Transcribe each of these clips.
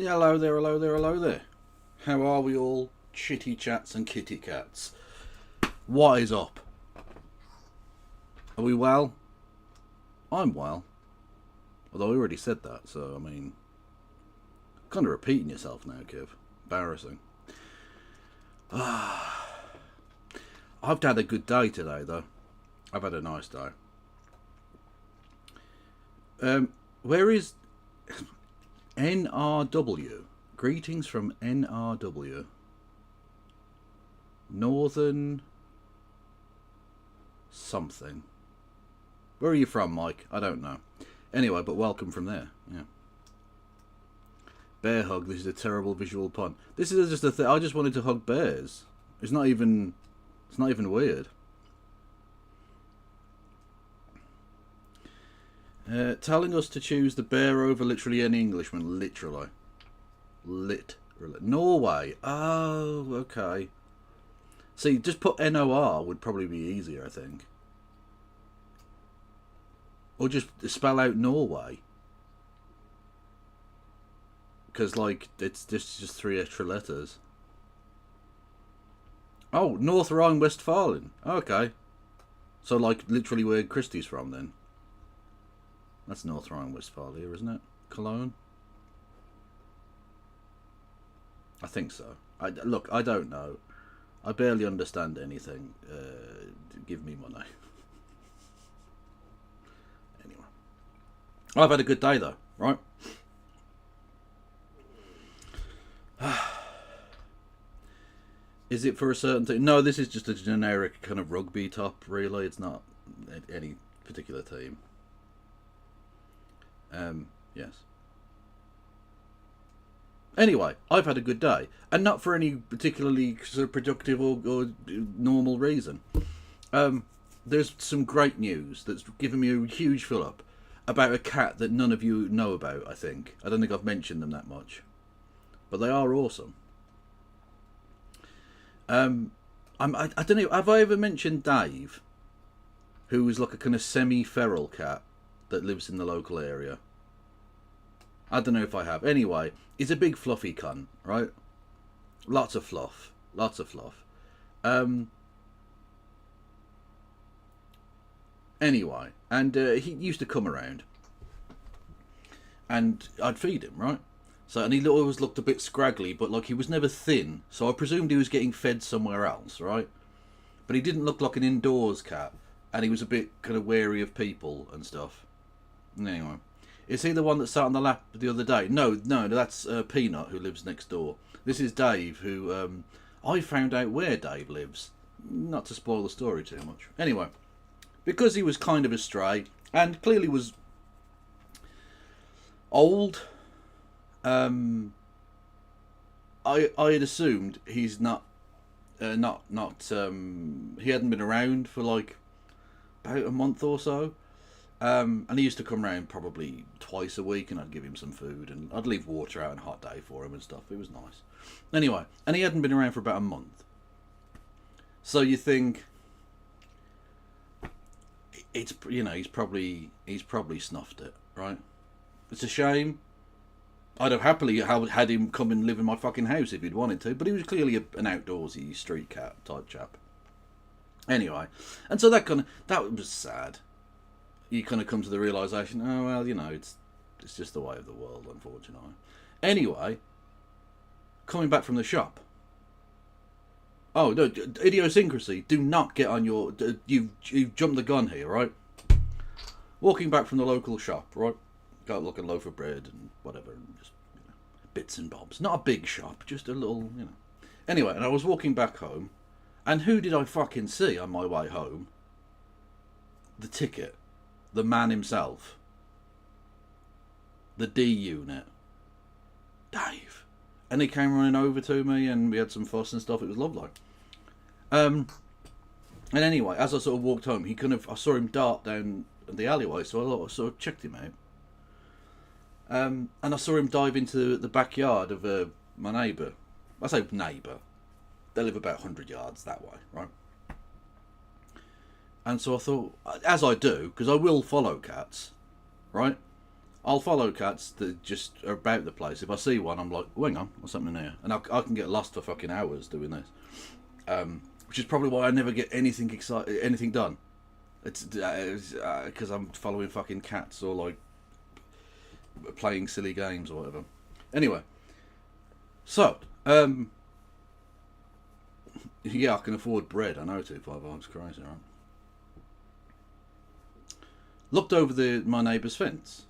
Hello there, hello there, hello there. How are we all, chitty chats and kitty cats? What is up? Are we well? I'm well. Although I already said that, so I mean... kind of repeating yourself now, Kev. Embarrassing. I've had a good day today, though. I've had a nice day. Where is... NRW? Greetings from NRW. Northern... something. Where are you from, Mike? I don't know. Anyway, but welcome from there. Yeah. Bear hug. This is a terrible visual pun. This is just a thing. I just wanted to hug bears. It's not even weird. Telling us to choose the bear over literally any Englishman. Literally. Norway. Oh, okay. See, just put NOR would probably be easier, I think. Or just spell out Norway. Because, like, it's just 3 extra letters. Oh, North Rhine-Westphalen. Okay. So, like, literally where Christie's from, then. That's North Rhine-Westphalia, isn't it? Cologne? I think so. Look, I don't know. I barely understand anything. Give me money. Anyway. I've had a good day, though, right? Is it for a certain team? No, this is just a generic kind of rugby top, really. It's not any particular team. Yes. Anyway, I've had a good day, and not for any particularly sort of productive or normal reason. There's some great news that's given me a huge fill up about a cat that none of you know about. I don't think I've mentioned them that much, but they are awesome. I don't know. Have I ever mentioned Dave, who is like a kind of semi-feral cat that lives in the local area? I don't know if I have. Anyway, he's a big fluffy cunt, right? Lots of fluff. Anyway, and he used to come around, and I'd feed him, right? So, and he always looked a bit scraggly, but like he was never thin, so I presumed he was getting fed somewhere else, right? But he didn't look like an indoors cat, and he was a bit kind of wary of people and stuff. Anyway, is he the one that sat on the lap the other day? No, that's Peanut, who lives next door. This is Dave, who I found out where Dave lives. Not to spoil the story too much. Anyway, because he was kind of a stray, and clearly was old, I had assumed he's not he hadn't been around for like about a month or so. And he used to come around probably twice a week, and I'd give him some food, and I'd leave water out on a hot day for him and stuff. It was nice. Anyway, and he hadn't been around for about a month. So you think it's, you know, he's probably snuffed it, right? It's a shame. I'd have happily had him come and live in my fucking house if he'd wanted to, but he was clearly an outdoorsy street cat type chap. Anyway, and so that was sad. You kind of come to the realisation, oh well, you know, it's just the way of the world, unfortunately. Anyway, coming back from the shop. Oh no, idiosyncrasy. Do not get on your. You've jumped the gun here, right? Walking back from the local shop, right? Got like a loaf of bread and whatever, and just, you know, bits and bobs. Not a big shop, just a little, you know. Anyway, and I was walking back home, and who did I fucking see on my way home? The ticket. The man himself. The D unit. Dave. And he came running over to me, and we had some fuss and stuff. It was lovely. And anyway, as I sort of walked home, I saw him dart down the alleyway, so I sort of checked him out. And I saw him dive into the backyard of my neighbour. I say neighbour. They live about 100 yards that way, right? And so I thought, as I do, because I will follow cats, right? I'll follow cats that just are about the place. If I see one, I'm like, oh, hang on, what's something here? And I can get lost for fucking hours doing this. Which is probably why I never get anything done. It's because I'm following fucking cats or like playing silly games or whatever. Anyway, so yeah, I can afford bread. I know 255. It's crazy, right? Looked over my neighbour's fence,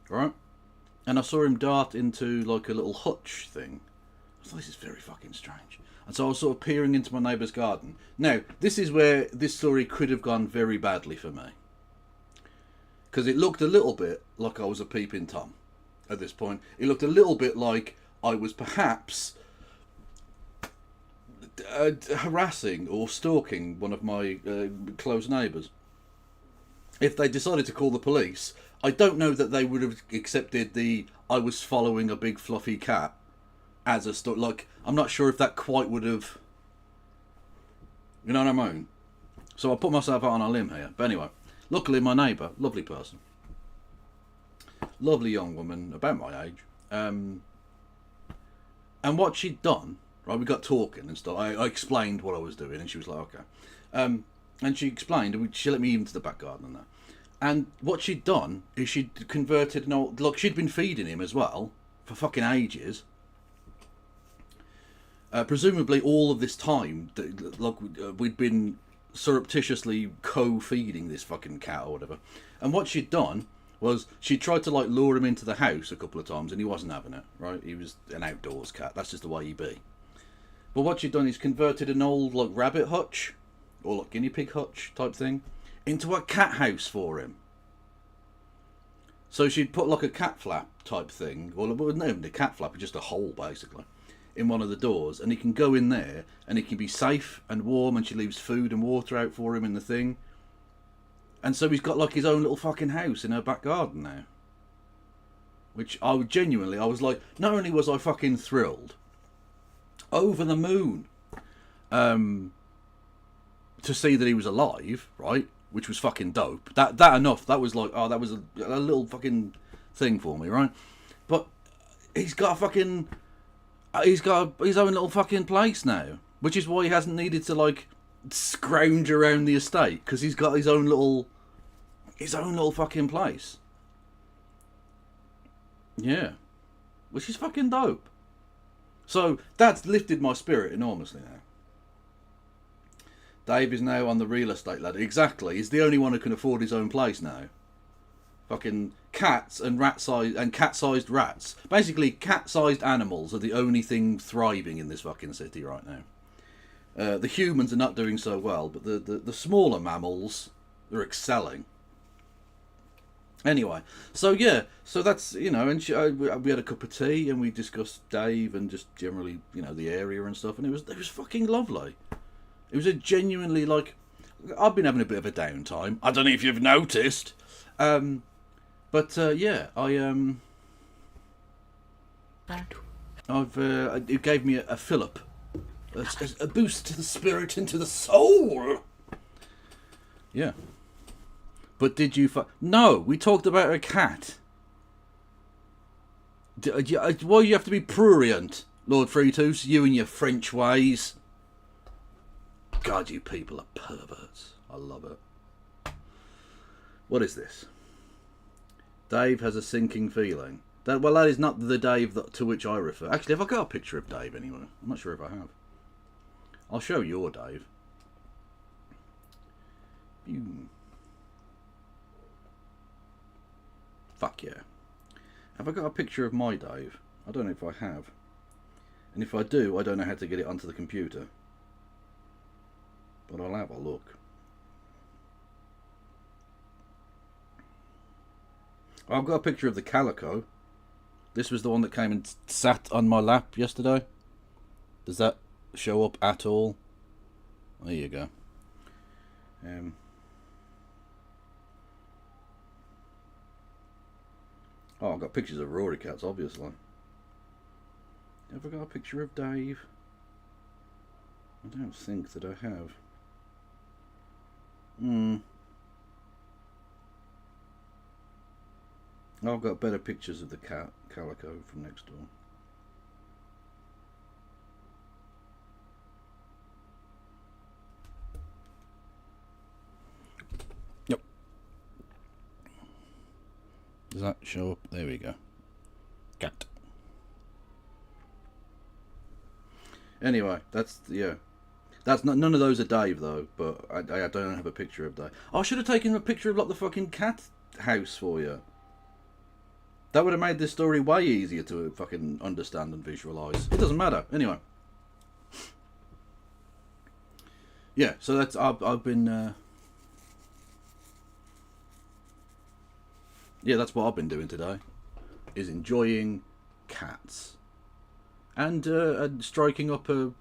right, and I saw him dart into like a little hutch thing. I thought, this is very fucking strange. And so I was sort of peering into my neighbour's garden. Now, this is where this story could have gone very badly for me. Because it looked a little bit like I was a peeping Tom at this point. It looked a little bit like I was perhaps harassing or stalking one of my close neighbours. If they decided to call the police, I don't know that they would have accepted I was following a big fluffy cat as a story. Like, I'm not sure if that quite would have... You know what I mean? So I put myself out on a limb here. But anyway, luckily my neighbour, lovely person. Lovely young woman, about my age. And what she'd done, right, we got talking and stuff. I explained what I was doing and she was like, okay. And she explained, and she let me into the back garden and that. And what she'd done is she'd converted an old... Look, she'd been feeding him as well for fucking ages. Presumably all of this time, we'd been surreptitiously co-feeding this fucking cat or whatever. And what she'd done was she'd tried to like lure him into the house a couple of times and he wasn't having it, right? He was an outdoors cat. That's just the way he be. But what she'd done is converted an old like rabbit hutch or like guinea pig hutch type thing into a cat house for him. So she'd put like a cat flap type thing, or it wasn't even a cat flap, it's just a hole basically, in one of the doors, and he can go in there and he can be safe and warm, and she leaves food and water out for him in the thing. And so he's got like his own little fucking house in her back garden now. Which I was like, not only was I fucking thrilled, over the moon, to see that he was alive, right? Which was fucking dope. That enough. That was like, oh, that was a little fucking thing for me, right? But he's got a fucking... He's got his own little fucking place now. Which is why he hasn't needed to, like, scrounge around the estate. Because he's got his own little fucking place. Yeah. Which is fucking dope. So, that's lifted my spirit enormously now. Dave is now on the real estate ladder. Exactly. He's the only one who can afford his own place now. Fucking cats and cat-sized rats. Basically, cat-sized animals are the only thing thriving in this fucking city right now. The humans are not doing so well, but the smaller mammals are excelling. Anyway, so yeah, so that's, you know, and we had a cup of tea and we discussed Dave and just generally, you know, the area and stuff, and it was fucking lovely. It was a genuinely, like, I've been having a bit of a downtime. I don't know if you've noticed. But yeah, it gave me a fillip. A boost to the spirit and to the soul. Yeah. But did you... No, we talked about a cat. Why do you have to be prurient, Lord Fritos? You and your French ways. God, you people are perverts. I love it. What is this? Dave has a sinking feeling. That is not the Dave to which I refer. Actually, have I got a picture of Dave anyway? I'm not sure if I have. I'll show your Dave. Fuck yeah. Have I got a picture of my Dave? I don't know if I have. And if I do, I don't know how to get it onto the computer. But I'll have a look. I've got a picture of the calico. This was the one that came and sat on my lap yesterday. Does that show up at all? There you go. Oh, I've got pictures of Rory cats, obviously. Have I got a picture of Dave? I don't think that I have. I've got better pictures of the cat calico from next door. Yep. Does that show up? There we go. Cat. Anyway, that's That's not, none of those are Dave though, but I don't have a picture of Dave. I should have taken a picture of like the fucking cat house for you. That would have made this story way easier to fucking understand and visualise. It doesn't matter. Anyway. Yeah, so that's I've been yeah, that's what I've been doing today. Is enjoying cats. And striking up a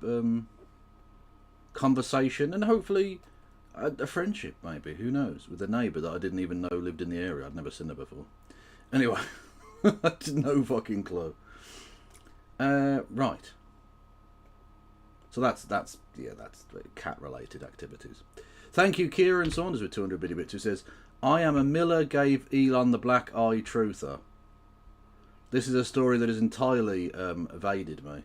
conversation and hopefully a friendship, maybe, who knows, with a neighbour that I didn't even know lived in the area. I'd never seen her before. Anyway, no fucking clue. Right. So that's cat related activities. Thank you, Kieran Saunders with 200 bitty bits, who says, I am a Miller gave Elon the black eye truther. This is a story that has entirely evaded me.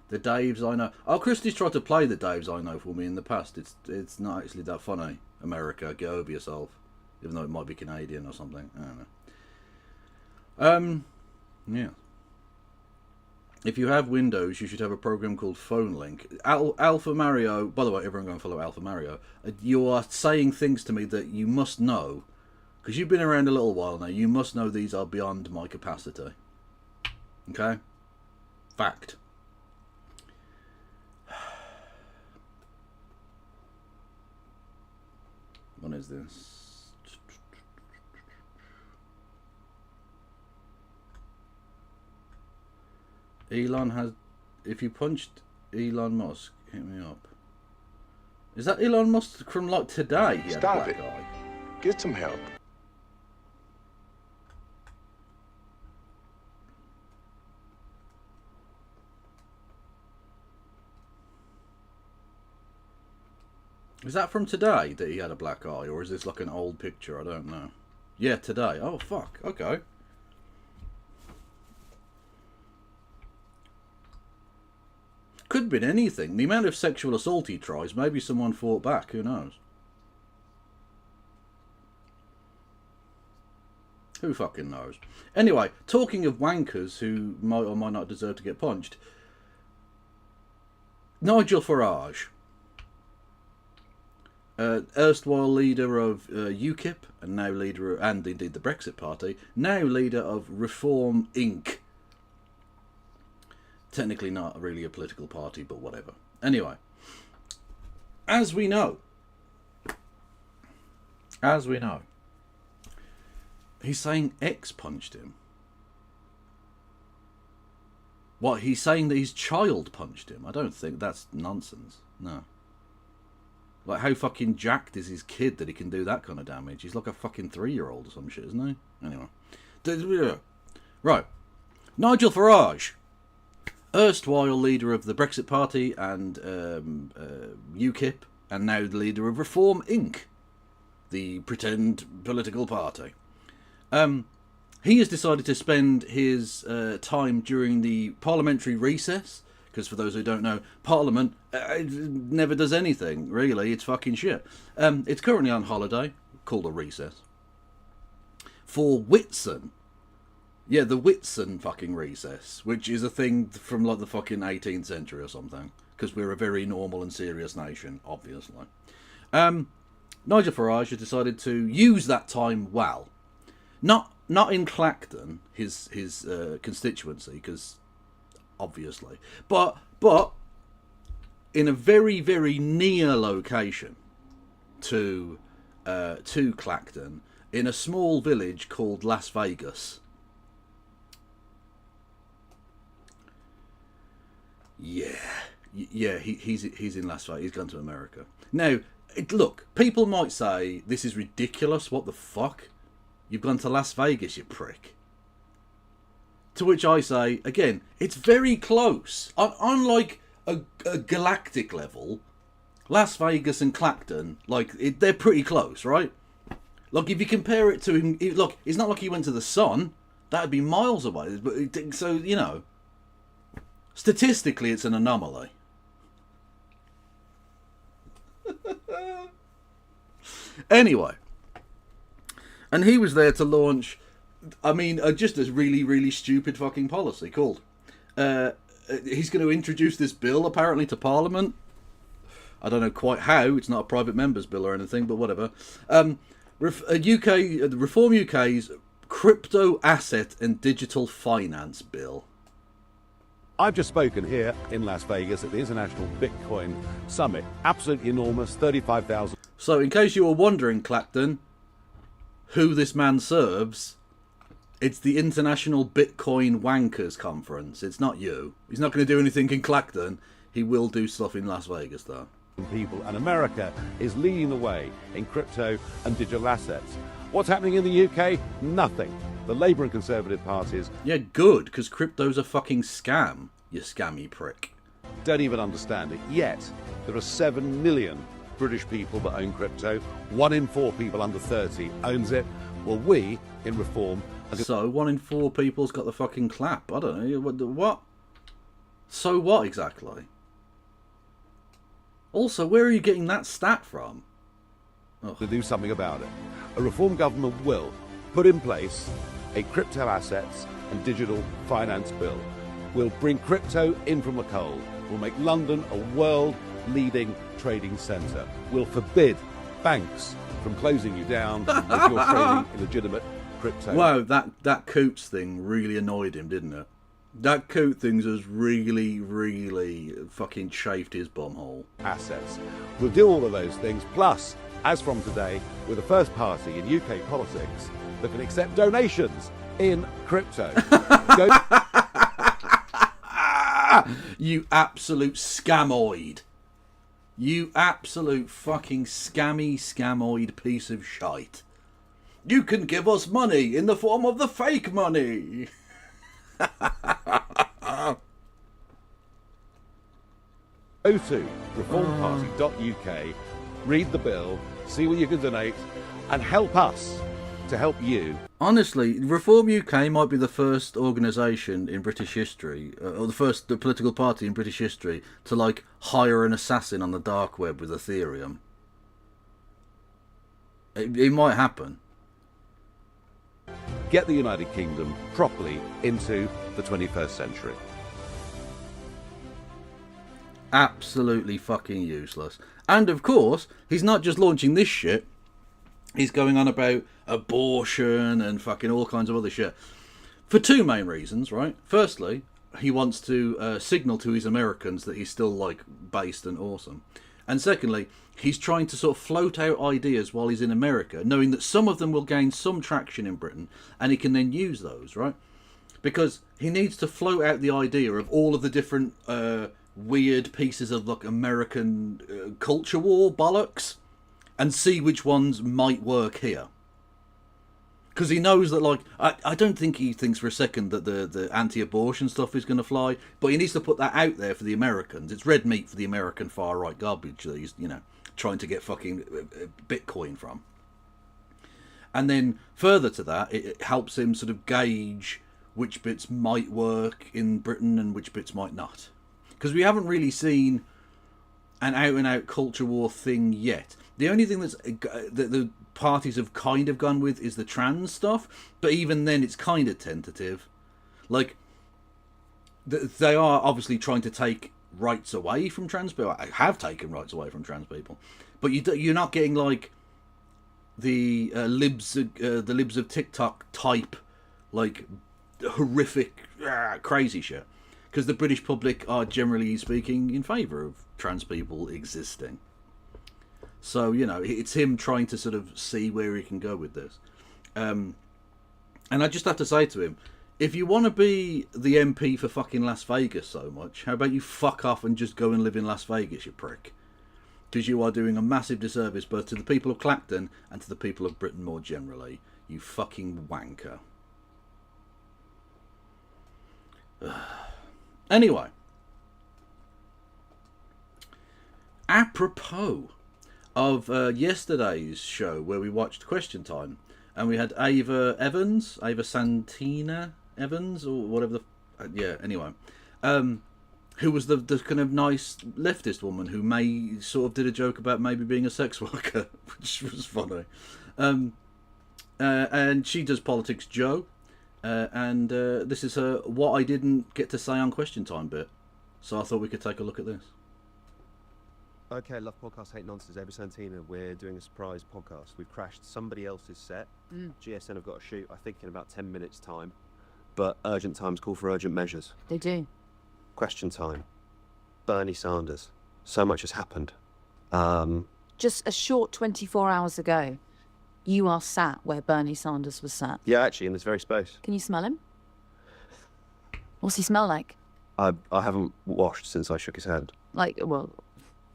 The Daves I know. Oh, Christie's tried to play the Daves I know for me in the past. It's not actually that funny. America, get over yourself. Even though it might be Canadian or something. I don't know. Yeah. If you have Windows, you should have a program called Phone Link. Alpha Mario, by the way, everyone go and follow Alpha Mario. You are saying things to me that you must know. Because you've been around a little while now. You must know these are beyond my capacity. Okay? Fact. What is this? Elon has... If you punched Elon Musk, hit me up. Is that Elon Musk from like today? He Stop it. Get some help. Is that from today that he had a black eye, or is this like an old picture? I don't know. Yeah, today. Oh, fuck. Okay. Could have been anything. The amount of sexual assault he tries, maybe someone fought back. Who knows? Who fucking knows? Anyway, talking of wankers who might or might not deserve to get punched, Nigel Farage, erstwhile leader of UKIP and now leader of, and indeed the Brexit Party, now leader of Reform Inc. Technically not really a political party, but whatever. Anyway, as we know, he's saying X punched him. What, he's saying that his child punched him? I don't think that's nonsense. No. Like, how fucking jacked is his kid that he can do that kind of damage? He's like a fucking 3-year-old or some shit, isn't he? Anyway. Right. Nigel Farage, erstwhile leader of the Brexit Party and UKIP, and now the leader of Reform Inc., the pretend political party. He has decided to spend his time during the parliamentary recess, because for those who don't know, Parliament never does anything, really. It's fucking shit. It's currently on holiday, called a recess, for Whitsun. Yeah, the Whitsun fucking recess, which is a thing from like the fucking 18th century or something, because we're a very normal and serious nation, obviously. Nigel Farage has decided to use that time well. Not in Clacton, his constituency, because obviously, but in a very, very near location to Clacton, in a small village called Las Vegas. Yeah, he's in Las Vegas. He's gone to America now. Look, people might say this is ridiculous. What the fuck? You've gone to Las Vegas, you prick. To which I say, again, it's very close. On like a galactic level, Las Vegas and Clacton, like, they're pretty close, right? Look, if you compare it to him, look, it's not like he went to the sun. That'd be miles away. But so, you know, statistically, it's an anomaly. Anyway, and he was there to launch, I mean, just a really, really stupid fucking policy called. He's going to introduce this bill apparently to Parliament. I don't know quite how. It's not a private member's bill or anything, but whatever. Reform UK's crypto asset and digital finance bill. I've just spoken here in Las Vegas at the International Bitcoin Summit. Absolutely enormous, 35,000. So, in case you were wondering, Clacton, who this man serves, it's the International Bitcoin Wankers Conference. It's not you. He's not going to do anything in Clacton. He will do stuff in Las Vegas, though. People, and America is leading the way in crypto and digital assets. What's happening in the UK? Nothing. The Labour and Conservative parties... Yeah, good, because crypto's a fucking scam, you scammy prick. ...don't even understand it yet. There are 7 million British people that own crypto. 1 in 4 people under 30 owns it. Well, we, in Reform... So, 1 in 4 people's got the fucking clap. I don't know. What? So what, exactly? Also, where are you getting that stat from? To do something about it. A Reform government will put in place a crypto assets and digital finance bill. We'll bring crypto in from the cold. We'll make London a world-leading trading centre. We'll forbid banks from closing you down if you're trading illegitimate crypto. Wow, that Coots thing really annoyed him, didn't it? That Coot thing has really, really fucking chafed his bumhole. Assets. We'll do all of those things. Plus, as from today, we're the first party in UK politics that can accept donations in crypto. You absolute scamoid. You absolute fucking scamoid piece of shite. You can give us money in the form of the fake money. Go to reformparty.uk, read the bill, see what you can donate, and help us to help you. Honestly, Reform UK might be the first organisation in British history, or the political party in British history, to, like, hire an assassin on the dark web with Ethereum. It might happen. Get the United Kingdom properly into the 21st century. Absolutely fucking useless. And of course, he's not just launching this shit. He's going on about abortion and fucking all kinds of other shit. For 2 main reasons, right? Firstly, he wants to signal to his Americans that he's still, like, based and awesome. And secondly, he's trying to sort of float out ideas while he's in America, knowing that some of them will gain some traction in Britain, and he can then use those, right? Because he needs to float out the idea of all of the different weird pieces of, like, American culture war bollocks, and see which ones might work here. Because he knows that, like, I don't think he thinks for a second that the anti-abortion stuff is going to fly, but he needs to put that out there for the Americans. It's red meat for the American far-right garbage that he's, you know, trying to get fucking Bitcoin from. And then, further to that, it helps him sort of gauge which bits might work in Britain and which bits might not. Because we haven't really seen an out-and-out culture war thing yet. The only thing that the parties have kind of gone with is the trans stuff, but even then it's kind of tentative. Like, they are obviously trying to take rights away from trans people. I have taken rights away from trans people, but you're not getting, like, the libs of TikTok type, like, horrific crazy shit, because the British public are generally speaking in favour of trans people existing. So, you know, it's him trying to sort of see where he can go with this. And I just have to say to him, if you want to be the MP for fucking Las Vegas so much, how about you fuck off and just go and live in Las Vegas, you prick? Because you are doing a massive disservice both to the people of Clacton and to the people of Britain more generally. You fucking wanker. Anyway. Apropos of yesterday's show where we watched Question Time, and we had Ava Santina Evans, or whatever anyway, who was the kind of nice leftist woman who may sort of did a joke about maybe being a sex worker, which was funny. And she does Politics Joe, and this is her what I didn't get to say on Question Time bit. So I thought we could take a look at this. Okay, Love Podcast, Hate Nonsense, Ava Santina. We're doing a surprise podcast. We've crashed somebody else's set. GSN have got to shoot, I think, in about 10 minutes' time. But urgent times call for urgent measures. They do. Question time. Bernie Sanders. So much has happened. Just a short 24 hours ago, you are sat where Bernie Sanders was sat. Yeah, actually, in this very space. Can you smell him? What's he smell like? I haven't washed since I shook his hand. Like, well,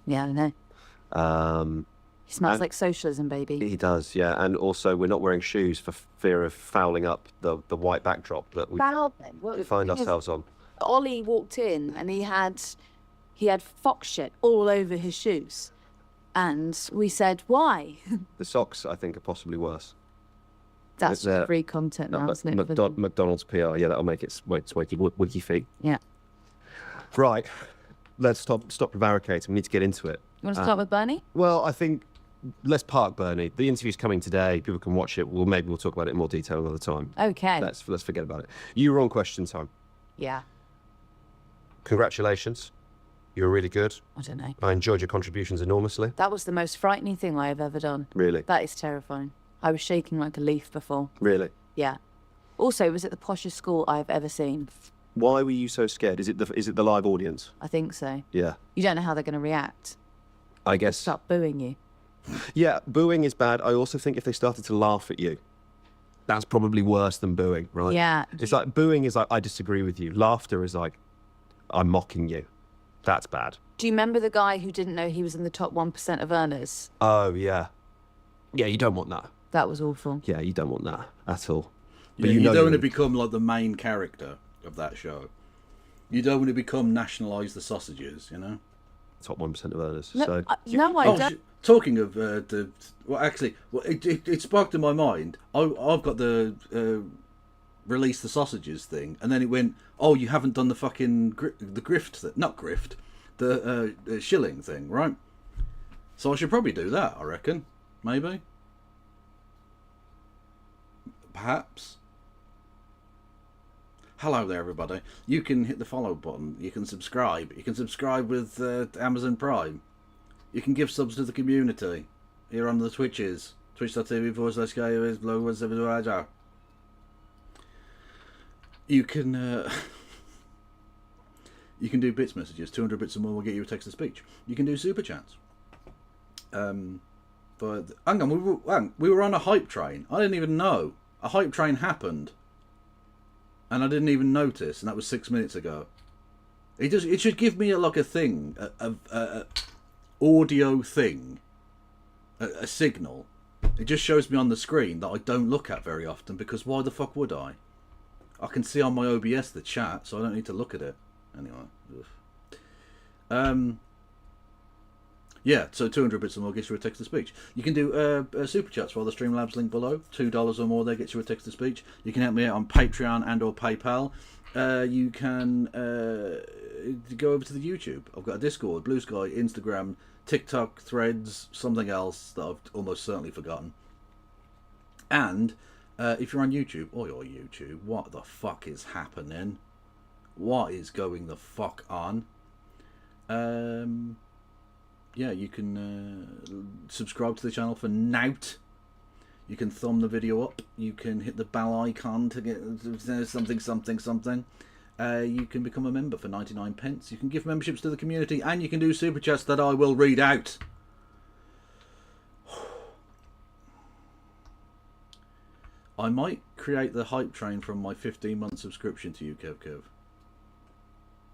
yeah, I know. He smells like socialism, baby. He does, yeah. And also, we're not wearing shoes for fear of fouling up the white backdrop that we find ourselves on. Ollie walked in and he had fox shit all over his shoes. And we said, why? The socks, I think, are possibly worse. That's free content now, isn't it? McDonald's PR, yeah, that'll make its way to Wiki feet. Yeah. Right, let's stop prevaricating. We need to get into it. You want to start with Bernie? Well, I think let's park Bernie. The interview's coming today. People can watch it. Maybe we'll talk about it in more detail another time. Okay. Let's forget about it. You were on Question Time. Yeah. Congratulations. You were really good. I don't know. I enjoyed your contributions enormously. That was the most frightening thing I have ever done. Really? That is terrifying. I was shaking like a leaf before. Really? Yeah. Also, it was at the poshest school I've ever seen. Why were you so scared? Is it the live audience? I think so. Yeah. You don't know how they're going to react. I guess. Start booing you. Yeah, booing is bad. I also think if they started to laugh at you, that's probably worse than booing, right? Yeah. It's like booing is like, I disagree with you. Laughter is like, I'm mocking you. That's bad. Do you remember the guy who didn't know he was in the top 1% of earners? Oh, yeah. Yeah, you don't want that. That was awful. Yeah, you don't want that at all. But Yeah, you don't want to become like the main character of that show. You don't want to become nationalise the sausages, you know? Top 1% of earners. No, So no, I don't. Talking of it sparked in my mind. I've got the release the sausages thing, and then it went, oh, you haven't done the fucking the grift thing, not grift, the shilling thing, right? So I should probably do that. I reckon, maybe, perhaps. Hello there, everybody. You can hit the follow button. You can subscribe. You can subscribe with Amazon Prime. You can give subs to the community here on the Twitches. Twitch.tv/KOS. You can you can do bits messages. 200 bits or more will get you a text to speech. You can do super chats. But hang on, we were on a hype train. I didn't even know a hype train happened, and I didn't even notice. And that was 6 minutes ago. It should give me a thing, a audio thing, a signal. It just shows me on the screen that I don't look at very often, because why the fuck would I? I can see on my OBS the chat, so I don't need to look at it. Anyway. Yeah, so 200 bits or more gets you a text to speech. You can do super chats via the Streamlabs link below. $2 or more, there gets you a text to speech. You can help me out on Patreon and or PayPal. You can go over to the YouTube. I've got a Discord, Blue Sky, Instagram, TikTok, Threads, something else that I've almost certainly forgotten. And if you're on YouTube, or your YouTube, what the fuck is happening? What is going the fuck on? Yeah, you can subscribe to the channel for nout. You can thumb the video up. You can hit the bell icon to get something. You can become a member for 99 pence. You can give memberships to the community, and you can do super chats that I will read out. I might create the hype train from my 15-month subscription to you, Kev.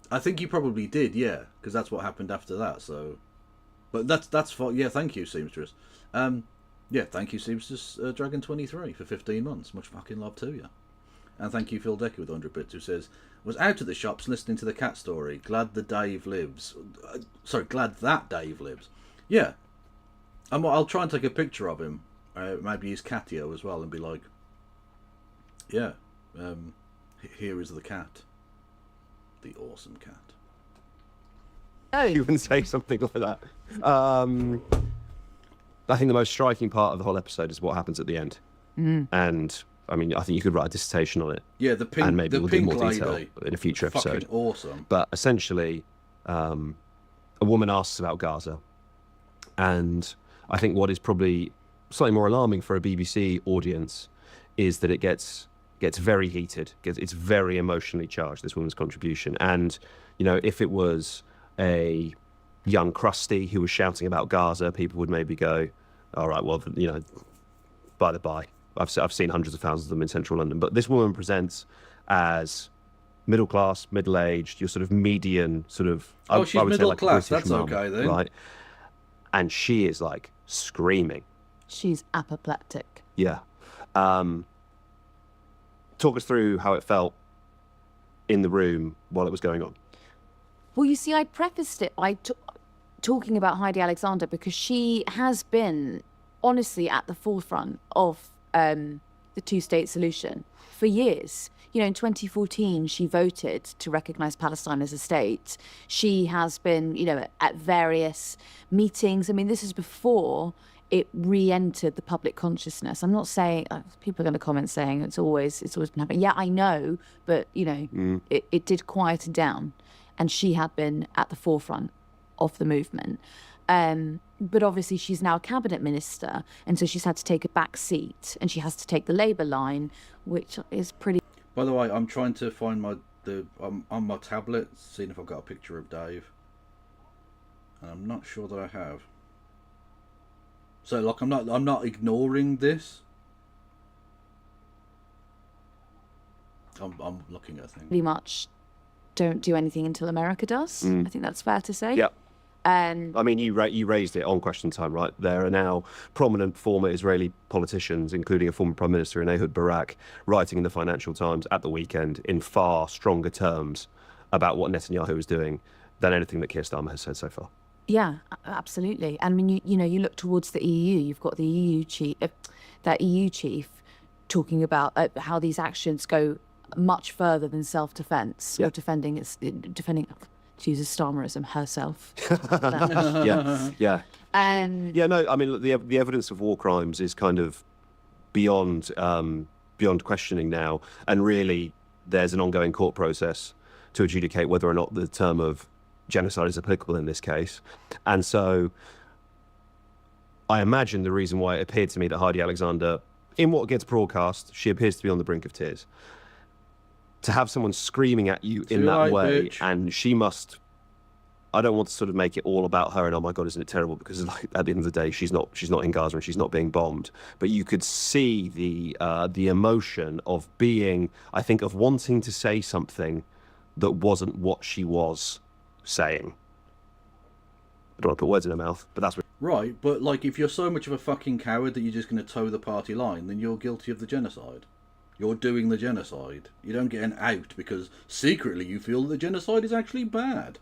I think you probably did, yeah, because that's what happened after that. So, but that's fine. Yeah, thank you, Seamstress. Yeah, thank you, Seamstress Dragon 23 for 15 months. Much fucking love to you. And thank you, Phil Decker with 100 bits, who says, was out at the shops listening to the cat story. Glad that Dave lives. Yeah. I'll try and take a picture of him. Maybe use Catio as well and be like, yeah, here is the cat. The awesome cat. Oh, You wouldn't say something like that. I think the most striking part of the whole episode is what happens at the end. And I mean, I think you could write a dissertation on it. Yeah, the pink, and maybe the we'll do pink more detail lady, in a future episode. fucking awesome. But essentially, a woman asks about Gaza, and I think what is probably slightly more alarming for a BBC audience is that it gets very heated. It's very emotionally charged, this woman's contribution. And, you know, if it was a young Krusty who was shouting about Gaza, people would maybe go, all right, well, you know, by the by. I've seen hundreds of thousands of them in central London. But this woman presents as middle class, middle aged, your sort of median sort of. She's I would say middle like a class. British That's mum, okay then. right? And she is like screaming. she's apoplectic. Yeah. Talk us through how it felt in the room while it was going on. Well, you see, I prefaced it by talking about Heidi Alexander because she has been, honestly, at the forefront of the two-state solution for years. You know, in 2014, she voted to recognise Palestine as a state. She has been, you know, at various meetings. I mean, this is before it re-entered the public consciousness. I'm not saying people are going to comment saying it's always been happening. Yeah, I know, but you know, it did quieten down, and she had been at the forefront of the movement. But obviously, she's now a cabinet minister, and so she's had to take a back seat, and she has to take the Labour line, which is pretty. By the way, I'm trying to find on my tablet, seeing if I've got a picture of Dave, and I'm not sure that I have. So, like, I'm not ignoring this. I'm looking at things. Pretty much don't do anything until America does. I think that's fair to say. Yep. And I mean, you raised it on Question Time, right? There are now prominent former Israeli politicians, including a former Prime Minister in Ehud Barak, writing in the Financial Times at the weekend in far stronger terms about what Netanyahu is doing than anything that Keir Starmer has said so far. yeah, absolutely. I mean, you know, you look towards the EU. You've got the EU chief, that EU chief, talking about how these actions go much further than self-defense or defending. To use a Starmerism, herself. Yeah. And Yeah, no, I mean, the evidence of war crimes is kind of beyond questioning now, and really there's an ongoing court process to adjudicate whether or not the term of genocide is applicable in this case. And so I imagine the reason why it appeared to me that Heidi Alexander, in what gets broadcast, she appears to be on the brink of tears. To have someone screaming at you in Too that late, way, bitch. and she must. I don't want to sort of make it all about her and oh my God, isn't it terrible? Because like, at the end of the day, she's not in Gaza and she's not being bombed. But you could see the emotion of being, I think, of wanting to say something that wasn't what she was saying. I don't want to put words in her mouth, but that's what. Right, but like, if you're so much of a fucking coward that you're just going to toe the party line, then you're guilty of the genocide. You're doing the genocide. You don't get an out because secretly you feel that the genocide is actually bad.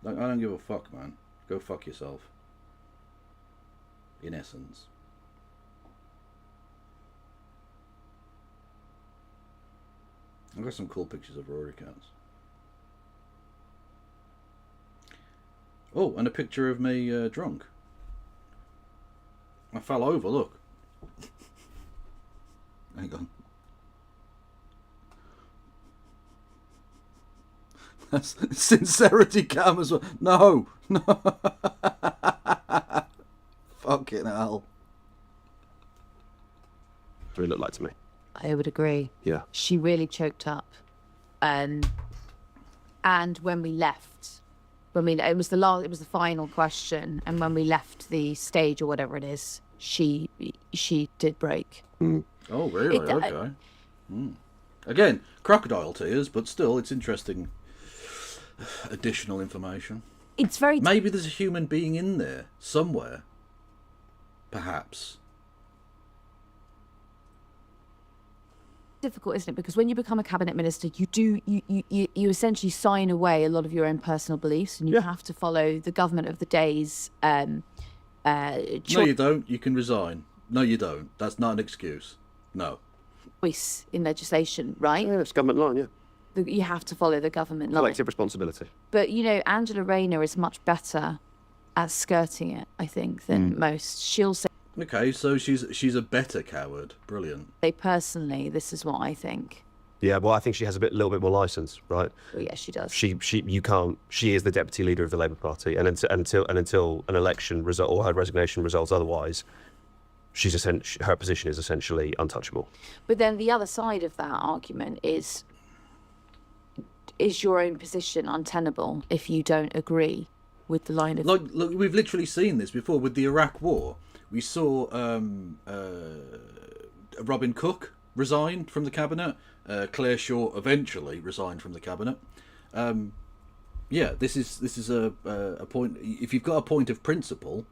Like, I don't give a fuck, man. Go fuck yourself. In essence. I've got some cool pictures of Rory cats. Oh, and a picture of me drunk. I fell over, look. Hang on. That's sincerity cam as well. No. Fucking hell. What it looked like to me. I would agree. Yeah. She really choked up. And when we left, it was the final question, and when we left the stage or whatever it is, she did break. Oh, really? Okay. Again, crocodile tears, but still, it's interesting. Additional information. It's very Maybe there's a human being in there somewhere. Perhaps. difficult, isn't it? Because when you become a cabinet minister, you essentially sign away a lot of your own personal beliefs, and you have to follow the government of the day's No, you don't. You can resign. No, you don't. That's not an excuse. No. choice in legislation, right? Yeah, it's government line, yeah. You have to follow the government line. Collective responsibility. But, you know, Angela Rayner is much better at skirting it, I think, than most. She'll say Okay, so she's a better coward. Brilliant. personally, this is what I think. Yeah, well, I think she has a little bit more license, right? Well, yeah, she does. You can't. She is the deputy leader of the Labour Party, and until an election result or her resignation results otherwise, her position is essentially untouchable. But then the other side of that argument is your own position untenable if you don't agree with the line of... Look, we've literally seen this before with the Iraq War. We saw Robin Cook resigned from the cabinet. Claire Shaw eventually resigned from the cabinet. Yeah, this is a point. If you've got a point of principle,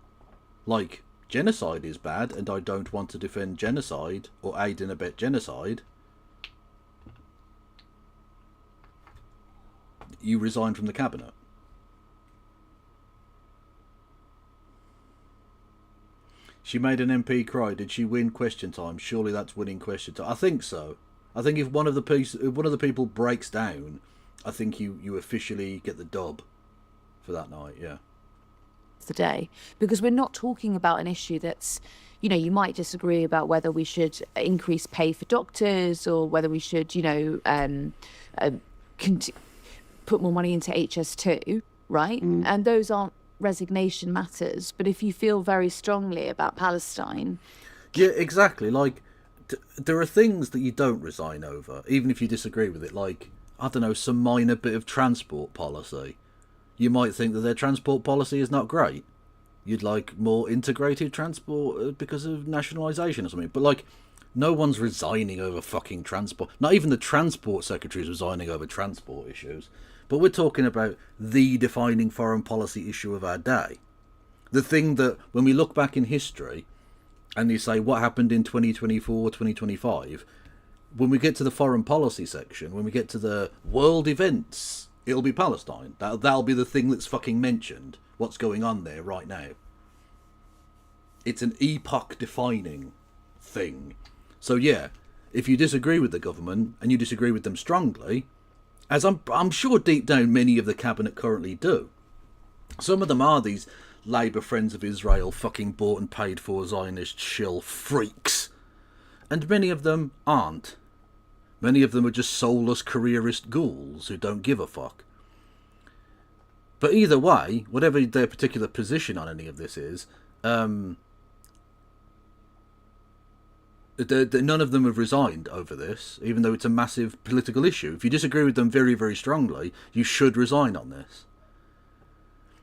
like genocide is bad, and I don't want to defend genocide or aid and abet genocide, you resign from the cabinet. She made an MP cry. Did she win question time? Surely that's winning question time. I think so. I think if one of the people breaks down, I think you officially get the dub for that night. Yeah. the day, because we're not talking about an issue that's, you know, you might disagree about whether we should increase pay for doctors or whether we should, you know, put more money into HS2, right? And those aren't resignation matters. But if you feel very strongly about Palestine... Yeah, exactly. Like, there are things that you don't resign over, even if you disagree with it. Like, I don't know, some minor bit of transport policy. You might think that their transport policy is not great. You'd like more integrated transport because of nationalisation or something. But, like, no one's resigning over fucking transport. Not even the transport secretary is resigning over transport issues. But we're talking about the defining foreign policy issue of our day. The thing that, when we look back in history and you say, what happened in 2024, 2025, when we get to the foreign policy section, when we get to the world events, it'll be Palestine. That'll be the thing that's fucking mentioned. What's going on there right now. It's an epoch-defining thing. So yeah, if you disagree with the government, and you disagree with them strongly, as I'm sure deep down many of the cabinet currently do, some of them are these Labour Friends of Israel fucking bought and paid for Zionist shill freaks. And many of them aren't. Many of them are just soulless careerist ghouls who don't give a fuck. But either way, whatever their particular position on any of this is, none of them have resigned over this, even though it's a massive political issue. If you disagree with them very, very strongly, you should resign on this.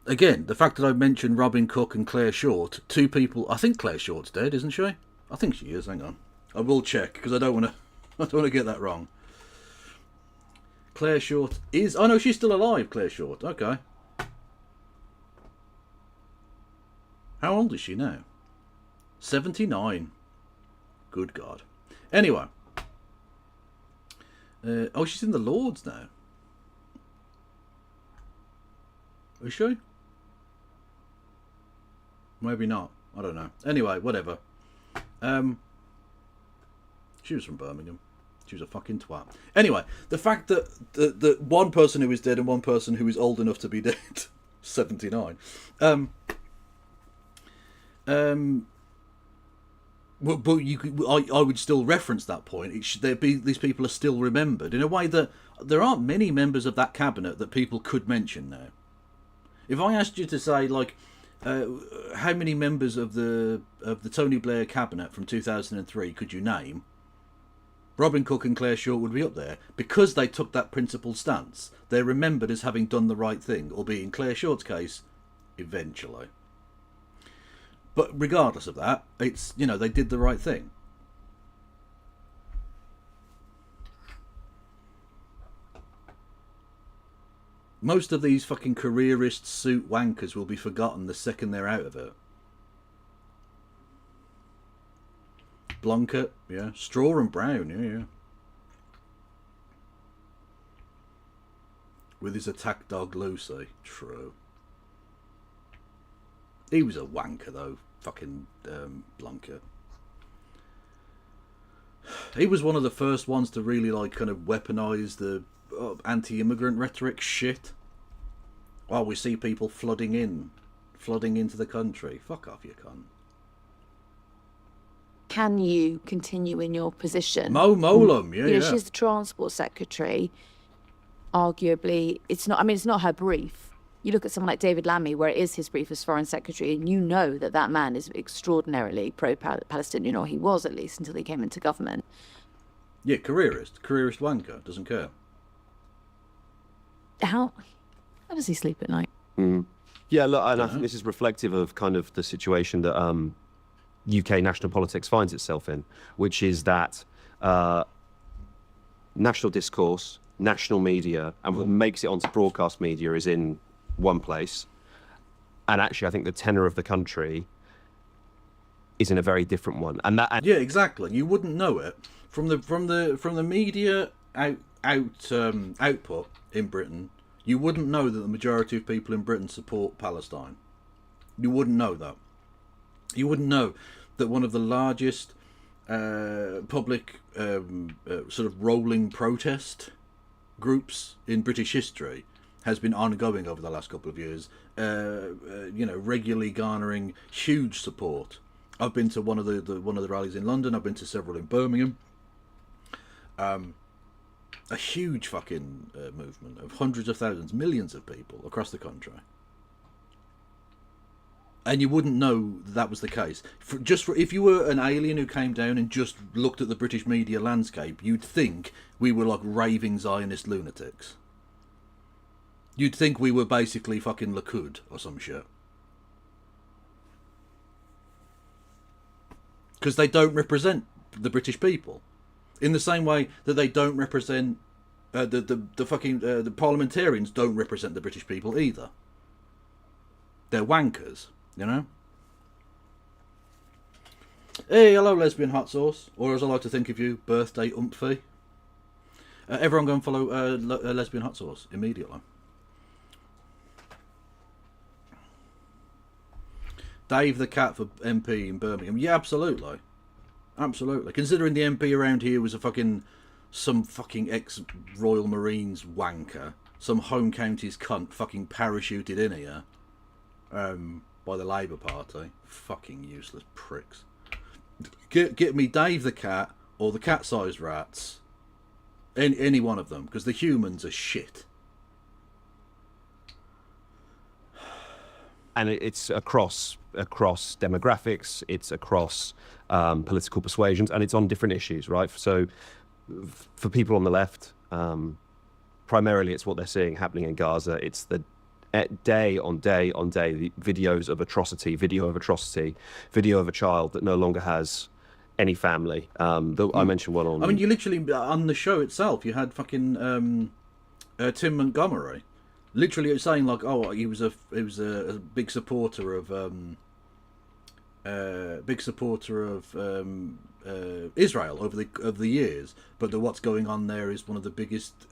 Again, the fact that I mentioned Robin Cook and Claire Short, two people... I think Claire Short's dead, isn't she? I think she is, hang on. I will check, because I don't want to get that wrong. Claire Short is... Oh no, she's still alive, Claire Short. Okay. How old is she now? 79. Good God. Anyway. Oh, she's in the Lords now. Is she? Maybe not. I don't know. Anyway, whatever. She was from Birmingham. She was a fucking twat. Anyway, the fact that the one person who is dead and one person who is old enough to be dead, 79. But I would still reference that point. These people are still remembered in a way that there aren't many members of that cabinet that people could mention now. If I asked you to say, like, how many members of the Tony Blair cabinet from 2003 could you name? Robin Cook and Claire Short would be up there because they took that principled stance. They're remembered as having done the right thing, albeit in Claire Short's case, eventually. But regardless of that, it's, you know, they did the right thing. Most of these fucking careerist suit wankers will be forgotten the second they're out of it. Blunkett, yeah. Straw and Brown, yeah. With his attack dog Lucy, true. He was a wanker, though. Fucking Blanca. He was one of the first ones to really, like, kind of weaponise the anti-immigrant rhetoric shit. Oh, we see people flooding into the country. Fuck off, you cunt. Can you continue in your position? Molam, yeah, You know, yeah. she's the transport secretary. Arguably, it's not. I mean, it's not her brief. You look at someone like David Lammy, where it is his brief as foreign secretary, and you know that that man is extraordinarily pro-Palestinian, or he was at least until he came into government. Yeah, careerist wanker, doesn't care. How does he sleep at night? Yeah, look, and I think this is reflective of kind of the situation that UK national politics finds itself in, which is that national discourse, national media, and what makes it onto broadcast media is in one place. And actually, I think the tenor of the country is in a very different one. And that, Yeah, exactly. You wouldn't know it from the media output in Britain. You wouldn't know that the majority of people in Britain support Palestine. You wouldn't know that. You wouldn't know that one of the largest public sort of rolling protest groups in British history has been ongoing over the last couple of years, regularly garnering huge support. I've been to one of the rallies in London. I've been to several in Birmingham. A huge fucking movement of hundreds of thousands, millions of people across the country. And you wouldn't know that was the case. If you were an alien who came down and just looked at the British media landscape, you'd think we were like raving Zionist lunatics. You'd think we were basically fucking Likud or some shit. Because they don't represent the British people. In the same way that they don't represent the parliamentarians don't represent the British people either. They're wankers, you know. Hey, hello, lesbian hot sauce, or as I like to think of you, birthday umphy. Everyone go and follow lesbian hot sauce immediately. Dave the Cat for MP in Birmingham. Yeah, absolutely. Absolutely. Considering the MP around here was some fucking ex-Royal Marines wanker, some home counties cunt fucking parachuted in here by the Labour Party. Fucking useless pricks. Get me Dave the Cat or the cat-sized rats. Any one of them, because the humans are shit. And it's across demographics, it's across political persuasions, and it's on different issues, right? So for people on the left, primarily it's what they're seeing happening in Gaza. It's the day on day on day, the videos of atrocity, video of a child that no longer has any family. I mentioned one on... I mean, you literally, on the show itself, you had fucking Tim Montgomery. Literally, it's saying like, oh, he was a big supporter of Israel over the years, but what's going on there is one of the biggest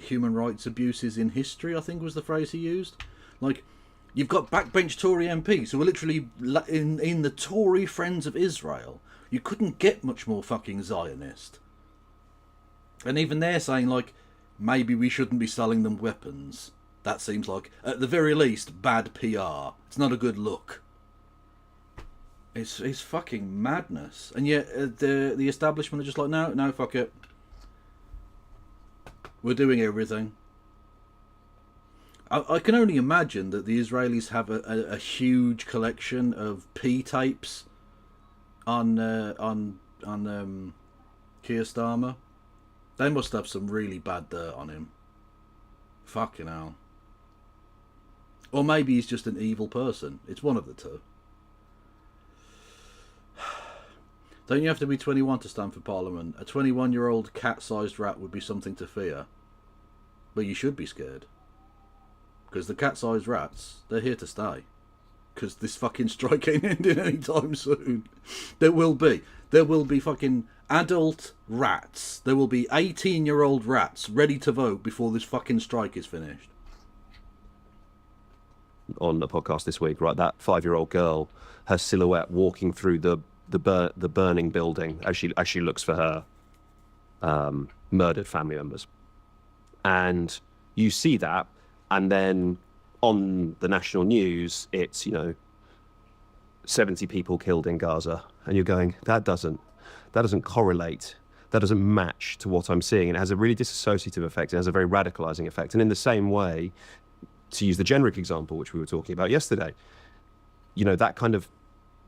human rights abuses in history, I think was the phrase he used. Like, you've got backbench Tory MPs who are literally in the Tory Friends of Israel. You couldn't get much more fucking Zionist. And even they're saying like, maybe we shouldn't be selling them weapons. That seems like, at the very least, bad PR. It's not a good look. It's fucking madness. And yet the establishment are just like, no, fuck it. We're doing everything. I can only imagine that the Israelis have a huge collection of P tapes on Keir Starmer. They must have some really bad dirt on him. Fucking hell. Or maybe he's just an evil person. It's one of the two. Don't you have to be 21 to stand for Parliament? A 21-year-old cat-sized rat would be something to fear. But you should be scared. Because the cat-sized rats, they're here to stay. Because this fucking strike ain't ending anytime soon. There will be fucking adult rats. There will be 18-year-old rats ready to vote before this fucking strike is finished. on the podcast this week, right? That 5-year-old girl, her silhouette walking through the burning building as she looks for her murdered family members. And you see that, and then on the national news, it's, 70 people killed in Gaza, and you're going, that doesn't correlate, that doesn't match to what I'm seeing. And it has a really disassociative effect. It has a very radicalizing effect. And in the same way, to use the generic example, which we were talking about yesterday, that kind of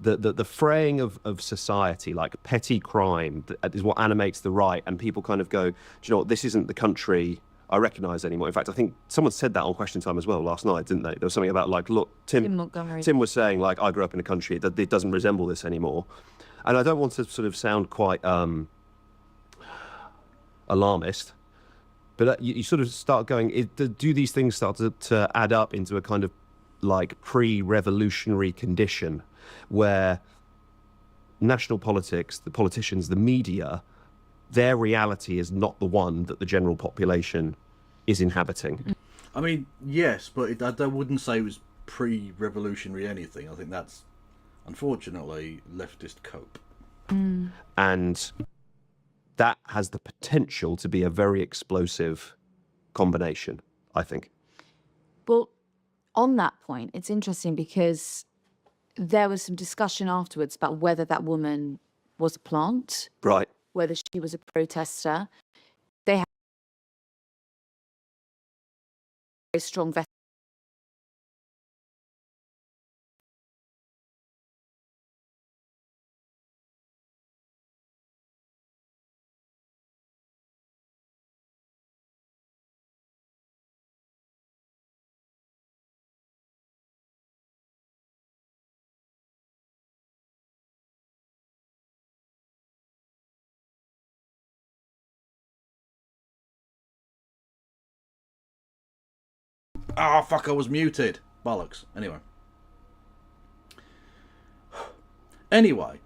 the fraying of society, like petty crime, is what animates the right. And people kind of go, do you know what, this isn't the country I recognise anymore. In fact, I think someone said that on Question Time as well last night, didn't they? There was something about, like, look, Tim was saying, like, I grew up in a country that it doesn't resemble this anymore. And I don't want to sort of sound quite alarmist, but you sort of start going, do these things start to add up into a kind of like pre-revolutionary condition where national politics, the politicians, the media, their reality is not the one that the general population is inhabiting? I mean, yes, but I wouldn't say it was pre-revolutionary anything. I think that's, unfortunately, leftist cope. And that has the potential to be a very explosive combination, I think. Well, on that point, it's interesting because there was some discussion afterwards about whether that woman was a plant, Right. whether she was a protester. They have very strong Ah, fuck, I was muted. Bollocks. Anyway,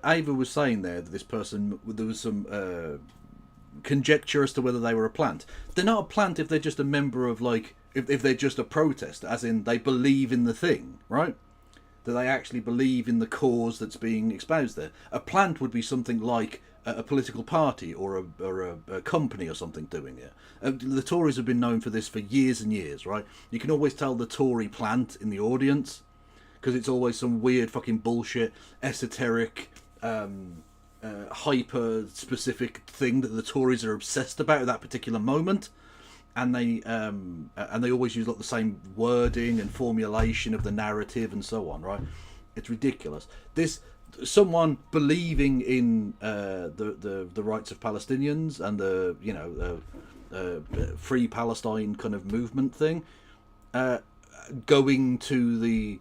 Ava was saying there that this person, there was some conjecture as to whether they were a plant. They're not a plant if they're just a member of, like, if they're just a protester, as in they believe in the thing, right? That they actually believe in the cause that's being espoused there. A plant would be something like a political party or a company or something doing it. The Tories have been known for this for years and years, right? You can always tell the Tory plant in the audience because it's always some weird fucking bullshit, esoteric, hyper-specific thing that the Tories are obsessed about at that particular moment. And they always use like the same wording and formulation of the narrative and so on, right? It's ridiculous. Someone believing in the rights of Palestinians and the Free Palestine kind of movement thing, going to the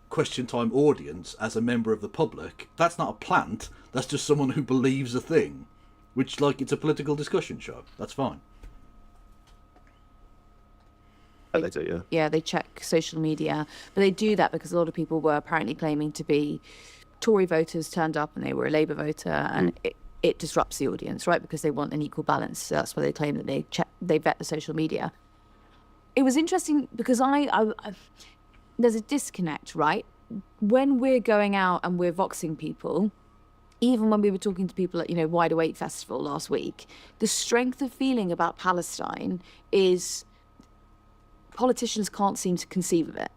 Question Time audience as a member of the public, that's not a plant. That's just someone who believes a thing, which, like, it's a political discussion show. That's fine. They do, yeah. Yeah, they check social media, but they do that because a lot of people were apparently claiming to be Tory voters turned up and they were a Labour voter, and it disrupts the audience, right? Because they want an equal balance. So that's why they claim that they vet the social media. It was interesting because there's a disconnect, right? When we're going out and we're voxing people, even when we were talking to people at, Wide Awake Festival last week, the strength of feeling about Palestine is politicians can't seem to conceive of it.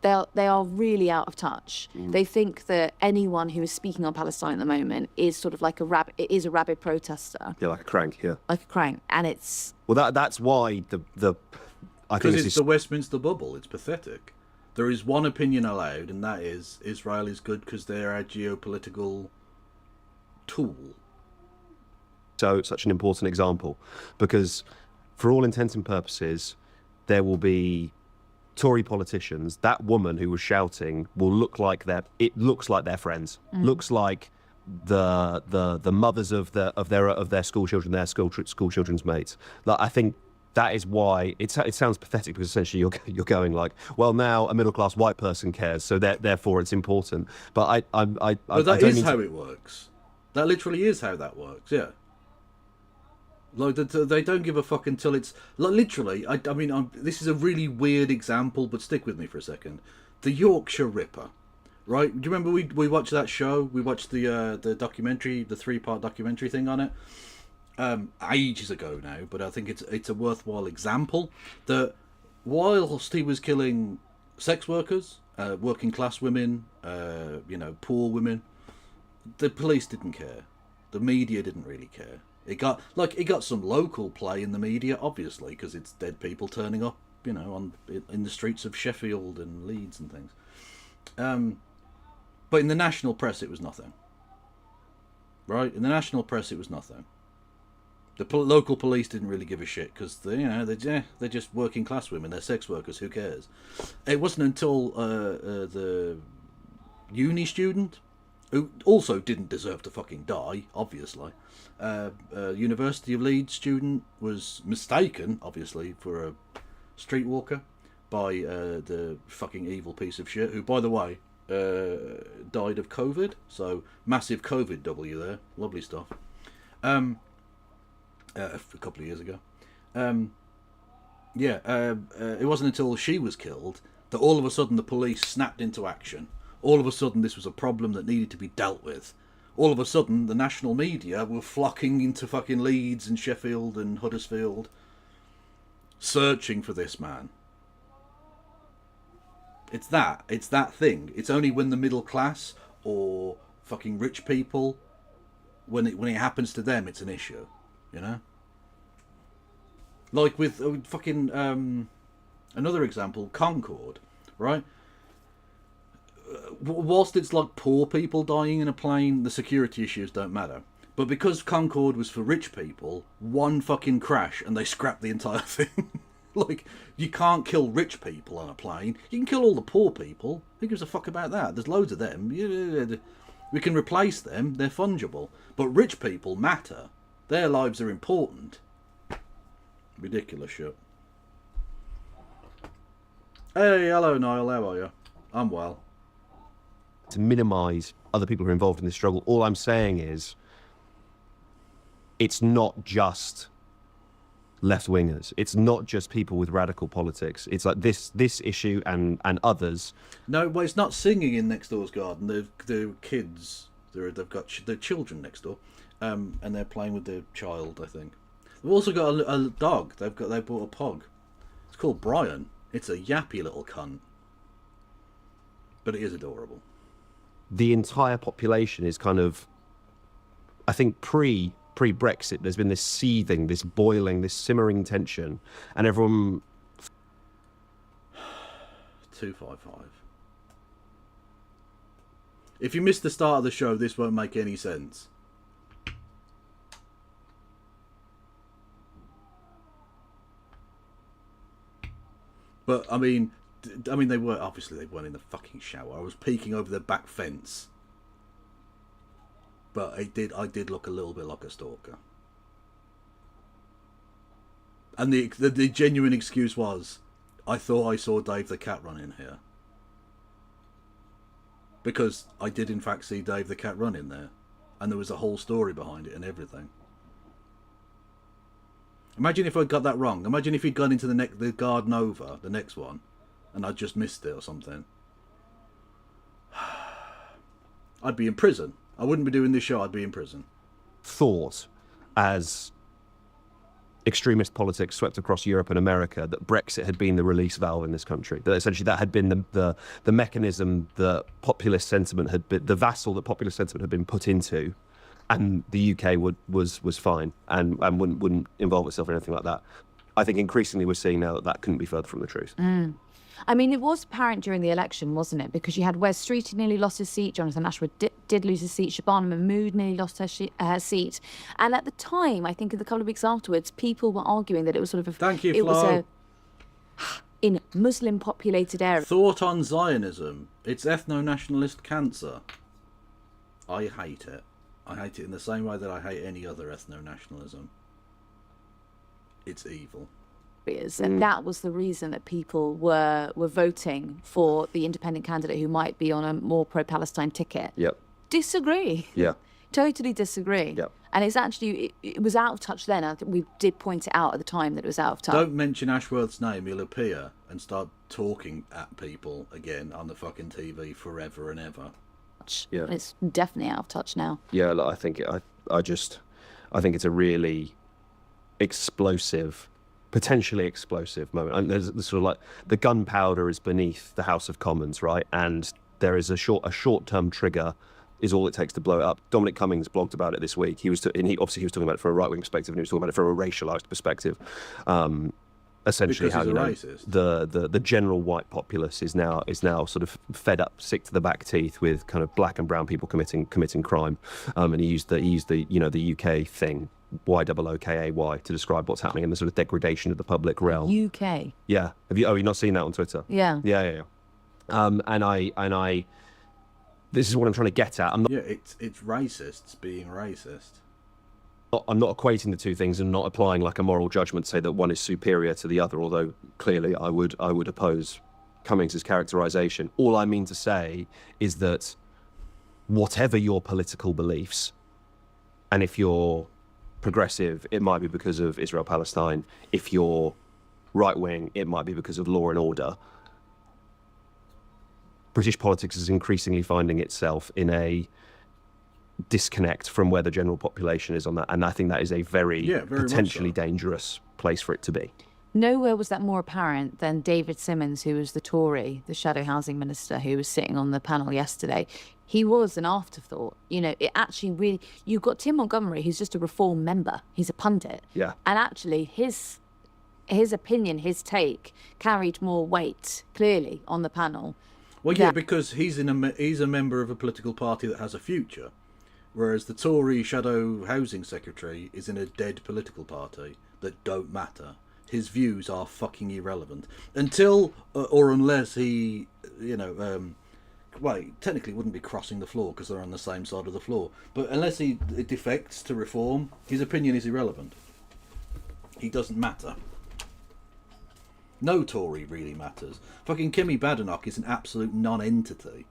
They are really out of touch. They think that anyone who is speaking on Palestine at the moment is sort of like a rabid protester. Yeah, like a crank, yeah. Like a crank. And it's... Well, that's why I think because it's the Westminster bubble. It's pathetic. There is one opinion allowed, and that is Israel is good because they're our geopolitical tool. So such an important example, because for all intents and purposes, there will be Tory politicians. That woman who was shouting will look like their friends. Looks like the mothers of their school children, their school children's mates. Like, I think that is why it sounds pathetic, because essentially you're going like, well, now a middle class white person cares, so therefore it's important. But But that is how it works. That literally is how that works. Yeah. Like they don't give a fuck until it's like, literally. I mean, this is a really weird example, but stick with me for a second. The Yorkshire Ripper, right? Do you remember we watched that show? We watched the documentary, the 3-part documentary thing on it, ages ago now. But I think it's a worthwhile example that whilst he was killing sex workers, working class women, poor women, the police didn't care. The media didn't really care. It got some local play in the media, obviously, because it's dead people turning up, in the streets of Sheffield and Leeds and things. But in the national press, it was nothing. Right? In the national press, it was nothing. The local police didn't really give a shit because they're just working class women. They're sex workers. Who cares? It wasn't until the uni student, who also didn't deserve to fucking die, obviously. University of Leeds student was mistaken, obviously, for a streetwalker by the fucking evil piece of shit, who, by the way, died of COVID. So, massive COVID W there. Lovely stuff. A couple of years ago. It wasn't until she was killed that all of a sudden the police snapped into action. All of a sudden this was a problem that needed to be dealt with. All of a sudden the national media were flocking into fucking Leeds and Sheffield and Huddersfield, searching for this man. It's that thing. It's only when the middle class or fucking rich people, when it happens to them, it's an issue, Like with fucking another example, Concorde, right? Whilst it's like poor people dying in a plane, the security issues don't matter. But because Concorde was for rich people, one fucking crash and they scrapped the entire thing. Like, you can't kill rich people on a plane. You can kill all the poor people. Who gives a fuck about that? There's loads of them. We can replace them. They're fungible. But rich people matter. Their lives are important. Ridiculous shit. Hey, hello Niall, how are you? I'm well. To minimise other people who are involved in this struggle, all I'm saying is it's not just left-wingers. It's not just people with radical politics. It's like this issue and others. No, well, it's not singing in next door's garden. They're kids. They've got their children next door, and they're playing with their child, I think. They've also got a dog. They bought a pug. It's called Brian. It's a yappy little cunt, but it is adorable. The entire population is kind of, I think, pre-Brexit. There's been this seething, this boiling, this simmering tension, and everyone. 255. If you missed the start of the show, this won't make any sense. But I mean, they weren't in the fucking shower. I was peeking over the back fence, but I did look a little bit like a stalker. And the genuine excuse was, I thought I saw Dave the cat run in here, because I did in fact see Dave the cat run in there, and there was a whole story behind it and everything. Imagine if I'd got that wrong. Imagine if he'd gone into the garden over, the next one, and I'd just missed it or something. I'd be in prison. I wouldn't be doing this show, I'd be in prison. Thought, as extremist politics swept across Europe and America, that Brexit had been the release valve in this country. That essentially that had been the mechanism that populist sentiment had been, the vassal that populist sentiment had been put into, and the UK was fine and wouldn't involve itself in anything like that. I think increasingly we're seeing now that couldn't be further from the truth. I mean, it was apparent during the election, wasn't it? Because you had Wes Streeting nearly lost his seat, Jonathan Ashworth did lose his seat, Shabana Mahmood nearly lost her seat. And at the time, I think a couple of weeks afterwards, people were arguing that it was sort of Thank you, it Flo. was in Muslim-populated areas. Thought on Zionism. It's ethno-nationalist cancer. I hate it. I hate it in the same way that I hate any other ethno-nationalism. It's evil. And that was the reason that people were voting for the independent candidate who might be on a more pro-Palestine ticket. Yep. Disagree. Yeah. Totally disagree. Yep. And it's actually, it was out of touch then. I think we did point it out at the time that it was out of touch. Don't mention Ashworth's name, he'll appear and start talking at people again on the fucking TV forever and ever. Yeah. It's definitely out of touch now. Yeah, look, I think I think it's a really explosive, potentially explosive moment. And there's sort of like the gunpowder is beneath the House of Commons, right? And there is a short-term trigger is all it takes to blow it up. Dominic Cummings blogged about it this week. He was talking about it from a right-wing perspective, and he was talking about it from a racialised perspective. Essentially, Because how he's a racist. The general white populace is now sort of fed up, sick to the back teeth with kind of black and brown people committing crime, and he used the UK thing, YOOKAY, to describe what's happening in the sort of degradation of the public realm. UK. Yeah. Have you not seen that on Twitter? Yeah. Yeah. And I this is what I'm trying to get at. Yeah, it's racists being racist. I'm not equating the two things and not applying like a moral judgment to say that one is superior to the other, although clearly I would oppose Cummings' characterization. All I mean to say is that whatever your political beliefs, and if you're progressive, it might be because of Israel-Palestine. If you're right-wing, it might be because of law and order. British politics is increasingly finding itself in a disconnect from where the general population is on that, and I think that is a very potentially dangerous place for it to be. Nowhere was that more apparent than David Simmons, who was the Tory, the shadow housing minister, who was sitting on the panel yesterday. He was an afterthought. You know, it actually really... You've got Tim Montgomery, who's just a Reform member. He's a pundit. Yeah. And actually, his opinion, his take, carried more weight, clearly, on the panel. Well, yeah, because he's a member of a political party that has a future, whereas the Tory shadow housing secretary is in a dead political party that don't matter. His views are fucking irrelevant until or unless he, well, he technically wouldn't be crossing the floor because they're on the same side of the floor. But unless he defects to Reform, his opinion is irrelevant. He doesn't matter. No Tory really matters. Fucking Kimmy Badenoch is an absolute non-entity.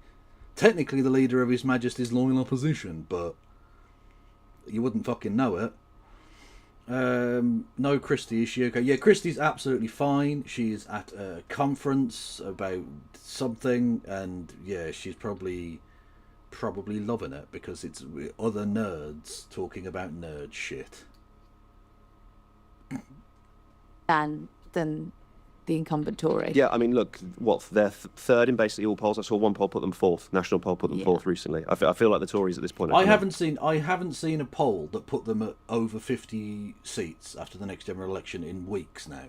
Technically the leader of His Majesty's Loyal Opposition, but you wouldn't fucking know it. No Christie, is she okay? Yeah, Christie's absolutely fine. She's at a conference about something, and yeah, she's probably loving it because it's other nerds talking about nerd shit. Than the incumbent Tory. Yeah, I mean, look, they're third in basically all polls. I saw one poll put them fourth. National poll put them fourth recently. I feel like the Tories at this point. I haven't seen a poll that put them at over 50 seats after the next general election in weeks now.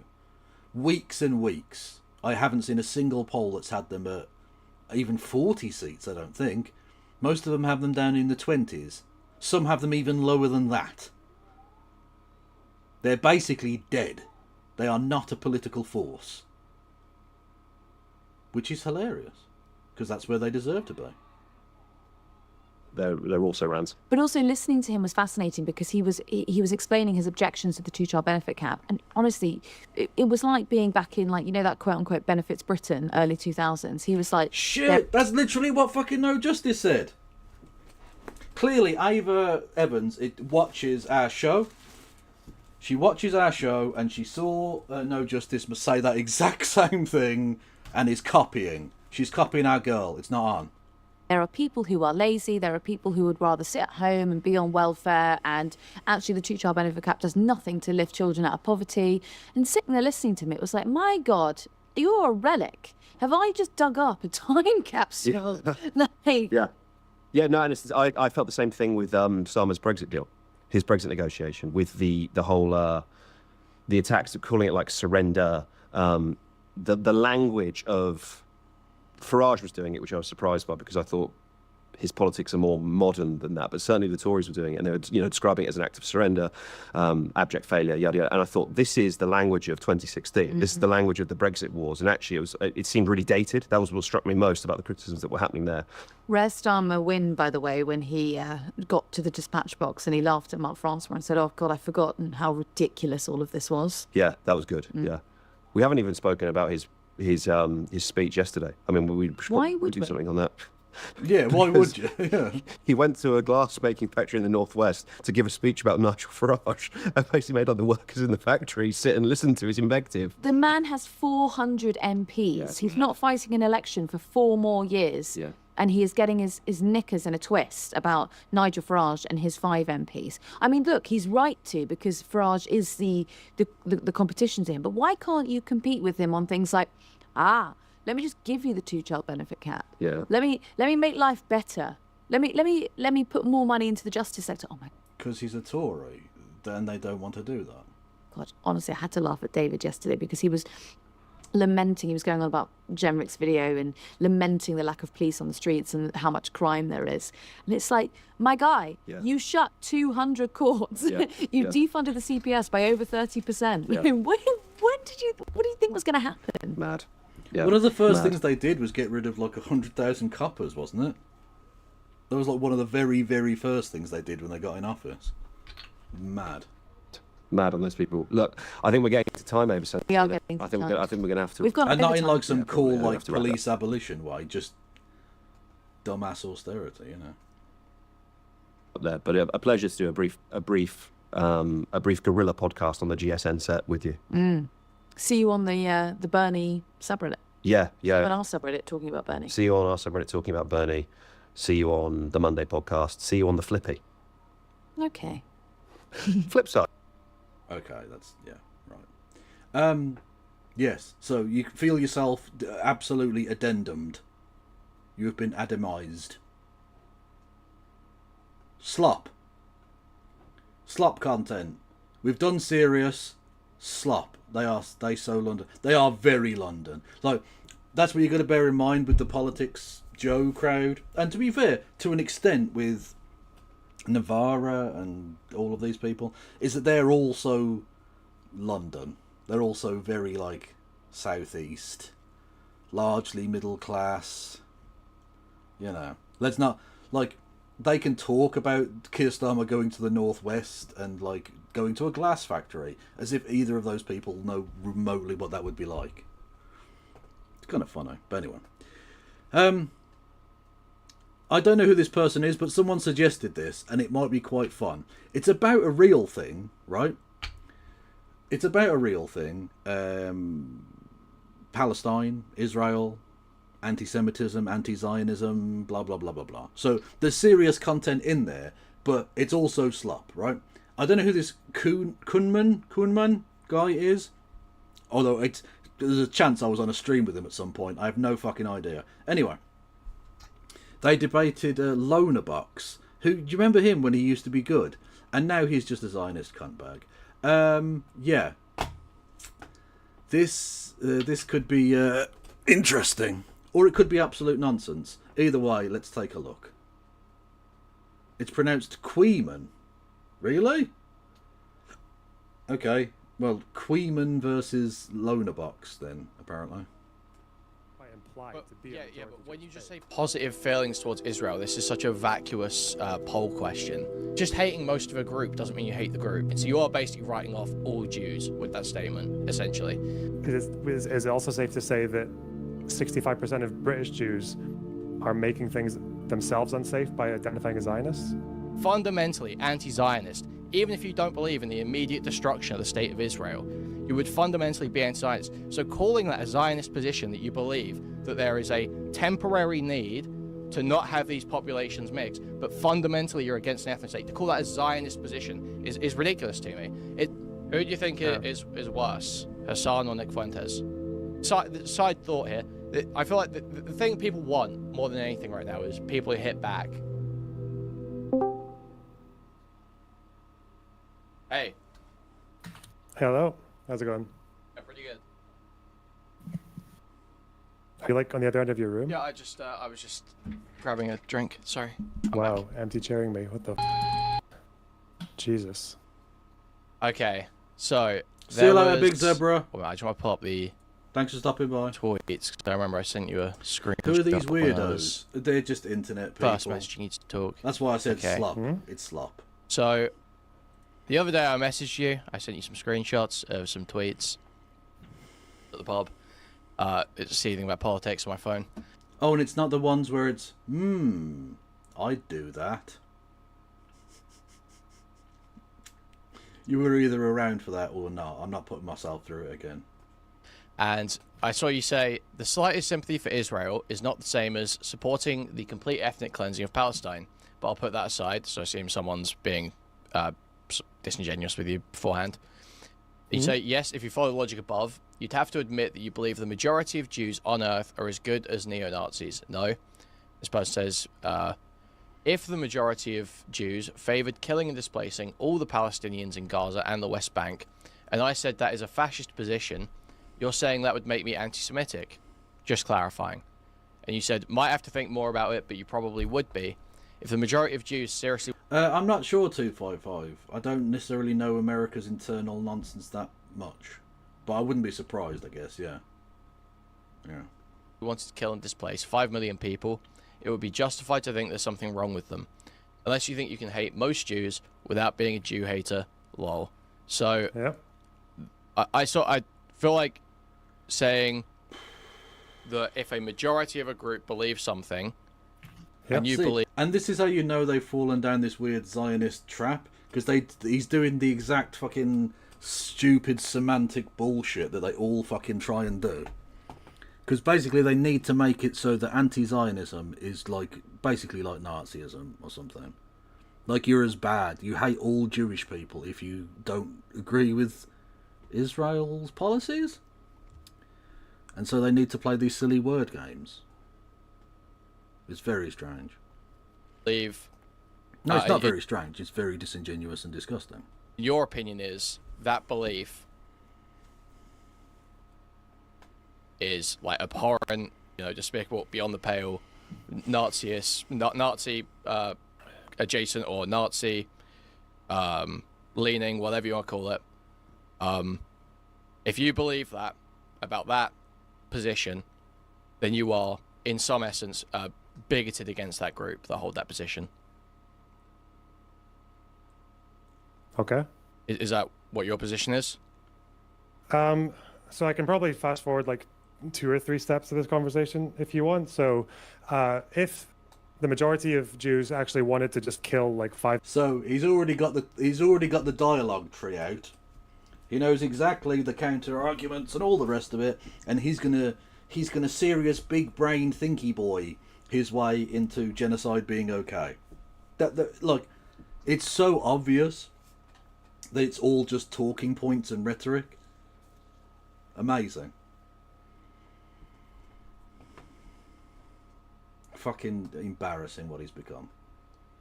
Weeks and weeks. I haven't seen a single poll that's had them at even 40 seats. I don't think. Most of them have them down in the 20s. Some have them even lower than that. They're basically dead. They are not a political force. Which is hilarious. Because that's where they deserve to be. They're also rants. But also listening to him was fascinating because he was explaining his objections to the two-child benefit cap. And honestly, it was like being back in, like, you know, that quote-unquote benefits Britain, early 2000s. He was like... Shit, that's literally what fucking No Justice said. Clearly, Ava Evans watches our show. She watches our show and she saw No Justice must say that exact same thing and is copying. She's copying our girl. It's not on. There are people who are lazy. There are people who would rather sit at home and be on welfare. And actually, the two-child benefit cap does nothing to lift children out of poverty. And sitting there listening to me, it was like, my God, you're a relic. Have I just dug up a time capsule? Yeah. Yeah, no, and I felt the same thing with Starmer's Brexit deal. His Brexit negotiation, with the whole the attacks, calling it like surrender, the language of Farage was doing it, which I was surprised by because I thought his politics are more modern than that. But certainly the Tories were doing it, and they were describing it as an act of surrender, abject failure, yada yada. And I thought this is the language of 2016. Mm-hmm. This is the language of the Brexit wars, and actually it seemed really dated. That was what struck me most about the criticisms that were happening there. Rare Starmer win, by the way, when he got to the dispatch box and he laughed at Mark Francois and said, "Oh God, I've forgotten how ridiculous all of this was." Yeah, that was good. Yeah, we haven't even spoken about his speech yesterday. I mean, we do something on that. Yeah, why would you? Yeah. He went to a glass making factory in the northwest to give a speech about Nigel Farage and basically made other workers in the factory sit and listen to his invective. The man has 400 MPs. Yeah. He's not fighting an election for 4 more years. Yeah. And he is getting his knickers in a twist about Nigel Farage and his 5 MPs. I mean, look, he's right to, because Farage is the competition to him. But why can't you compete with him on things like, let me just give you the 2-child benefit cap. Yeah. Let me make life better. Let me put more money into the justice sector. Oh my Because he's a Tory, then they don't want to do that. God, honestly, I had to laugh at David yesterday because he was lamenting, he was going on about Jenrick's video and lamenting the lack of police on the streets and how much crime there is. And it's like, my guy, you shut 200 courts. You defunded the CPS by over 30%. Yeah. What do you think was going to happen? Mad. Yeah. One of the first things they did was get rid of like 100,000 coppers, wasn't it? That was like one of the very, very first things they did when they got in office. Mad. Mad on those people. Look, I think we're getting to time, Averson. We are getting to I think time. I think we're going to have to. We've gone And not in overtime. like some cool probably. I'll like have to wrap police abolition way, just dumbass austerity, you know. up there, but a pleasure to do a brief guerrilla podcast on the GSN set with you. See you on the Bernie subreddit. Yeah, On our subreddit talking about Bernie. See you on our subreddit talking about Bernie. See you on the Monday podcast. See you on the Flippy. Okay. Flip side. Okay, that's right. Yes. So you feel yourself absolutely addendumed. You have been adamized. Slop content. We've done serious. Slop. They so London. They are very London. Like that's what you got to bear in mind with the politics Joe crowd. And to be fair, to an extent with Navarra and all of these people, is that they're also London. They're also very like southeast, largely middle class. You know, let's not like they can talk about Keir Starmer going to the northwest and like going to a glass factory as if either of those people know remotely what that would be like. It's kind of funny, but anyway. I don't know who this person is, but someone suggested this, and it might be quite fun. It's about a real thing, right? It's about a real thing. Palestine, Israel, anti-Semitism, anti-Zionism, blah, blah, blah, blah, blah. So there's serious content in there, but it's also slop, right? I don't know who this Kunman guy is, although there's a chance I was on a stream with him at some point. I have no fucking idea. Anyway. They debated Loner Box. Do you remember him when he used to be good? And now he's just a Zionist cuntbag. Yeah. This could be interesting. Or it could be absolute nonsense. Either way, let's take a look. It's pronounced Queeman. Really? Okay. Well, Queeman versus Loner Box then, apparently. But when you just say positive feelings towards Israel, this is such a vacuous poll question. Just hating most of a group doesn't mean you hate the group. So you are basically writing off all Jews with that statement, essentially. Is it also safe to say that 65% of British Jews are making things themselves unsafe by identifying as Zionists? Fundamentally anti-Zionist, even if you don't believe in the immediate destruction of the state of Israel, you would fundamentally be anti-Zionist. So calling that a Zionist position that you believe that there is a temporary need to not have these populations mixed, but fundamentally you're against an ethnic state, to call that a Zionist position is ridiculous to me. Who do you think is worse, Hassan or Nick Fuentes? Side thought here. I feel like the thing people want more than anything right now is people who hit back. Hey. Hello, how's it going? Yeah, pretty good. Are you like on the other end of your room? Yeah, I was just grabbing a drink. Sorry. Wow, empty chairing me. What the? Jesus. Okay, so See you later, Big Zebra. Well, I just want to pull up the Thanks for stopping by. tweets because I remember I sent you a screen. Who are these weirdos? They're just internet people. First message you need to talk. That's why I said Okay. slop. It's slop. So, the other day I messaged you. I sent you some screenshots of some tweets at the pub. It's seething about politics on my phone. Oh, and it's not the ones where it's, I'd do that. You were either around for that or not. I'm not putting myself through it again. And I saw you say the slightest sympathy for Israel is not the same as supporting the complete ethnic cleansing of Palestine. But I'll put that aside, so I assume someone's being disingenuous with you beforehand. You say, yes, if you follow the logic above, you'd have to admit that you believe the majority of Jews on Earth are as good as neo-Nazis. No. This person says, if the majority of Jews favoured killing and displacing all the Palestinians in Gaza and the West Bank, and I said that is a fascist position, you're saying that would make me anti-Semitic. Just clarifying. And you said, might have to think more about it, but you probably would be. If the majority of Jews seriously... I'm not sure, 255. I don't necessarily know America's internal nonsense that much. But I wouldn't be surprised, I guess, yeah. Yeah. wanted to kill and displace 5 million people, it would be justified to think there's something wrong with them. Unless you think you can hate most Jews without being a Jew hater, lol. So, yeah. I feel like saying that if a majority of a group believes something, and you believe... And this is how you know they've fallen down this weird Zionist trap, because he's doing the exact fucking stupid semantic bullshit that they all fucking try and do. Because basically they need to make it so that anti-Zionism is like basically like Nazism or something. Like you're as bad. You hate all Jewish people if you don't agree with Israel's policies. And so they need to play these silly word games. It's very strange. No, it's not very strange. It's very disingenuous and disgusting. Your opinion is that belief is like abhorrent, despicable, beyond the pale, Nazi adjacent or Nazi leaning, whatever you want to call it. If you believe that about that position, then you are, in some essence, bigoted against that group that hold that position. Okay. Is that what your position is? So I can probably fast forward like 2 or 3 steps to this conversation if you want. So if the majority of Jews actually wanted to just kill like 5... So he's already got the dialogue tree out. He knows exactly the counter arguments and all the rest of it, and he's gonna serious big brain thinky boy his way into genocide being okay. Like, it's so obvious that it's all just talking points and rhetoric. Amazing. Fucking embarrassing what he's become.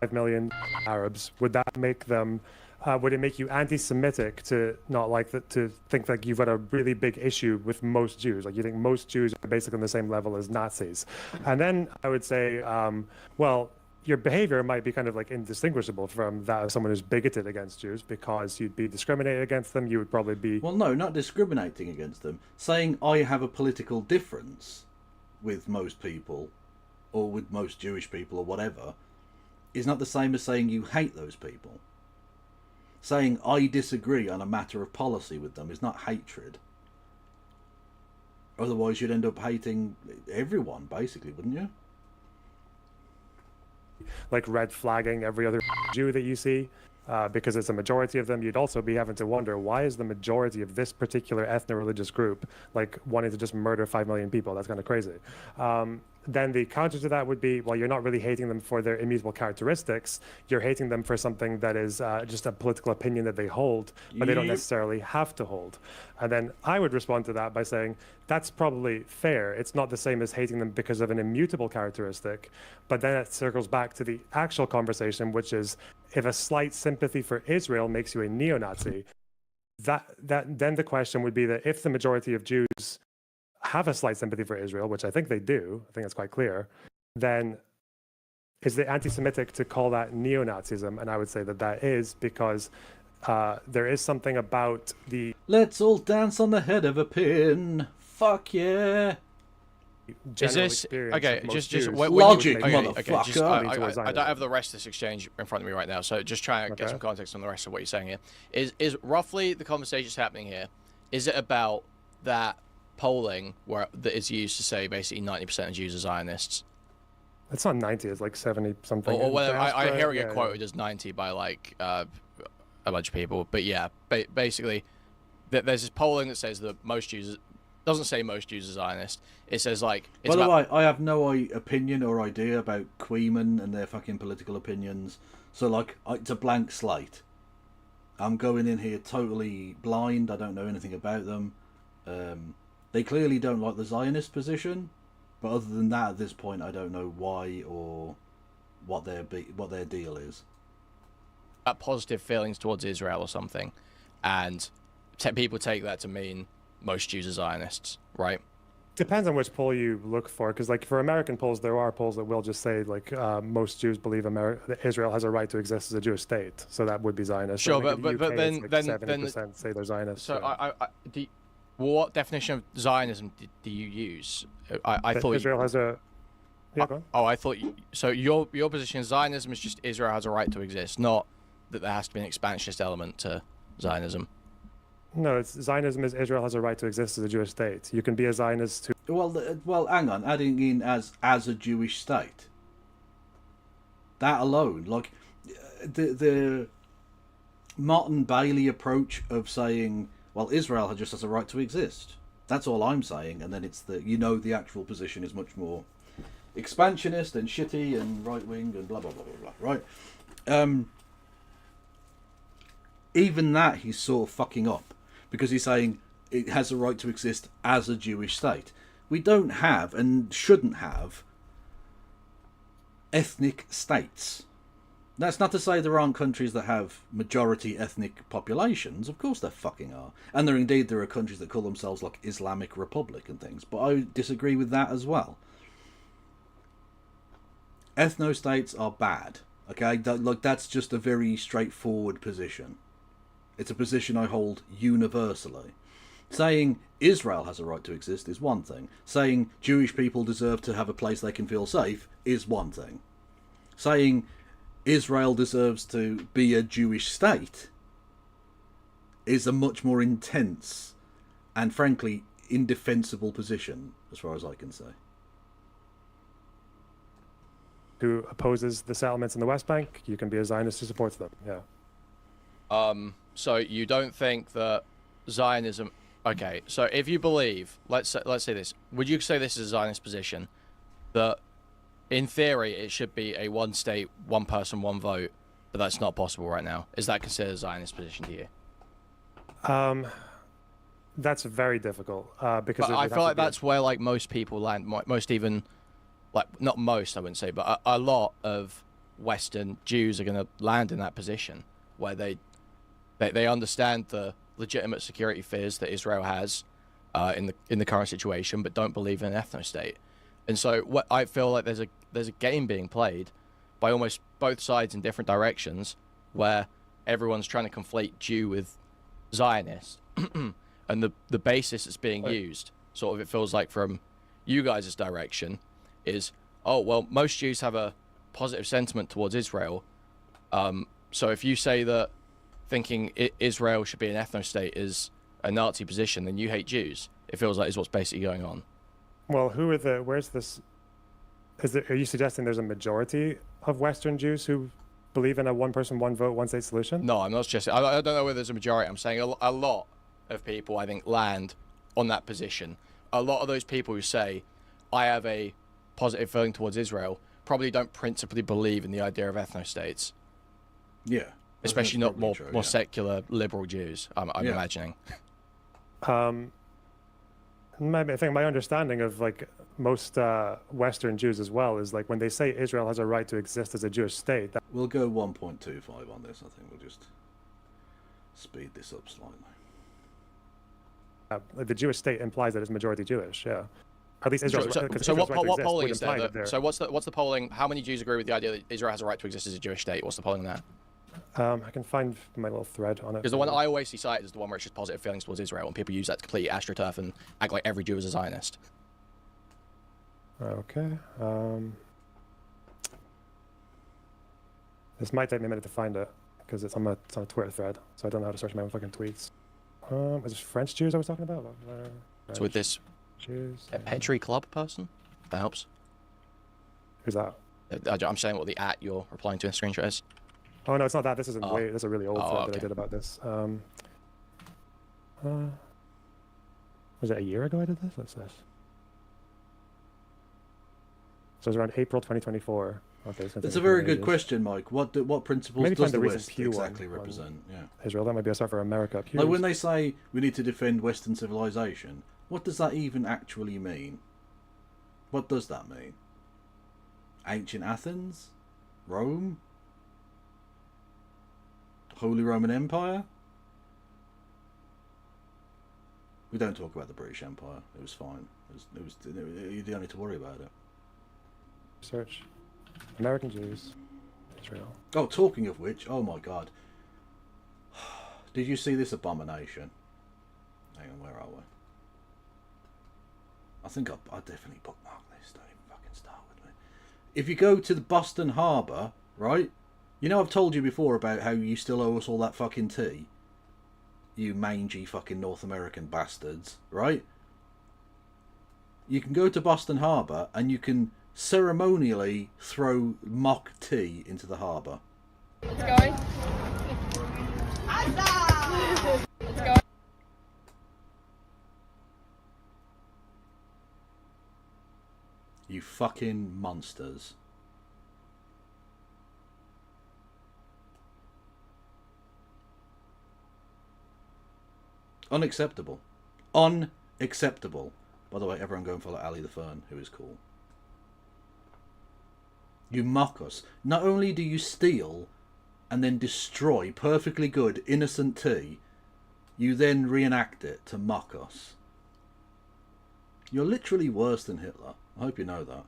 5 million Arabs, would that make them... would it make you anti-Semitic to not like that, to think like you've got a really big issue with most Jews? Like you think most Jews are basically on the same level as Nazis? And then I would say, well, your behavior might be kind of like indistinguishable from that of someone who's bigoted against Jews, because you'd be discriminating against them. You would probably be... Well, no, not discriminating against them. Saying I have a political difference with most people, or with most Jewish people, or whatever, is not the same as saying you hate those people. Saying I disagree on a matter of policy with them is not hatred. Otherwise you'd end up hating everyone, basically, wouldn't you? Like red flagging every other Jew that you see, because it's a majority of them. You'd also be having to wonder, why is the majority of this particular ethno-religious group like wanting to just murder 5 million people? That's kind of crazy. Then the counter to that would be, well, you're not really hating them for their immutable characteristics. You're hating them for something that is just a political opinion that they hold, but they don't necessarily have to hold. And then I would respond to that by saying, that's probably fair. It's not the same as hating them because of an immutable characteristic. But then it circles back to the actual conversation, which is, if a slight sympathy for Israel makes you a neo-Nazi, then the question would be that if the majority of Jews have a slight sympathy for Israel, which I think they do, I think it's quite clear, then is it anti-Semitic to call that neo-Nazism? And I would say that that is, because there is something about the... Let's all dance on the head of a pin. Fuck yeah. Is this okay? Just logic, okay, motherfucker. I don't have the rest of this exchange in front of me right now, so just try and get some context on the rest of what you're saying here. Is roughly the conversation happening here? Is it about that polling that is used to say basically 90% of Jews are Zionists. It's not 90, it's like 70 something. Or whatever. I hear it yeah, get quoted as 90 by like a bunch of people. But yeah, basically, there's this polling that says that most Jews, doesn't say most Jews are Zionist. It says like. By the way, I have no opinion or idea about Queeman and their fucking political opinions. So like, it's a blank slate. I'm going in here totally blind. I don't know anything about them. They clearly don't like the Zionist position. But other than that, at this point, I don't know why or what their deal is. Positive feelings towards Israel or something, and people take that to mean most Jews are Zionists, right? Depends on which poll you look for, because like for American polls, there are polls that will just say like most Jews believe that Israel has a right to exist as a Jewish state, so that would be Zionist. Sure, like but then 70% say they're Zionists. So what definition of Zionism do you use? I thought Israel has a. Yeah, go on. Oh, I thought so. Your position is Zionism is just Israel has a right to exist, not that there has to be an expansionist element to Zionism. No, it's Zionism is Israel has a right to exist as a Jewish state. You can be a Zionist too. Well, hang on. Adding in as a Jewish state. That alone, like the Martin Bailey approach of saying, well, Israel just has a right to exist. That's all I'm saying, and then it's the actual position is much more expansionist and shitty and right wing and blah blah blah blah blah. Right? Even that he's sort of fucking up because he's saying it has a right to exist as a Jewish state. We don't have and shouldn't have ethnic states. That's not to say there aren't countries that have majority ethnic populations. Of course there fucking are. And there are countries that call themselves like Islamic Republic and things. But I disagree with that as well. Ethno-states are bad. Okay? That's just a very straightforward position. It's a position I hold universally. Saying Israel has a right to exist is one thing. Saying Jewish people deserve to have a place they can feel safe is one thing. Saying Israel deserves to be a Jewish state is a much more intense and frankly indefensible position as far as I can say. Who opposes the settlements in the West Bank, you can be a Zionist who supports them. Yeah. So you don't think that Zionism? Okay, so if you believe, let's say this, would you say this is a Zionist position that, in theory, it should be a one state, one person, one vote, but that's not possible right now? Is that considered a Zionist position to you? That's very difficult because I feel like that's where like most people land. Most even, like not most, I wouldn't say, but a lot of Western Jews are going to land in that position where they understand the legitimate security fears that Israel has in the current situation, but don't believe in an ethno-state. And so what I feel like there's a game being played by almost both sides in different directions, where everyone's trying to conflate Jew with Zionist, and the basis that's being used, sort of, it feels like from you guys' direction, is most Jews have a positive sentiment towards Israel. So if you say that thinking Israel should be an ethno-state is a Nazi position, then you hate Jews. It feels like is what's basically going on. Well, where's this? Are you suggesting there's a majority of Western Jews who believe in a one person, one vote, one state solution? No, I'm not suggesting. I don't know whether there's a majority. I'm saying a lot of people, I think, land on that position. A lot of those people who say, I have a positive feeling towards Israel, probably don't principally believe in the idea of ethno-states. Yeah. Especially not more secular liberal Jews, I'm imagining. I think my understanding of like most Western Jews as well is like when they say Israel has a right to exist as a Jewish state. We'll go 1.25 on this. I think we'll just speed this up slightly. The Jewish state implies that it's majority Jewish. Yeah. At least Israel. So what polling is there? So what's the polling? How many Jews agree with the idea that Israel has a right to exist as a Jewish state? What's the polling on that? I can find my little thread on it. Because the one I always see cited is the one where it's just positive feelings towards Israel, and people use that to completely astroturf and act like every Jew is a Zionist. Okay. This might take me a minute to find it because it's on a Twitter thread, so I don't know how to search my own fucking tweets. Is it French Jews I was talking about? So with this Jews. Petri Club person, that helps. Who's that? I'm saying what the @ you're replying to in the screenshot is. Oh no, it's not that. This isn't. Oh. This is a really old Oh, thread that I okay. did about this. Was it a year ago I did this? What's this? So it was around April 2024. Okay, It's a very good question, Mike. What principles Maybe does find the the recent West Pew one exactly on represent? Yeah. Israel. That might be a start for America. Pew Like when is- they say we need to defend Western civilization, what does that even actually mean? What does that mean? Ancient Athens? Rome? Holy Roman Empire? We don't talk about the British Empire. It was fine. You don't need to worry about it. Search American Jews, Israel. Oh, talking of which, oh my God. Did you see this abomination? Hang on, where are we? I think I definitely bookmarked this. Don't even fucking start with me. If you go to the Boston Harbour, right? You know I've told you before about how you still owe us all that fucking tea? You mangy fucking North American bastards, right? You can go to Boston Harbour and you can ceremonially throw mock tea into the harbour. Let's go. Let's go. You fucking monsters. Unacceptable. Unacceptable. By the way, everyone go and follow Ali the Fern, who is cool. You mock us. Not only do you steal and then destroy perfectly good, innocent tea, you then reenact it to mock us. You're literally worse than Hitler. I hope you know that.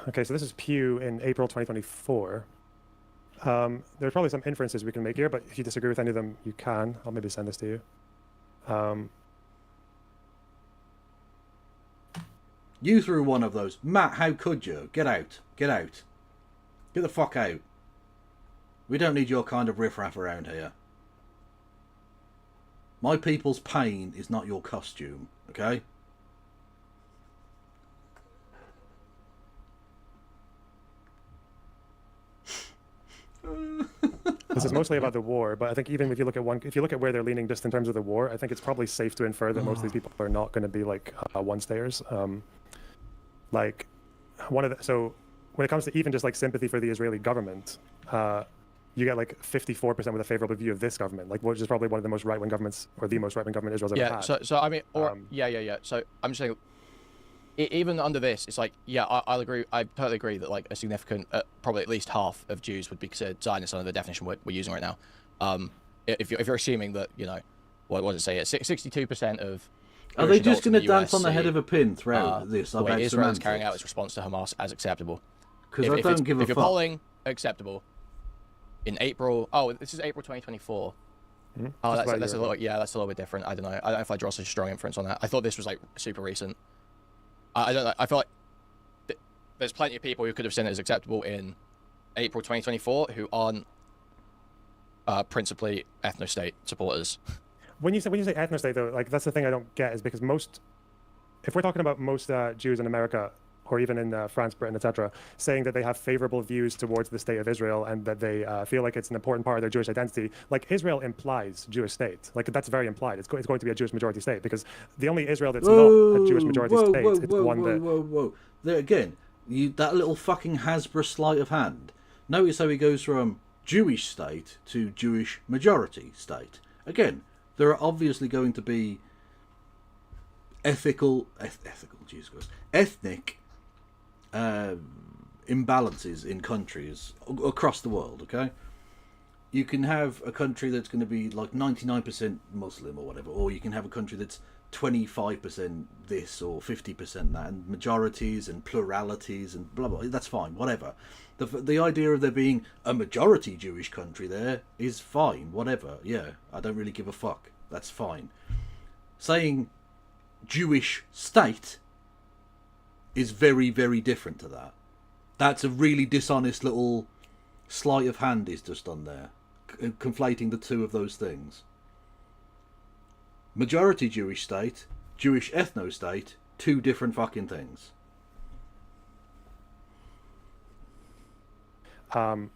Okay, so this is Pew in April 2024. There's probably some inferences we can make here, but if you disagree with any of them, you can. I'll maybe send this to you. You threw one of those. Matt, how could you? Get out. Get out. Get the fuck out. We don't need your kind of riffraff around here. My people's pain is not your costume, okay? This is mostly about the war, but I think even if you look at where they're leaning just in terms of the war, I think it's probably safe to infer that most of these people are not going to be like one-stayers. Like so when it comes to even just like sympathy for the Israeli government, you get like 54% with a favorable view of this government, like which is probably one of the most right-wing governments or the most right-wing government Israel's ever Yeah. had. So I mean, yeah. So I'm just saying, even under this, it's like, yeah, I'll agree. I totally agree that like a significant, probably at least half of Jews would be considered Zionists under the definition we're using right now. If you're assuming that, you know, what does it say? 62% of Are they Jewish just adults in going to dance US on the head see, of a pin throughout this? the way About Israel is carrying out semantics? its response to Hamas as acceptable. Because I don't give a If you're fuck. polling acceptable in April, this is April 2024. Mm-hmm. Oh, Just about that's a a year little, yeah, that's a little bit different. I don't know. I don't know if I draw such a strong inference on that. I thought this was like super recent. I don't know. I feel like there's plenty of people who could have seen it as acceptable in April 2024 who aren't principally ethno-state supporters. When you say ethno-state, though, like that's the thing I don't get is because if we're talking about most Jews in America or even in France, Britain, etc., saying that they have favorable views towards the state of Israel and that they feel like it's an important part of their Jewish identity, like Israel implies Jewish state. Like that's very implied. It's going to be a Jewish majority state because the only Israel that's not a Jewish majority state is one that. Whoa. There again, that little fucking Hasbro sleight of hand. Notice how he goes from Jewish state to Jewish majority state. Again, there are obviously going to be ethnic imbalances in countries across the world, okay? You can have a country that's going to be like 99% Muslim or whatever, or you can have a country that's 25% this or 50% that, and majorities and pluralities and blah blah. That's fine, whatever. The idea of there being a majority Jewish country there is fine, whatever. Yeah, I don't really give a fuck. That's fine. Saying Jewish state is very, very different to that. That's a really dishonest little sleight of hand is just on there, conflating the two of those things. Majority Jewish state, Jewish ethno-state, two different fucking things.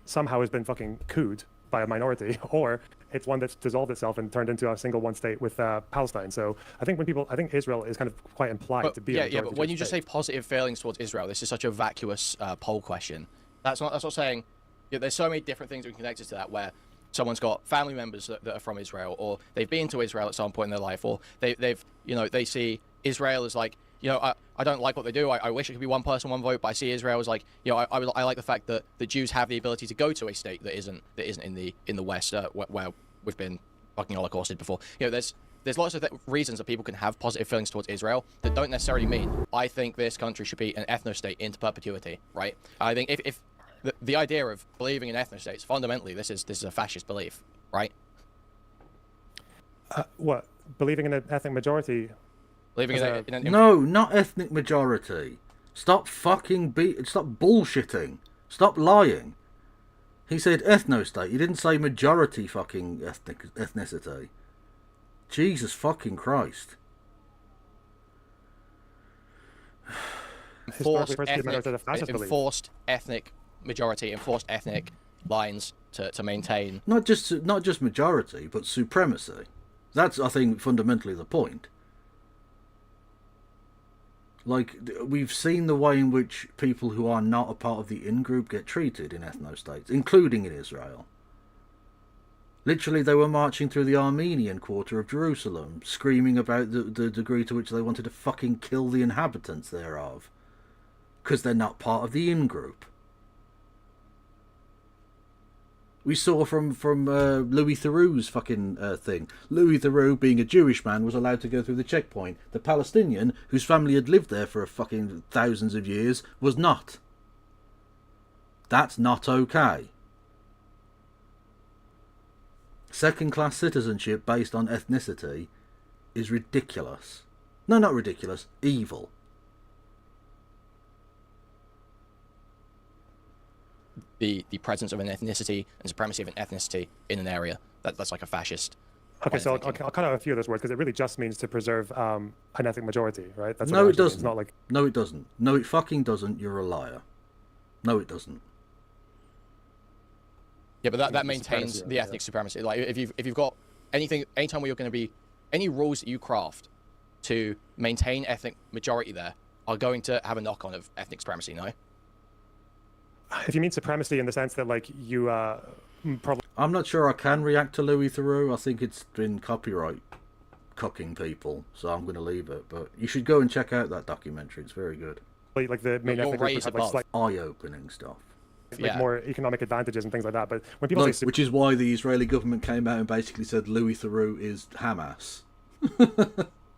Somehow has been fucking cooed by a minority, or it's one that's dissolved itself and turned into a single one state with Palestine. So I think I think Israel is kind of quite implied to be. But when you just say positive feelings towards Israel, this is such a vacuous poll question. That's not saying. There's so many different things we can connect it to that, where someone's got family members that are from Israel, or they've been to Israel at some point in their life, or they see Israel as like, I don't like what they do. I wish it could be one person, one vote, but I see Israel as like, I like the fact that the Jews have the ability to go to a state that isn't in the West, where we've been fucking holocausted before. There's lots of reasons that people can have positive feelings towards Israel that don't necessarily mean I think this country should be an ethno-state into perpetuity, right? I think if the idea of believing in ethno-states, fundamentally, this is a fascist belief, right? What? Believing in an ethnic majority? No, not ethnic majority. Stop fucking stop bullshitting. Stop lying. He said ethno-state. He didn't say majority fucking ethnicity. Jesus fucking Christ. Enforced ethnic majority, enforced ethnic lines to maintain. Not just majority, but supremacy. That's, I think, fundamentally the point. Like, we've seen the way in which people who are not a part of the in-group get treated in ethno-states, including in Israel. Literally, they were marching through the Armenian quarter of Jerusalem, screaming about the degree to which they wanted to fucking kill the inhabitants thereof, because they're not part of the in-group. We saw from Louis Theroux's fucking thing. Louis Theroux, being a Jewish man, was allowed to go through the checkpoint. The Palestinian, whose family had lived there for fucking thousands of years, was not. That's not okay. Second-class citizenship based on ethnicity is ridiculous. No, not ridiculous. Evil. The presence of an ethnicity and supremacy of an ethnicity in an area. That's like a fascist. Okay, so I'll cut out a few of those words because it really just means to preserve an ethnic majority, right? That's no, what it doesn't. It's not like... No, it doesn't. No, it fucking doesn't. You're a liar. No, it doesn't. Yeah, but that maintains the ethnic supremacy. Like if you've got anytime where you're going to be, any rules that you craft to maintain ethnic majority there are going to have a knock-on of ethnic supremacy, no? If you mean supremacy in the sense that, like, you probably... I'm not sure I can react to Louis Theroux. I think it's been copyright cocking people, so I'm going to leave it. But you should go and check out that documentary. It's very good. Like the main ethnic group have, like, eye-opening stuff. Like more economic advantages and things like that. But when people say... Which is why the Israeli government came out and basically said Louis Theroux is Hamas.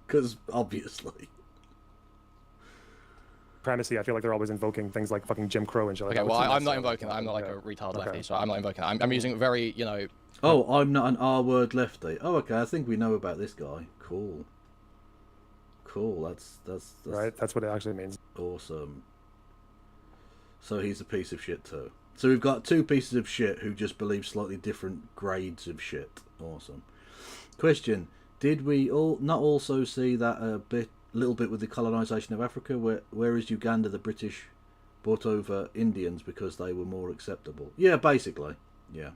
Because, obviously... Supremacy, I feel like they're always invoking things like fucking Jim Crow and shit like that. Okay, well, I'm not invoking that. I'm not like a retard lefty, so I'm not invoking that. I'm using very, Oh, I'm not an R-word lefty. Oh, okay, I think we know about this guy. Cool. That's right, that's what it actually means. Awesome. So he's a piece of shit too. So we've got two pieces of shit who just believe slightly different grades of shit. Awesome. Question: did we not also see that little bit with the colonisation of Africa, whereas Uganda, the British brought over Indians because they were more acceptable? Yeah, basically. Yeah.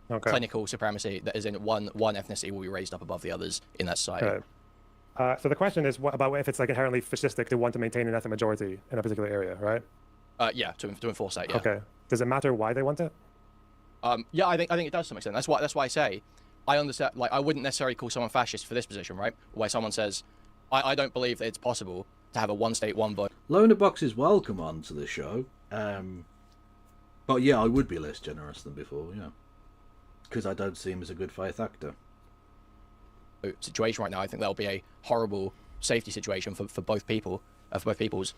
Okay. Clinical supremacy, that is in one ethnicity will be raised up above the others in that society. Okay. So the question is about if it's like inherently fascistic to want to maintain an ethnic majority in a particular area, right? Yeah, to enforce that. Yeah. Okay. Does it matter why they want it? Yeah, I think it does to some extent. That's why I say I understand. Like, I wouldn't necessarily call someone fascist for this position, right? Where someone says, I don't believe that it's possible to have a one state, one vote. Loner Box is welcome on to the show. But yeah, I would be less generous than before, yeah. Because I don't see him as a good faith actor. Situation right now, I think that'll be a horrible safety situation for both people, for both peoples.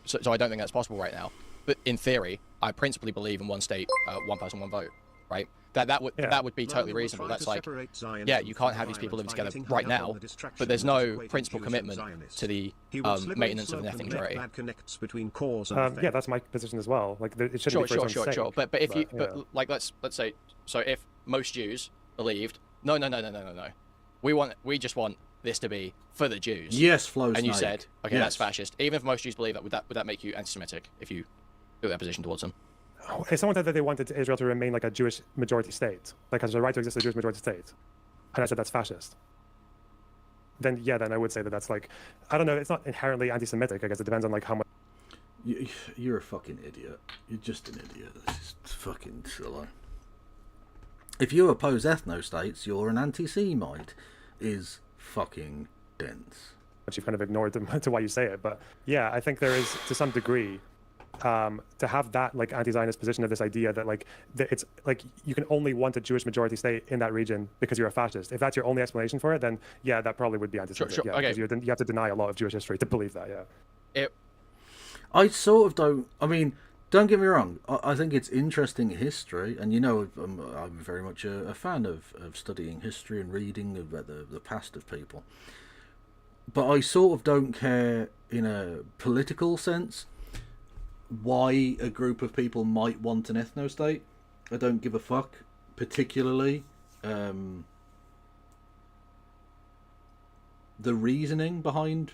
So I don't think that's possible right now. But in theory, I principally believe in one state, one person, one vote, right? That would Yeah. be totally reasonable. That's like, yeah, you can't have these people living together right now, but there's no principal commitment to the maintenance of an ethnic majority. Yeah, that's my position as well. Like, it shouldn't be for its own sake. But if you, yeah. but like, let's say, so if most Jews believed, no, we just want this to be for the Jews. Yes, Flo And you Snake. said, okay, Yes. that's fascist. Even if most Jews believe that, would that make you anti-Semitic if you took that position towards them? If someone said that they wanted Israel to remain like a Jewish majority state, like has a right to exist as a Jewish majority state, and I said that's fascist, then yeah, then I would say that that's like, I don't know, it's not inherently anti-Semitic. I guess it depends on like how much. You're a fucking idiot. You're just an idiot. This is fucking silly. If you oppose ethno-states, you're an anti-Semite. Is fucking dense. You've kind of ignored to why you say it, but yeah, I think there is to some degree. To have that like anti-Zionist position of this idea that like it's like you can only want a Jewish majority state in that region because you're a fascist. If that's your only explanation for it, then yeah, that probably would be anti-Semitic. Sure. Yeah, Okay. because you have to deny a lot of Jewish history to believe that. Yeah. I sort of don't. I mean, don't get me wrong. I think it's interesting history, and you know, I'm very much a fan of studying history and reading about the past of people. But I sort of don't care in a political sense why a group of people might want an ethno-state. I don't give a fuck, particularly the reasoning behind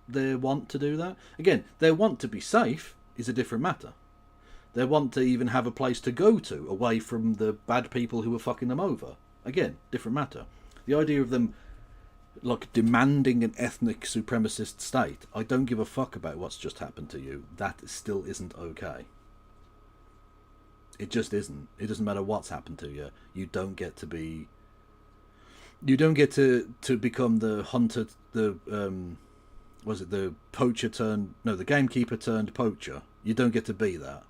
their want to do that. Again, their want to be safe is a different matter. Their want to even have a place to go to away from the bad people who are fucking them over. Again, different matter. The idea of them like demanding an ethnic supremacist state, I don't give a fuck about what's just happened to you. That still isn't okay. It just isn't. It doesn't matter what's happened to you. You don't get to be. You don't get to become the hunter. The was it the poacher turned? No, the gamekeeper turned poacher. You don't get to be that.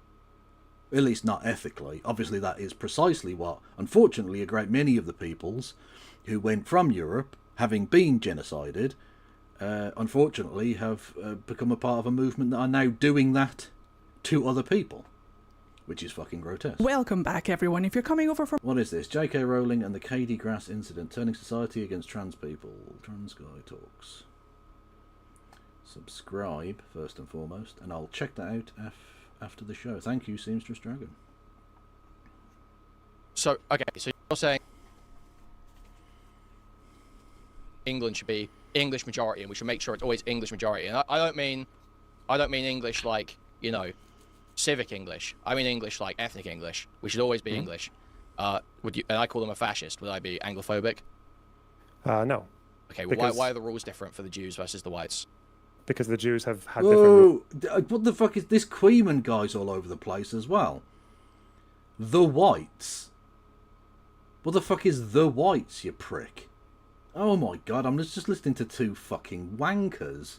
At least not ethically. Obviously, that is precisely what, unfortunately, a great many of the peoples who went from Europe, having been genocided, unfortunately have become a part of a movement that are now doing that to other people, which is fucking grotesque. Welcome back, everyone. If you're coming over from... What is this? J.K. Rowling and the Cady Grass incident, turning society against trans people. Trans Guy Talks. Subscribe, first and foremost, and I'll check that out after the show. Thank you, Seamstress Dragon. So, okay, so you're saying England should be English majority, and we should make sure it's always English majority. And I don't mean English like, you know, civic English. I mean English like ethnic English. We should always be English. Would you? And I call them a fascist. Would I be Anglophobic? No. Okay. Well, why are the rules different for the Jews versus the whites? Because the Jews have had different. Whoa! What the fuck is this? Queeman guy's all over the place as well. The whites. What the fuck is the whites, you prick? Oh my god, I'm just listening to two fucking wankers.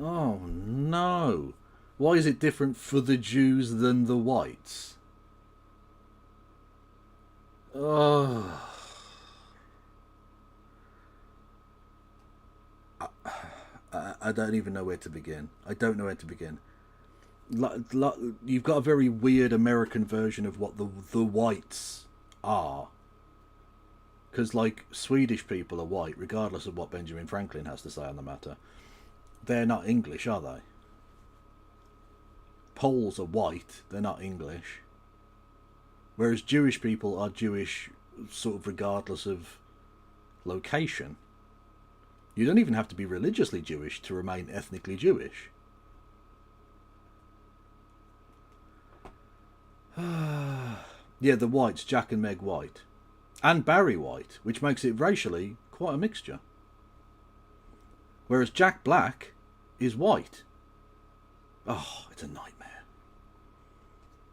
Oh no. Why is it different for the Jews than the whites? Oh. I don't even know where to begin. I don't know where to begin. You've got a very weird American version of what the whites are. Because, like, Swedish people are white, regardless of what Benjamin Franklin has to say on the matter. They're not English, are they? Poles are white, they're not English. Whereas Jewish people are Jewish, sort of regardless of location. You don't even have to be religiously Jewish to remain ethnically Jewish. Yeah, the whites, Jack and Meg White. And Barry White, which makes it racially quite a mixture. Whereas Jack Black is white. Oh, it's a nightmare.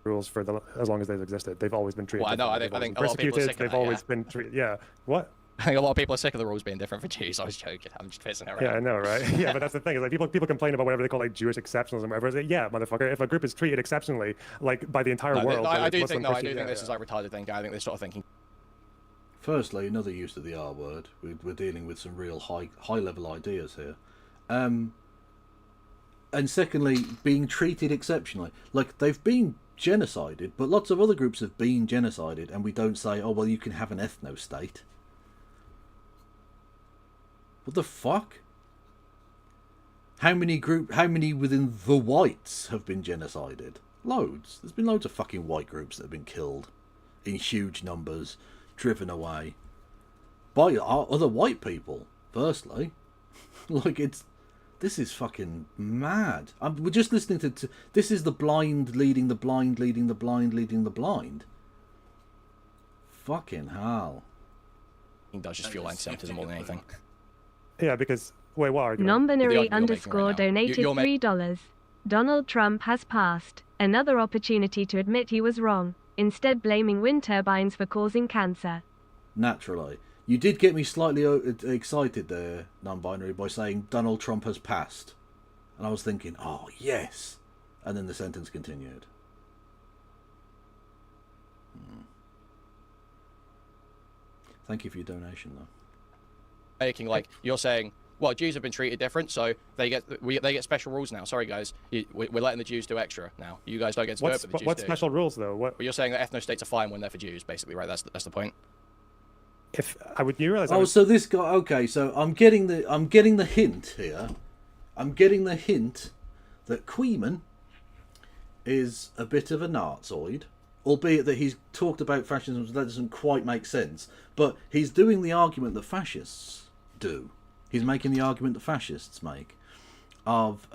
Rules for as long as they've existed. They've always been treated. Well, I know. I think a lot of people are sick of They've that, always yeah. been treated. Yeah. What? I think a lot of people are sick of the rules being different for Jews. I was joking. I'm just pissing around. Yeah, I know, right? Yeah, but that's the thing. Is like people complain about whatever they call like Jewish exceptionalism, whatever. It's like, yeah, motherfucker. If a group is treated exceptionally, like by the entire world, I do Muslim, think Christian, this is like retarded thinking. I think this sort of thinking. Firstly, another use of the R word. We're dealing with some real high level ideas here. And secondly, being treated exceptionally. Like, they've been genocided, but lots of other groups have been genocided, and we don't say, oh, well, you can have an ethno-state. What the fuck? How many within the whites have been genocided? Loads. There's been loads of fucking white groups that have been killed in huge numbers, driven away by other white people, firstly. Like, this is fucking mad. We're just listening to this is the blind leading the blind leading the blind leading the blind. Fucking hell. It does just feel anti-Semitism more than anything. Yeah, because wait, what argument? Non-binary The argument you're making right now. donated You're $3. Donald Trump has passed. Another opportunity to admit he was wrong, instead blaming wind turbines for causing cancer. Naturally. You did get me slightly excited there, non-binary, by saying Donald Trump has passed. And I was thinking, oh, yes. And then the sentence continued. Thank you for your donation, though. Making, like, you're saying, well, Jews have been treated different, so they get special rules now. Sorry, guys. We're letting the Jews do extra now. You guys don't get to do it, but the Jews what do. special rules, though? What? Well, you're saying that ethno-states are fine when they're for Jews, basically, right? That's the point. If I would, you realize? Oh, so this guy. Okay, so I'm getting the hint here. I'm getting the hint that Queeman is a bit of a Nazoid, albeit that he's talked about fascism that doesn't quite make sense. But he's doing the argument that fascists do. He's making the argument that fascists make of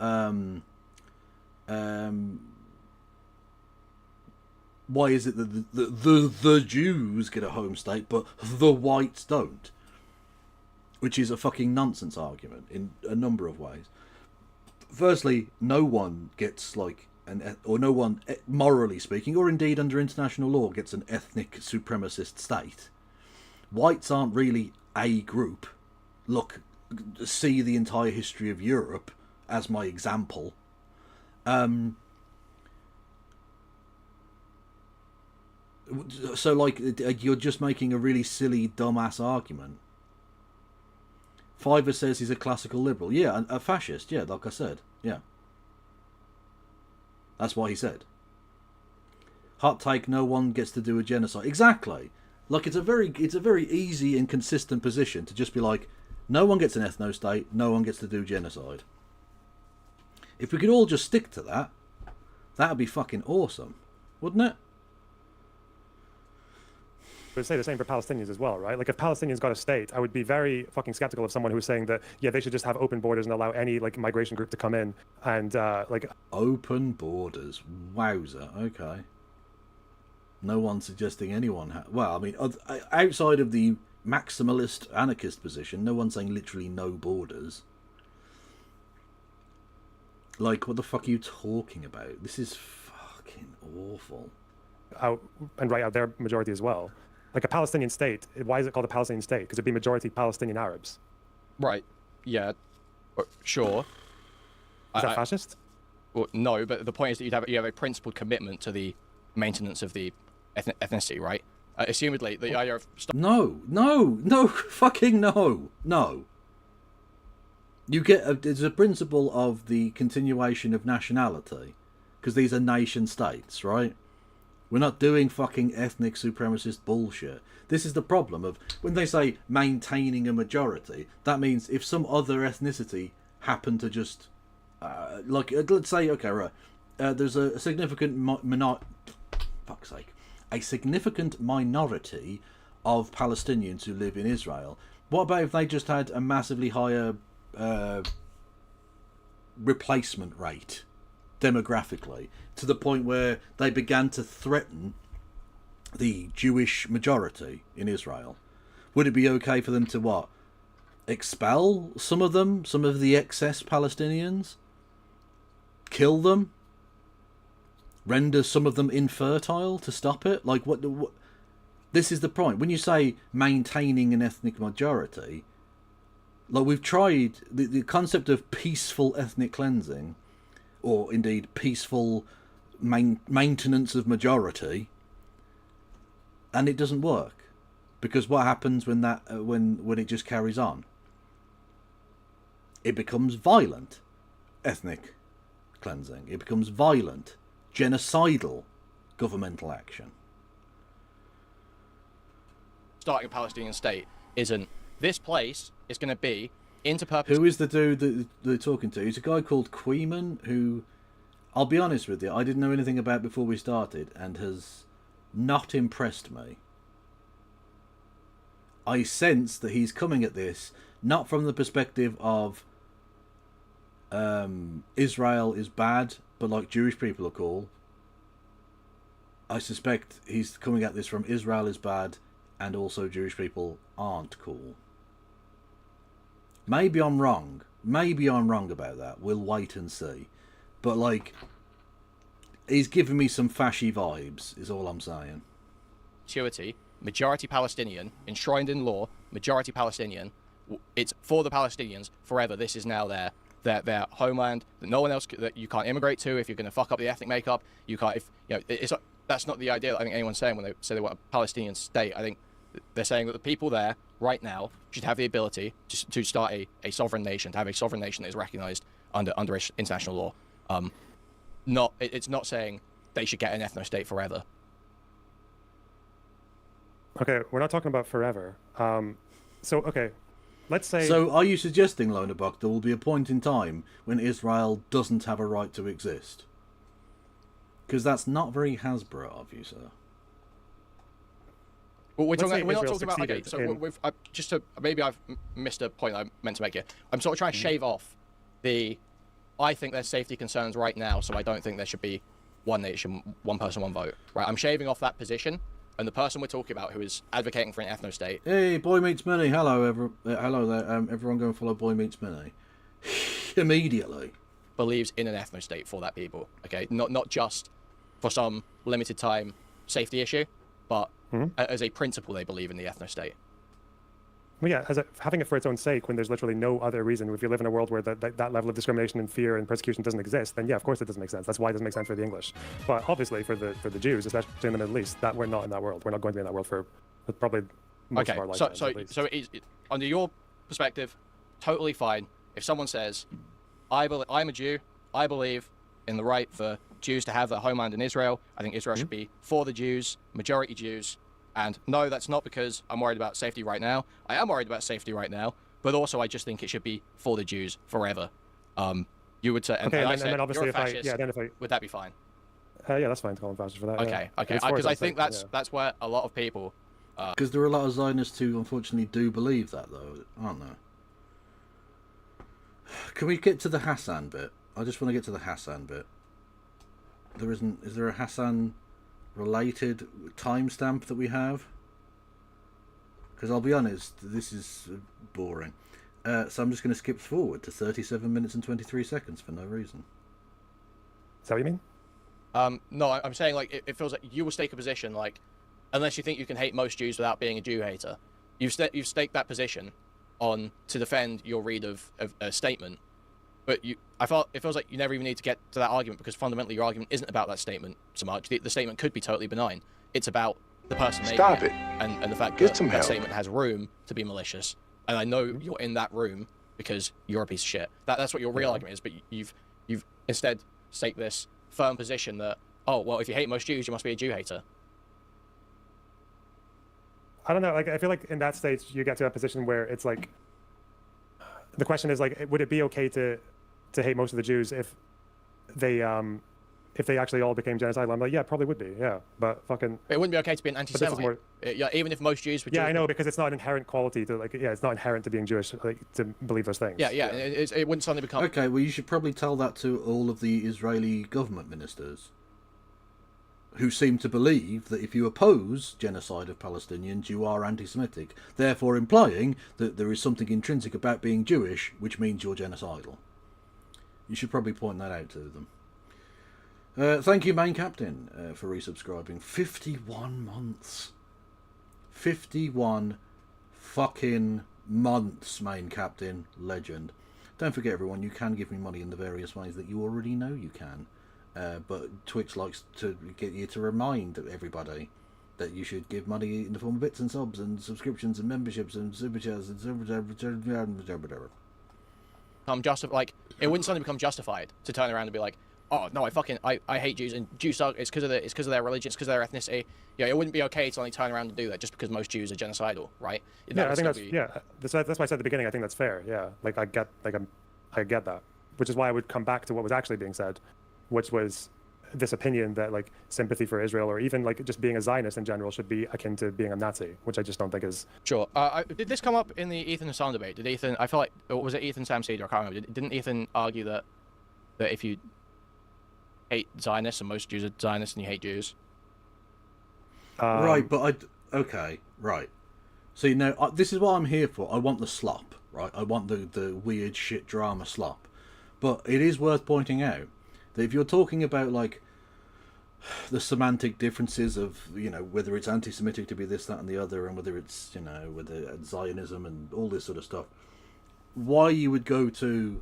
why is it that the Jews get a home state but the whites don't? Which is a fucking nonsense argument in a number of ways. Firstly, no one gets no one, morally speaking, or indeed under international law, gets an ethnic supremacist state. Whites aren't really a group. Look, see the entire history of Europe as my example. So, like, you're just making a really silly, dumbass argument. Fiver says he's a classical liberal. Yeah, a fascist. Yeah, like I said. Yeah. That's what he said. Hot take, no one gets to do a genocide. Exactly. Like, it's a very easy and consistent position to just be like, no one gets an ethno-state, no one gets to do genocide. If we could all just stick to that, that would be fucking awesome. Wouldn't it? I would say the same for Palestinians as well, right? Like, if Palestinians got a state, I would be very fucking skeptical of someone who's saying that, yeah, they should just have open borders and allow any, like, migration group to come in and, like... Open borders. Wowzer. Okay. No one's suggesting anyone... well, I mean, outside of the maximalist anarchist position, no one's saying literally no borders. Like, what the fuck are you talking about? This is fucking awful. Out and right out their majority as well. Like, a Palestinian state, why is it called a Palestinian state? Because it'd be majority Palestinian Arabs. Right. Yeah. Sure. Is that fascist? Well, no, but the point is that you have a principled commitment to the maintenance of the ethnicity, right? Assumedly, the idea of... No, fucking no. You get there's a principle of the continuation of nationality, because these are nation states, right? We're not doing fucking ethnic supremacist bullshit. This is the problem of when they say maintaining a majority. That means if some other ethnicity happen to just let's say, okay, right, there's a significant a significant minority of Palestinians who live in Israel. What about if they just had a massively higher replacement rate demographically, to the point where they began to threaten the Jewish majority in Israel? Would it be okay for them to what? Expel some of them, some of the excess Palestinians? Kill them? Render some of them infertile to stop it? Like, what this is the point. When you say maintaining an ethnic majority, like, we've tried the concept of peaceful ethnic cleansing, or indeed peaceful maintenance of majority, and it doesn't work, because what happens when that when it just carries on? It becomes violent ethnic cleansing. It becomes violent, genocidal governmental action. Starting a Palestinian state isn't. This place is going to be into purpose. Who is the dude that they're talking to? He's a guy called Queeman, who, I'll be honest with you, I didn't know anything about before we started, and has not impressed me. I sense that he's coming at this not from the perspective of Israel is bad, but like Jewish people are cool. I suspect he's coming at this from Israel is bad, and also Jewish people aren't cool. Maybe I'm wrong. Maybe I'm wrong about that. We'll wait and see. But, like, he's giving me some fashy vibes, is all I'm saying. Majority Palestinian, enshrined in law, majority Palestinian. It's for the Palestinians forever. This is now their homeland that no one else that you can't immigrate to if you're going to fuck up the ethnic makeup. You can't. If you know, that's not the idea that I think anyone's saying when they say they want a Palestinian state. I think they're saying that the people there right now should have the ability to start a sovereign nation, to have a sovereign nation that is recognized under international law. It's not saying they should get an ethno-state forever. Okay, we're not talking about forever. Okay, let's say... So are you suggesting, Lonerbuck, there will be a point in time when Israel doesn't have a right to exist? Because that's not very Hasbro of you, sir. Well, we're not talking about... Okay, so maybe I've missed a point I meant to make here. I'm sort of trying to shave off I think there's safety concerns right now, so I don't think there should be one nation, one person, one vote. Right? I'm shaving off that position. And the person we're talking about who is advocating for an ethno-state... Hey, Boy Meets Minnie. Hello, hello there. Everyone go and follow Boy Meets Minnie. Immediately. Believes in an ethno-state for that people. Okay, not just for some limited time safety issue, but as a principle they believe in the ethno-state. Well, yeah, having it for its own sake when there's literally no other reason. If you live in a world where that level of discrimination and fear and persecution doesn't exist, then yeah, of course it doesn't make sense. That's why it doesn't make sense for the English. But obviously for the Jews, especially in the Middle East, that we're not in that world. We're not going to be in that world for probably most of our lifetimes. So under your perspective, totally fine. If someone says, I'm a Jew, I believe in the right for Jews to have their homeland in Israel. I think Israel should be for the Jews, majority Jews. And no, that's not because I'm worried about safety right now. I am worried about safety right now, but also I just think it should be for the Jews forever. You would say, and then obviously you're a fascist, would that be fine? Yeah, that's fine to call them fascist for that. Okay, because I think that's where a lot of people... Because there are a lot of Zionists who unfortunately do believe that, though, aren't there? Can we get to the Hassan bit? I just want to get to the Hassan bit. Is there a Hassan related timestamp that we have? Because I'll be honest, this is boring. So I'm just going to skip forward to 37 minutes and 23 seconds for no reason. Is that what you mean? No, I'm saying like it feels like you will stake a position like, unless you think you can hate most Jews without being a Jew hater, you've staked that position on to defend your read of a statement. But it feels like you never even need to get to that argument because fundamentally your argument isn't about that statement so much. The statement could be totally benign. It's about the person making it and the fact that that statement has room to be malicious. And I know you're in that room because you're a piece of shit. That's what your real argument is. But you've instead staked this firm position that, oh, well, if you hate most Jews, you must be a Jew hater. I don't know. Like, I feel like in that stage you get to a position where it's like, the question is like, would it be okay to hate most of the Jews if they actually all became genocidal? I'm like, yeah, it probably would be, yeah. But fucking... It wouldn't be okay to be an anti-Semite. Yeah, even if most Jews were Jewish. Yeah, I know, because it's not an inherent quality to, like, yeah, it's not inherent to being Jewish, like, to believe those things. Yeah. It wouldn't suddenly become... Okay, well, you should probably tell that to all of the Israeli government ministers who seem to believe that if you oppose genocide of Palestinians, you are anti-Semitic, therefore implying that there is something intrinsic about being Jewish, which means you're genocidal. You should probably point that out to them. Thank you, Main Captain, for resubscribing. 51 months. 51 fucking months, Main Captain. Legend. Don't forget, everyone, you can give me money in the various ways that you already know you can. But Twitch likes to get you to remind everybody that you should give money in the form of bits and subs and subscriptions and memberships and super chats and like it wouldn't suddenly become justified to turn around and be like, oh no, I hate Jews, and Jews are, it's because of their religion, it's because of their ethnicity. Yeah, it wouldn't be okay to only turn around and do that just because most Jews are genocidal, right? Yeah, I think that's why I said at the beginning. I think that's fair. Yeah, like I get that, which is why I would come back to what was actually being said, which was this opinion that like sympathy for Israel or even like just being a Zionist in general should be akin to being a Nazi, which I just don't think is. Sure. Did this come up in the Ethan Hassan debate? Did Ethan? I feel like was it Ethan Sam Cedar? I can't remember. Didn't Ethan argue that if you hate Zionists and most Jews are Zionists and you hate Jews? Right, but okay, right. So this is what I'm here for. I want the slop, right? I want the weird shit drama slop. But it is worth pointing out that if you're talking about like the semantic differences of whether it's anti-Semitic to be this, that, and the other, and whether it's whether it's Zionism and all this sort of stuff, why you would go to?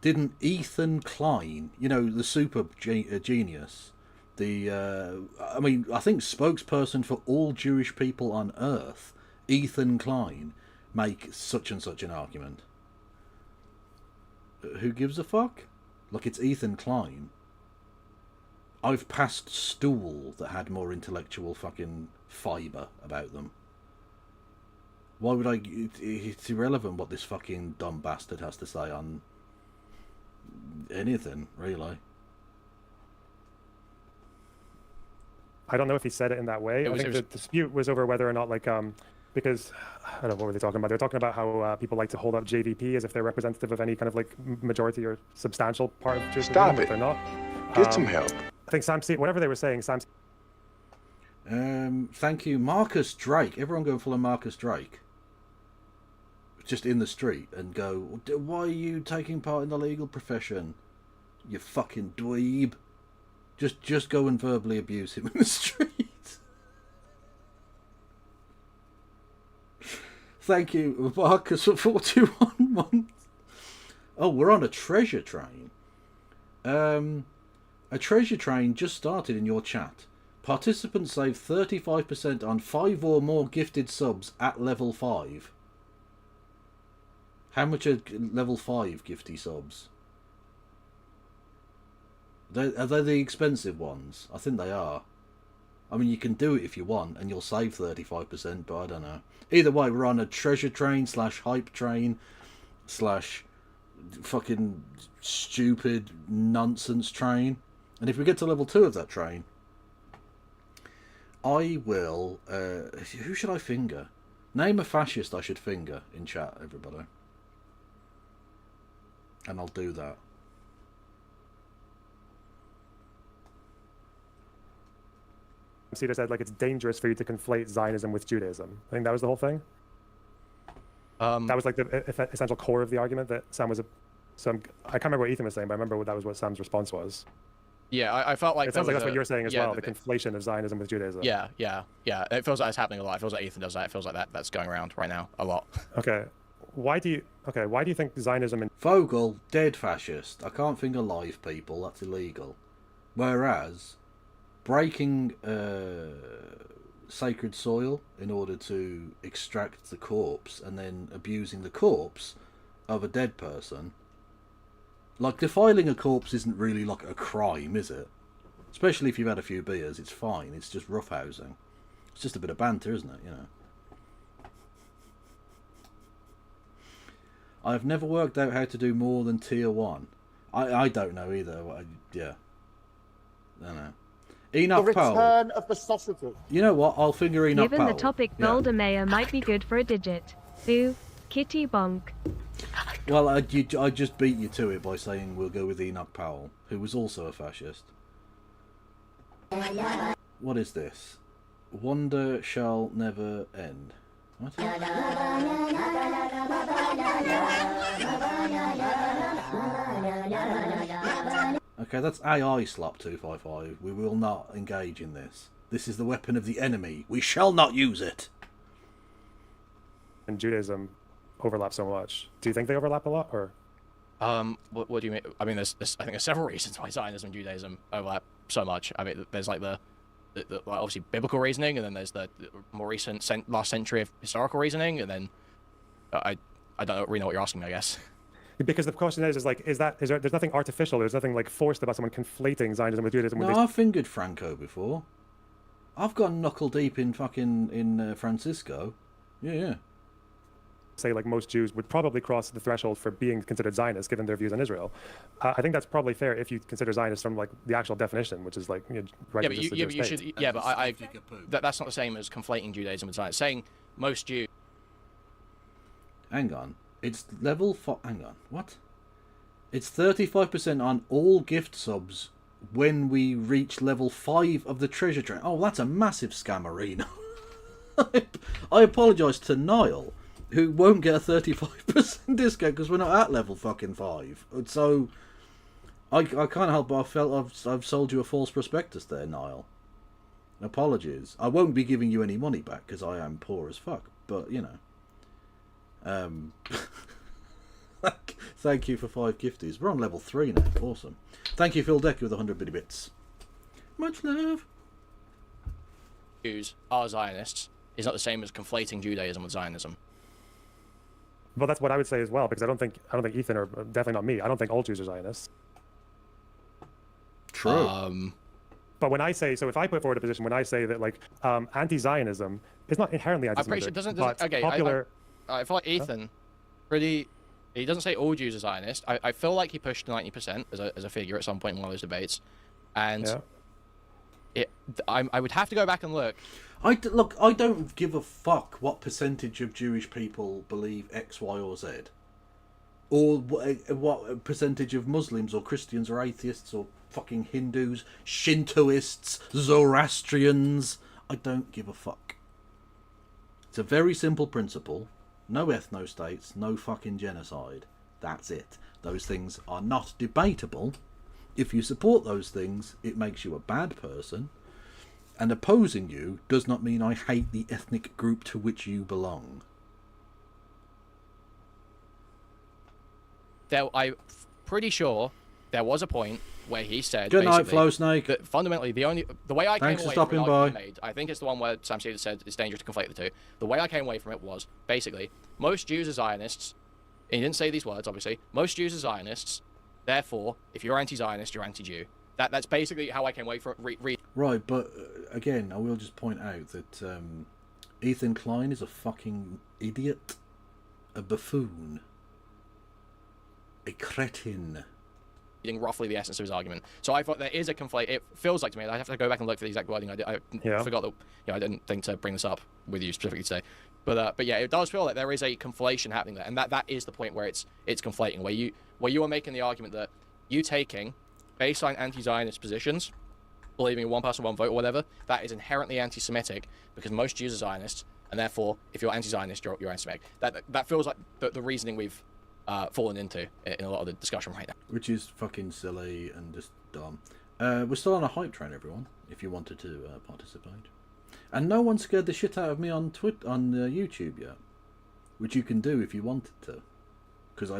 Didn't Ethan Klein, the super genius, I think spokesperson for all Jewish people on Earth, Ethan Klein, make such and such an argument? Who gives a fuck? Like, it's Ethan Klein. I've passed stool that had more intellectual fucking fibre about them. Why would I... It's irrelevant what this fucking dumb bastard has to say on anything, really. I don't know if he said it in that way. I think the dispute was over whether or not, like, because, I don't know, what were they talking about? They were talking about how people like to hold up JVP as if they're representative of any kind of, like, majority or substantial part of Jewish Stop but it. they're not. Get some help. I think Sam, whatever they were saying, Sam. Thank you, Marcus Drake. Everyone go and follow Marcus Drake. Just in the street and go, why are you taking part in the legal profession? You fucking dweeb. Just go and verbally abuse him in the street. Thank you, Marcus, for 41 months. Oh, we're on a treasure train. A treasure train just started in your chat. Participants save 35% on 5 or more gifted subs at level 5. How much are level 5 gifty subs? Are they the expensive ones? I think they are. I mean, you can do it if you want, and you'll save 35%, but I don't know. Either way, we're on a treasure train / hype train / fucking stupid nonsense train. And if we get to level 2 of that train, I will... who should I finger? Name a fascist I should finger in chat, everybody. And I'll do that. Cedar said, like, it's dangerous for you to conflate Zionism with Judaism. I think that was the whole thing. That was like the essential core of the argument that Sam was I can't remember what Ethan was saying, but I remember that was what Sam's response was. Yeah, I felt like it sounds like that's what you were saying as well. the Conflation of Zionism with Judaism. Yeah. It feels like it's happening a lot. It feels like Ethan does that. It feels like that's going around right now a lot. Okay. Why do you think Zionism and Vogel, dead fascist. I can't finger live people. That's illegal. Whereas breaking sacred soil in order to extract the corpse and then abusing the corpse of a dead person, like, defiling a corpse isn't really like a crime, is it? Especially if you've had a few beers, it's fine. It's just roughhousing. It's just a bit of banter, isn't it? I've never worked out how to do more than tier 1. I don't know either. I don't know. Enoch the Powell. return of the sausages. You know what? I'll finger Enoch Given Powell. the topic, Boulder Mayor might be good for a digit. Ooh, kitty bonk. Well, I just beat you to it by saying we'll go with Enoch Powell, who was also a fascist. What is this? Wonder shall never end. What? Okay, that's AI slap 255. We will not engage in this. This is the weapon of the enemy. We shall not use it. and Judaism overlap so much? Do you think they overlap a lot, or? What do you mean? I mean, I think there's several reasons why Zionism and Judaism overlap so much. I mean, there's like the obviously biblical reasoning, and then there's the more recent last century of historical reasoning, and then I don't really know what you're asking me, I guess. Because the question is like, is there, there's nothing artificial, there's nothing like forced about someone conflating Zionism with Judaism. No, I've fingered Franco before. I've gone knuckle deep in Francisco. Yeah. Say like most Jews would probably cross the threshold for being considered Zionist given their views on Israel. I think that's probably fair if you consider Zionist from like the actual definition, which is like right. Yeah, but you should. Yeah, but that's not the same as conflating Judaism with Zionism. Saying most Jews. Hang on. It's level 4. Hang on. What? It's 35% on all gift subs when we reach level 5 of the treasure train. Oh, that's a massive scammerino. I apologise to Niall, who won't get a 35% discount because we're not at level fucking 5. So I can't help but I felt I've sold you a false prospectus there, Niall. Apologies. I won't be giving you any money back because I am poor as fuck. But you know. Thank you for 5 gifties. We're on level 3 now. Awesome. Thank you, Phil Decker, with 100 bitty bits. Much love. Jews are Zionists is not the same as conflating Judaism with Zionism. Well, that's what I would say as well, because I don't think Ethan, or definitely not me, I don't think all Jews are Zionists. True. But when I say, so if I put forward a position when I say that like anti-Zionism is not inherently anti-Semitic, doesn't but popular. I feel like Ethan, he doesn't say all Jews are Zionist. I feel like he pushed 90% as a figure at some point in one of those debates, and I would have to go back and look. I don't give a fuck what percentage of Jewish people believe X, Y, or Z, or what percentage of Muslims or Christians or atheists or fucking Hindus, Shintoists, Zoroastrians. I don't give a fuck. It's a very simple principle. No ethno-states, no fucking genocide. That's it. Those things are not debatable. If you support those things, it makes you a bad person. And opposing you does not mean I hate the ethnic group to which you belong. I'm pretty sure there was a point where he said, "Good night, Flow Snake." That fundamentally, the way I Thanks came for away from stopping the by. argument he made, I think it's the one where Sam Stevens said it's dangerous to conflate the two. The way I came away from it was basically most Jews are Zionists. And he didn't say these words, obviously. Most Jews are Zionists. Therefore, if you're anti-Zionist, you're anti-Jew. That's basically how I came away from it. Right, but again, I will just point out that Ethan Klein is a fucking idiot, a buffoon, a cretin. Roughly the essence of his argument. So I thought there is a conflate. It feels like to me. I have to go back and look for the exact wording. I forgot that. I didn't think to bring this up with you specifically today. But yeah, it does feel like there is a conflation happening there, and that is the point where it's conflating. Where you are making the argument that you taking baseline anti-Zionist positions, believing in one person, one vote, or whatever, that is inherently anti-Semitic because most Jews are Zionists, and therefore, if you're anti-Zionist, you're anti-Semitic. That feels like the reasoning we've fallen into in a lot of the discussion right now. Which is fucking silly and just dumb. We're still on a hype train, everyone, if you wanted to participate. And no one scared the shit out of me on YouTube yet, which you can do if you wanted to. Because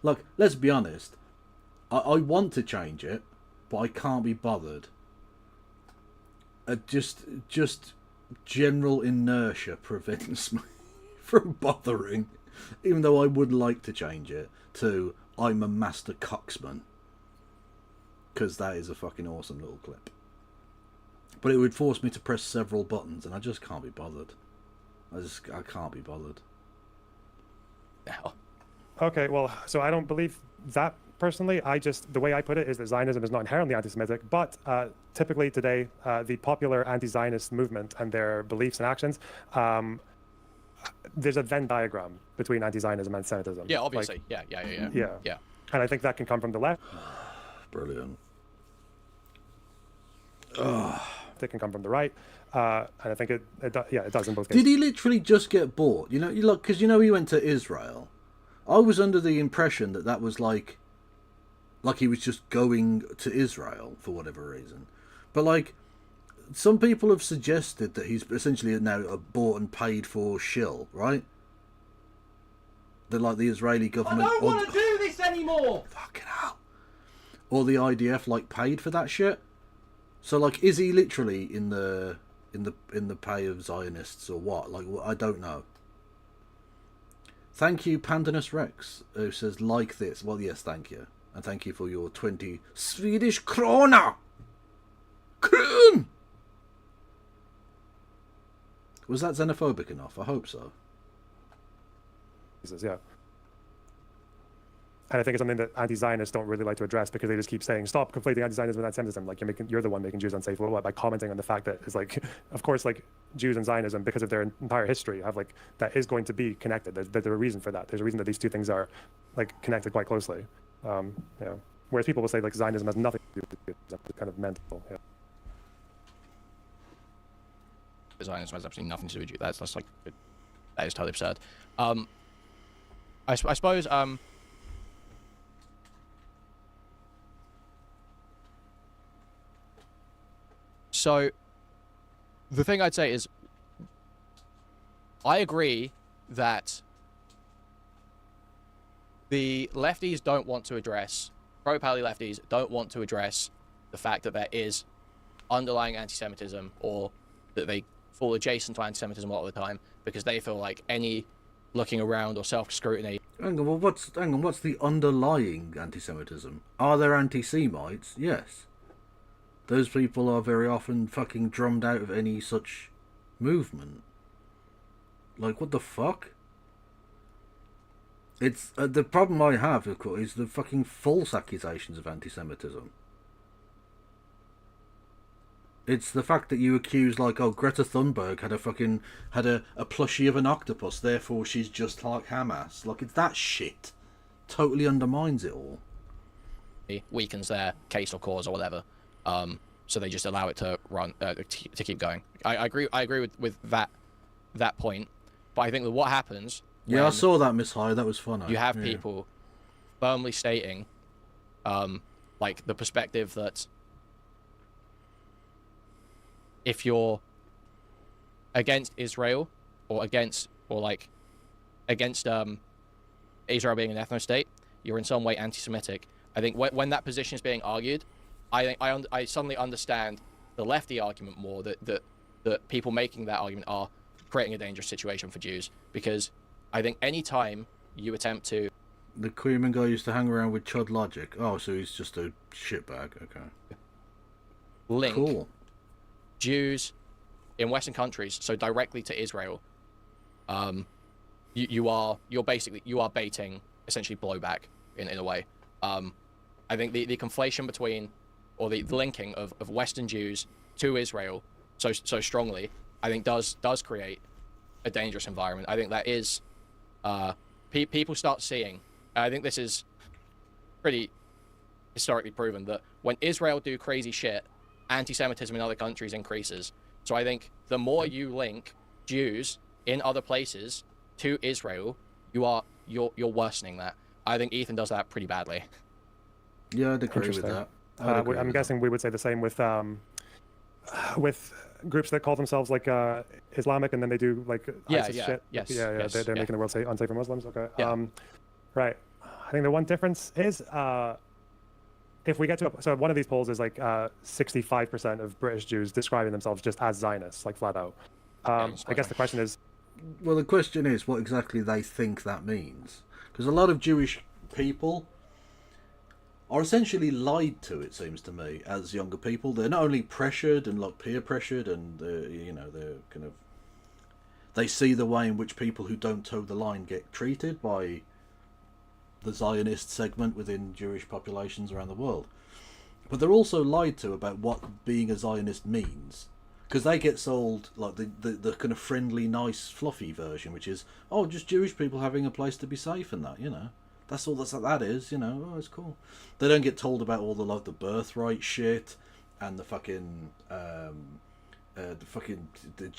look, let's be honest, I want to change it, but I can't be bothered. Just general inertia prevents me from bothering. Even though I would like to change it to I'm a master cocksman. Because that is a fucking awesome little clip. But it would force me to press several buttons and I just can't be bothered. I can't be bothered. Now. Okay, well, so I don't believe that personally. The way I put it is that Zionism is not inherently anti-Semitic, but typically today, the popular anti-Zionist movement and their beliefs and actions, there's a Venn diagram between anti-Zionism and Semitism. Yeah, obviously. Yeah. And I think that can come from the left. Brilliant. It can come from the right. And I think it does in both cases. Did he literally just get bored? Because he went to Israel. I was under the impression that was like he was just going to Israel for whatever reason. But some people have suggested that he's essentially now a bought and paid for shill, right? That the Israeli government. I don't want to do this anymore. Fucking hell. Or the IDF paid for that shit. So is he literally in the pay of Zionists or what? I don't know. Thank you, Pandanus Rex, who says, like this. Well, yes, thank you. And thank you for your 20 Swedish krona. Kron! Was that xenophobic enough? I hope so. Yeah. And I think it's something that anti-Zionists don't really like to address because they just keep saying, stop conflating anti-Zionism with anti-Semitism. Like, you're the one making Jews unsafe. Well, by commenting on the fact that it's like, of course, like Jews and Zionism, because of their entire history, have like, that is going to be connected. There's a reason for that. There's a reason that these two things are like connected quite closely. Yeah. Whereas people will say like Zionism has nothing to do with it. It's kind of mental. Yeah. Zionism has absolutely nothing to do with you. That's like, that is totally absurd. I suppose, so the thing I'd say is, I agree that the lefties don't want to address, pro-Pally lefties don't want to address the fact that there is underlying anti-Semitism, or that they fall adjacent to anti-Semitism a lot of the time, because they feel like any looking around or self-scrutiny. Hang on, well, what's the underlying anti-Semitism? Are there anti-Semites? Yes. Those people are very often fucking drummed out of any such movement. Like, what the fuck? It's the problem I have, of course, is the fucking false accusations of anti-Semitism. It's the fact that you accuse, like, oh, Greta Thunberg had a plushie of an octopus, therefore she's just like Hamas. Like, it's that shit. Totally undermines it all. Weakens their case or cause or whatever. So they just allow it to run, to keep going. I agree with that point, but I think that what happens. Yeah, I saw that, Miss High. That was fun. You have people firmly stating, like the perspective that if you're against Israel or against Israel being an ethno-state, you're in some way anti-Semitic. I think when that position is being argued, I suddenly understand the lefty argument more, that people making that argument are creating a dangerous situation for Jews, because I think any time you attempt to... The Queerman guy used to hang around with Chud Logic. Oh, so he's just a shitbag. Okay. Link Jews in Western countries so directly to Israel, you are baiting essentially blowback in a way. I think the conflation between, or the linking of Western Jews to Israel so strongly, I think does create a dangerous environment. I think that is people start seeing. I think this is pretty historically proven that when Israel do crazy shit, anti-Semitism in other countries increases. So I think the more you link Jews in other places to Israel, you're worsening that. I think Ethan does that pretty badly. Yeah, I'd agree with that. I'm guessing we would say the same with groups that call themselves like Islamic, and then they do like ISIS shit. Yes, they're making the world unsafe for Muslims. Okay. Yeah. Right. I think the one difference is if we get to so one of these polls is like 65% of British Jews describing themselves just as Zionists, like flat out. I guess the question is, well, the question is what exactly they think that means, because a lot of Jewish people are essentially lied to, it seems to me, as younger people. They're not only pressured and like peer pressured, and they're kind of, they see the way in which people who don't toe the line get treated by the Zionist segment within Jewish populations around the world. But they're also lied to about what being a Zionist means, because they get sold like the kind of friendly, nice, fluffy version, which is, oh, just Jewish people having a place to be safe and that, That's all that is, Oh, it's cool. They don't get told about all the birthright shit and the fucking the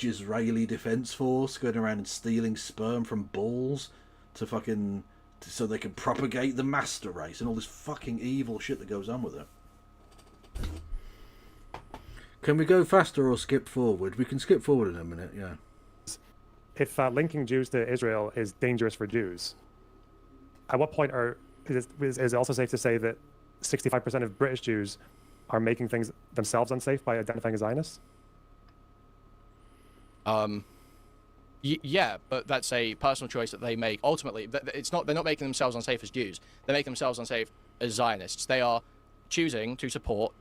Israeli Defense Force going around and stealing sperm from balls so they can propagate the master race and all this fucking evil shit that goes on with it. Can we go faster or skip forward? We can skip forward in a minute, yeah. If linking Jews to Israel is dangerous for Jews, at what point is it also safe to say that 65% of British Jews are making things themselves unsafe by identifying as Zionists? Yeah, but that's a personal choice that they make. Ultimately, it's not. They're not making themselves unsafe as Jews. They're making themselves unsafe as Zionists. They are choosing to support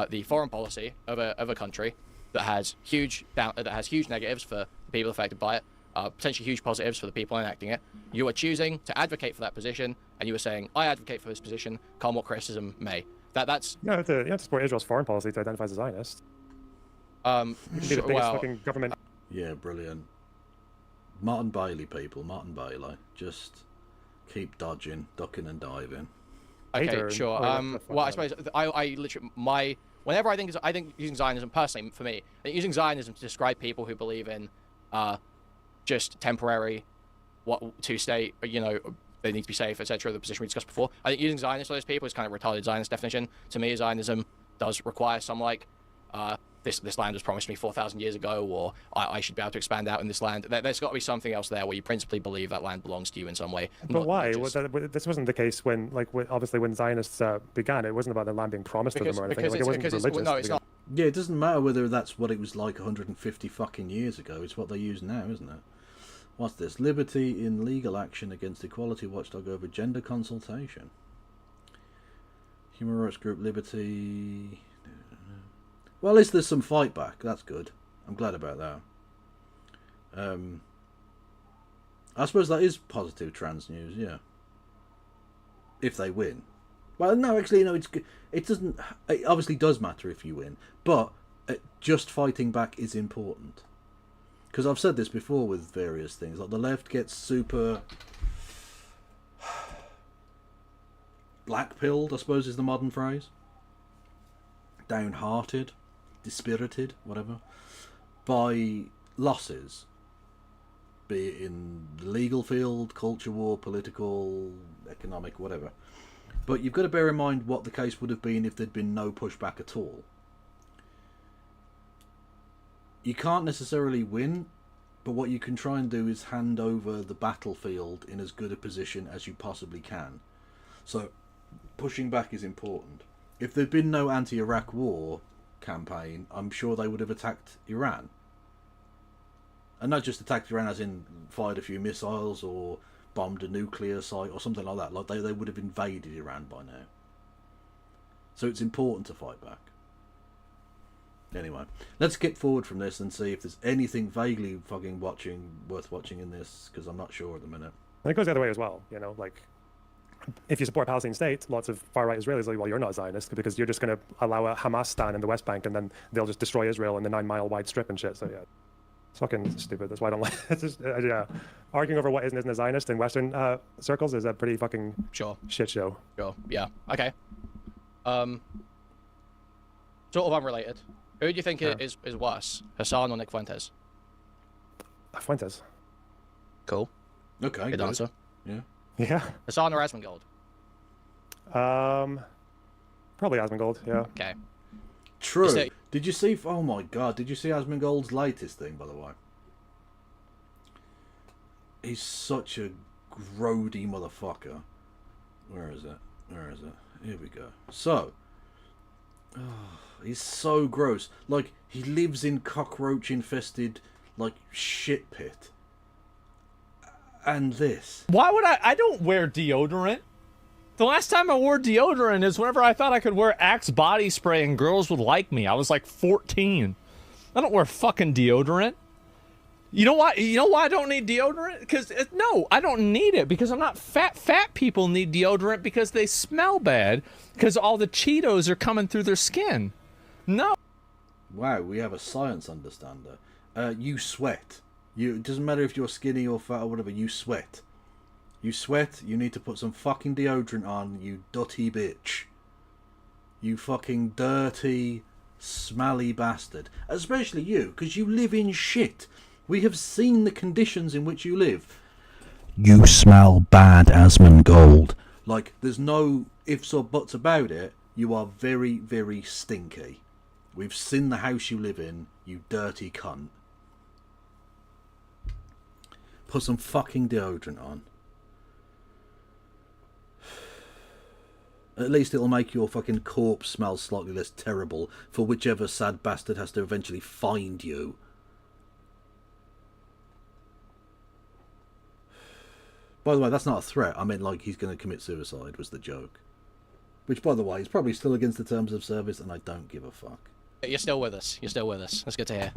the foreign policy of a country that has huge negatives for the people affected by it, potentially huge positives for the people enacting it. You are choosing to advocate for that position, and you are saying, "I advocate for this position, come what criticism may." That's. You have to support Israel's foreign policy to identify as a Zionist. You can be the biggest fucking government. Yeah, brilliant. Martin Bailey, people. Martin Bailey. Just keep dodging, ducking and diving. Okay, sure. Well, I suppose I literally whenever I think using Zionism personally for me, I think using Zionism to describe people who believe in just temporary two-state, they need to be safe, etc. The position we discussed before. I think using Zionist for those people is kind of retarded Zionist definition. To me, Zionism does require some this land was promised me 4,000 years ago, or I should be able to expand out in this land. There's got to be something else there where you principally believe that land belongs to you in some way. But why? This wasn't the case when, obviously when Zionists began. It wasn't about the land being promised to them or anything. It wasn't religious. No, it's not. Yeah, it doesn't matter whether that's what it was like 150 fucking years ago. It's what they use now, isn't it? What's this? Liberty in legal action against equality watchdog over gender consultation. Human rights group Liberty. Well, at least there's some fight back. That's good. I'm glad about that. I suppose that is positive trans news, yeah. If they win. Well, no, actually, no. It doesn't. It obviously does matter if you win, but just fighting back is important. Because I've said this before with various things. Like the left gets super black-pilled, I suppose is the modern phrase. Downhearted. Dispirited, whatever, by losses, be it in the legal field, culture war, political, economic, whatever. But you've got to bear in mind what the case would have been if there'd been no pushback at all. You can't necessarily win, but what you can try and do is hand over the battlefield in as good a position as you possibly can. So pushing back is important. If there'd been no anti-Iraq war campaign, I'm sure they would have attacked Iran. And not just attacked Iran as in fired a few missiles or bombed a nuclear site or something like that. Like they would have invaded Iran by now. So it's important to fight back. Anyway, let's skip forward from this and see if there's anything vaguely fucking worth watching in this, because I'm not sure at the minute. And it goes the other way as well, if you support a Palestinian state, lots of far-right Israelis are like, well, you're not a Zionist because you're just going to allow a Hamas stand in the West Bank and then they'll just destroy Israel in the 9-mile wide strip and shit. So yeah, it's fucking stupid. That's why I don't like it. Just, arguing over what is and isn't a Zionist in Western circles is a pretty fucking shit show. Sure, yeah, okay. Sort of unrelated. Who do you think is worse, Hassan or Nick Fuentes? Fuentes. Cool. Okay, good answer. Yeah. Yeah. Hassan or Asmongold? Probably Asmongold, yeah. Okay. True. Did you see... Oh my god, did you see Asmongold's latest thing, by the way? He's such a grody motherfucker. Where is it? Here we go. So... he's so gross. Like, he lives in cockroach-infested, shit pit. And this. Why would I don't wear deodorant. The last time I wore deodorant is whenever I thought I could wear Axe body spray and girls would like me. I was like 14. I don't wear fucking deodorant. You know why I don't need deodorant? Because, no, I don't need it because I'm not fat. Fat people need deodorant because they smell bad because all the Cheetos are coming through their skin. No. Wow, we have a science understander. You sweat. It doesn't matter if you're skinny or fat or whatever, you sweat. You sweat, you need to put some fucking deodorant on, you dirty bitch. You fucking dirty, smelly bastard. Especially you, because you live in shit. We have seen the conditions in which you live. You smell bad, Asmongold. Like, there's no ifs or buts about it. You are very, very stinky. We've seen the house you live in, you dirty cunt. Put some fucking deodorant on. At least it'll make your fucking corpse smell slightly less terrible for whichever sad bastard has to eventually find you. By the way, that's not a threat. I meant like he's going to commit suicide was the joke. Which, by the way, is probably still against the terms of service, and I don't give a fuck. You're still with us. You're still with us. That's good to hear.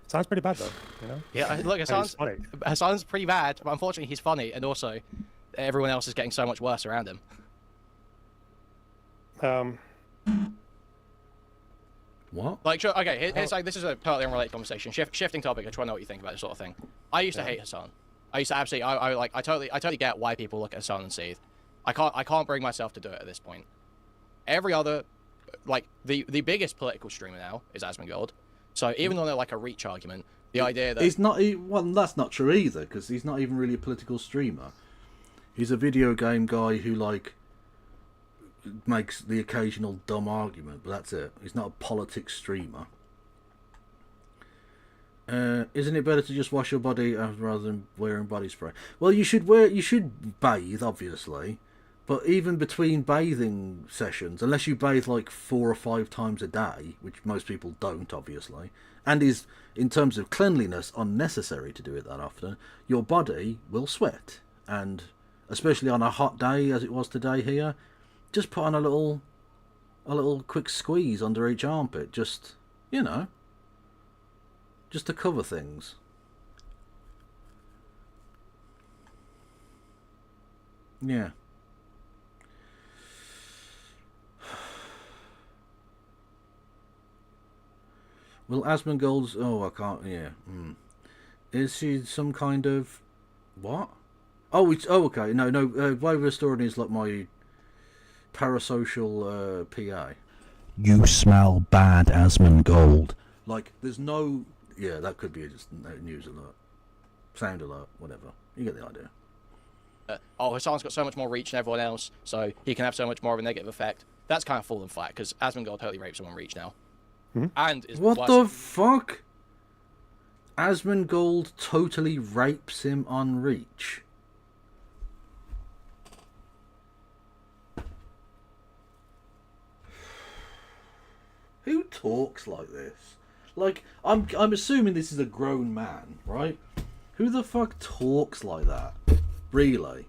Sounds pretty bad though, you know. Yeah, look, Hassan's pretty bad, but unfortunately he's funny, and also everyone else is getting so much worse around him. What? Like, sure, okay, here's like, this is a totally unrelated conversation. Shifting topic. I just want to know what you think about this sort of thing. I used to hate Hassan. I used to absolutely, I totally get why people look at Hassan and seethe. I can't bring myself to do it at this point. Every other, like, the biggest political streamer now is Asmongold. So even though they're like a reach argument, the idea that he's not, well, that's not true either, because he's not even really a political streamer. He's a video game guy who like makes the occasional dumb argument, but that's it. He's not a politics streamer. Isn't it better to just wash your body rather than wearing body spray? Well, you should bathe, obviously, but even between bathing sessions, unless you bathe like 4 or 5 times a day, which most people don't, obviously, and is, in terms of cleanliness, unnecessary to do it that often, your body will sweat. And especially on a hot day, as it was today here, just put on a little quick squeeze under each armpit, just, you know, just to cover things. Yeah. Well, Asmongold's... Oh, I can't... Yeah. Is she some kind of... What? Oh, okay. No. Way of Restoring is like my parasocial PA. You smell bad, Asmongold. Like, there's no... Yeah, that could be just a news alert. Sound alert, whatever. You get the idea. Hassan's got so much more reach than everyone else, so he can have so much more of a negative effect. That's kind of fallen flat, because Asmongold totally rapes him on reach now. And is what the fuck? Asmongold totally rapes him on reach. Who talks like this? Like, I'm assuming this is a grown man, right? Who the fuck talks like that? Really?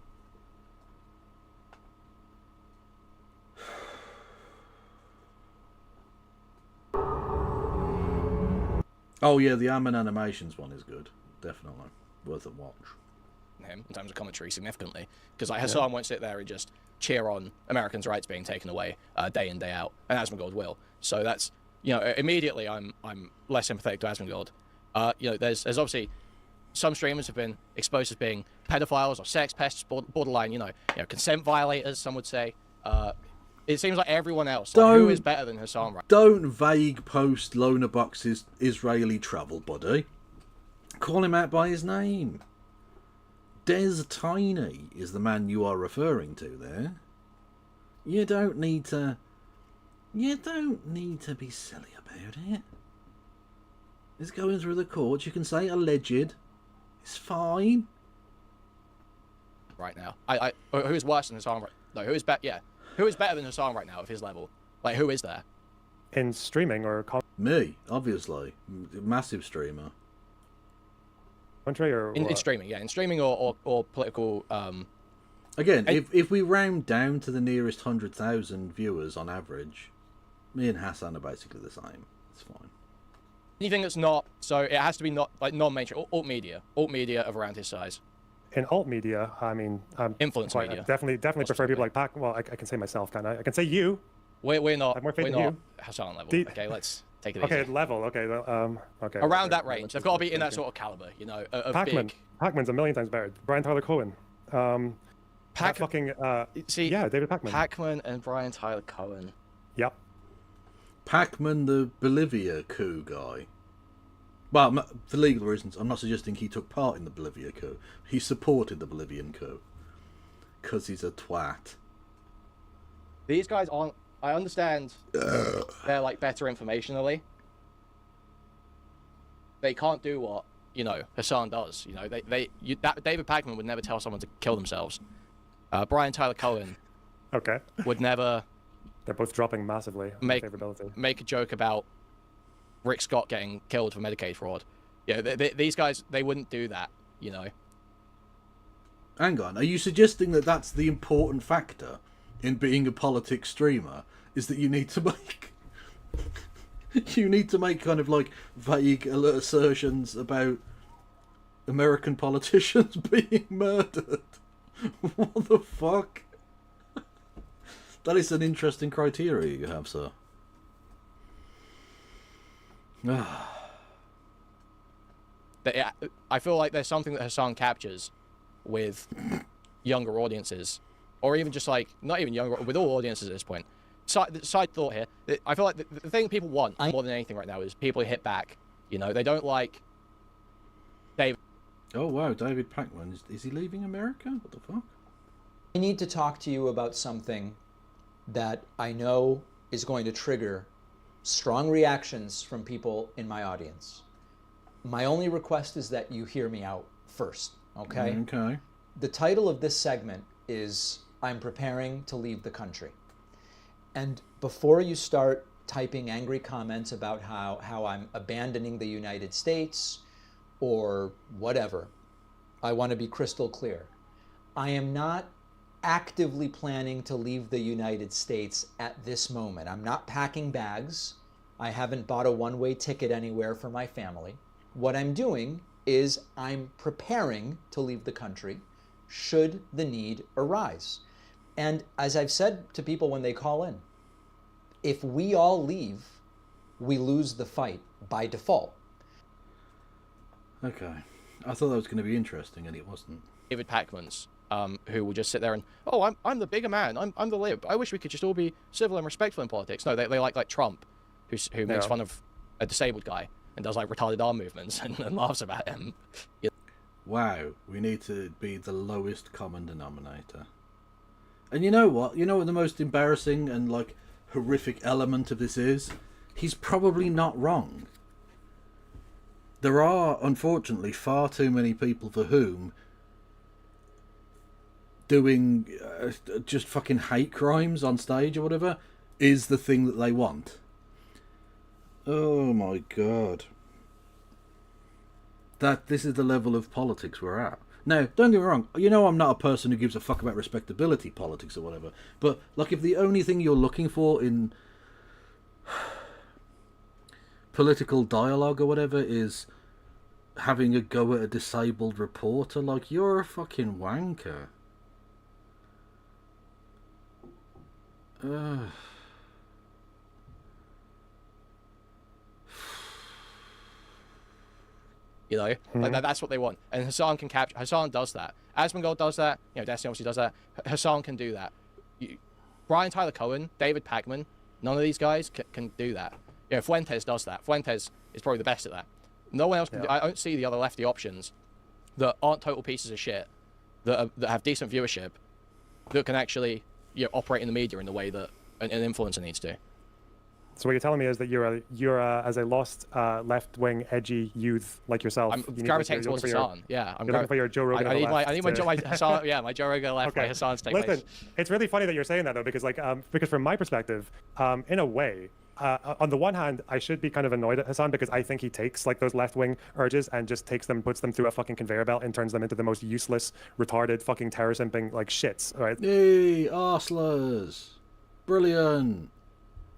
Oh yeah, the Ammon Animations one is good. Definitely. Worth a watch. Him, in terms of commentary, significantly. Because like, Hassan won't sit there and just cheer on Americans' rights being taken away day in, day out, and Asmongold will. So that's, you know, immediately I'm less sympathetic to Asmongold. You know, there's obviously some streamers have been exposed as being pedophiles or sex pests, borderline, you know, consent violators, some would say. It seems like everyone else, like, who is better than Hassan right now? Don't vague post Loner Box's Israeli travel buddy. Call him out by his name. Des Tiny is the man you are referring to there. You don't need to be silly about it. It's going through the courts. You can say alleged. It's fine. Right now, who is worse than Hassan? No, who is better? Yeah, who is better than Hassan right now of his level? Like, who is there? In streaming or me, obviously, massive streamer. Country or in streaming, yeah, in streaming or political. Again, if we round down to the nearest 100,000 viewers on average, me and Hassan are basically the same. It's fine. Anything that's not, so it has to be not like non-mainstream, alt media of around his size. In alt media, I mean, influence media. Definitely prefer people like Pac. Well, I can say myself, kind of. I can say you. We're not. I'm more faith we're in not you. Hassan level. Okay, let's take it easy. Okay, level. Okay, okay. Around that range, they've got to be in that sort of caliber, you know. Pacman's a million times better. Brian Tyler Cohen. David Pacman. Pacman and Brian Tyler Cohen. Yep. Pacman, the Bolivia coup guy. Well, for legal reasons, I'm not suggesting he took part in the Bolivia coup. He supported the Bolivian coup. Because he's a twat. These guys aren't... I understand they're, like, better informationally. They can't do what, you know, Hassan does. You know, David Pacman would never tell someone to kill themselves. Brian Tyler Cohen would never... They're both dropping massively on favorability. Make a joke about Rick Scott getting killed for Medicaid fraud. Yeah, these guys, they wouldn't do that, you know. Hang on, are you suggesting that that's the important factor in being a politics streamer? Is that you need to make kind of like vague assertions about American politicians being murdered? What the fuck? That is an interesting criteria you have, sir. I feel like there's something that Hassan captures with younger audiences, or even just like not even younger, with all audiences at this point. Side thought here. I feel like the thing people want more than anything right now is people who hit back. You know, they don't like David. Oh wow, David Pacman, is he leaving America? What the fuck? I need to talk to you about something that I know is going to trigger strong reactions from people in my audience. My only request is that you hear me out first, okay? Okay. The title of this segment is I'm preparing to leave the country. And before you start typing angry comments about how I'm abandoning the United States or whatever, I want to be crystal clear. I am not actively planning to leave the United States at this moment. I'm not packing bags. I haven't bought a one-way ticket anywhere for my family. What I'm doing is I'm preparing to leave the country should the need arise. And as I've said to people when they call in, if we all leave, we lose the fight by default. Okay. I thought that was going to be interesting, and it wasn't. David Pacmans, who will just sit there and, oh, I'm the bigger man, I'm the lib. I wish we could just all be civil and respectful in politics. No, they like Trump, who makes fun of a disabled guy and does like retarded arm movements and laughs about him. Wow, we need to be the lowest common denominator. And you know what? You know what the most embarrassing and like horrific element of this is? He's probably not wrong. There are, unfortunately, far too many people for whom doing just fucking hate crimes on stage or whatever is the thing that they want. Oh my god. This is the level of politics we're at. Now, don't get me wrong, you know I'm not a person who gives a fuck about respectability politics or whatever, but like if the only thing you're looking for in political dialogue or whatever is having a go at a disabled reporter, like, you're a fucking wanker. You know, like that's what they want, and Hassan can capture. Hassan does that. Asmongold does that. You know, Destiny obviously does that. Hassan can do that. Brian Tyler Cohen, David Pacman, none of these guys can do that. You know, Fuentes does that. Fuentes is probably the best at that. No one else can do. I don't see the other lefty options that aren't total pieces of shit, that have decent viewership, that can actually, you know, operate in the media in the way that an influencer needs to. So what you're telling me is that you're as a lost left-wing edgy youth like yourself. I'm gravitating towards Hassan. Yeah, I'm looking for your Joe Rogan. I need my Hassan. Yeah, my Joe Rogan left. Okay. My Hassan's take Listen, place. It's really funny that you're saying that though, because from my perspective, in a way, on the one hand, I should be kind of annoyed at Hassan because I think he takes like those left-wing urges and just puts them through a fucking conveyor belt and turns them into the most useless, retarded, fucking terror-simping like shits. Right? Hey, arselers! Brilliant.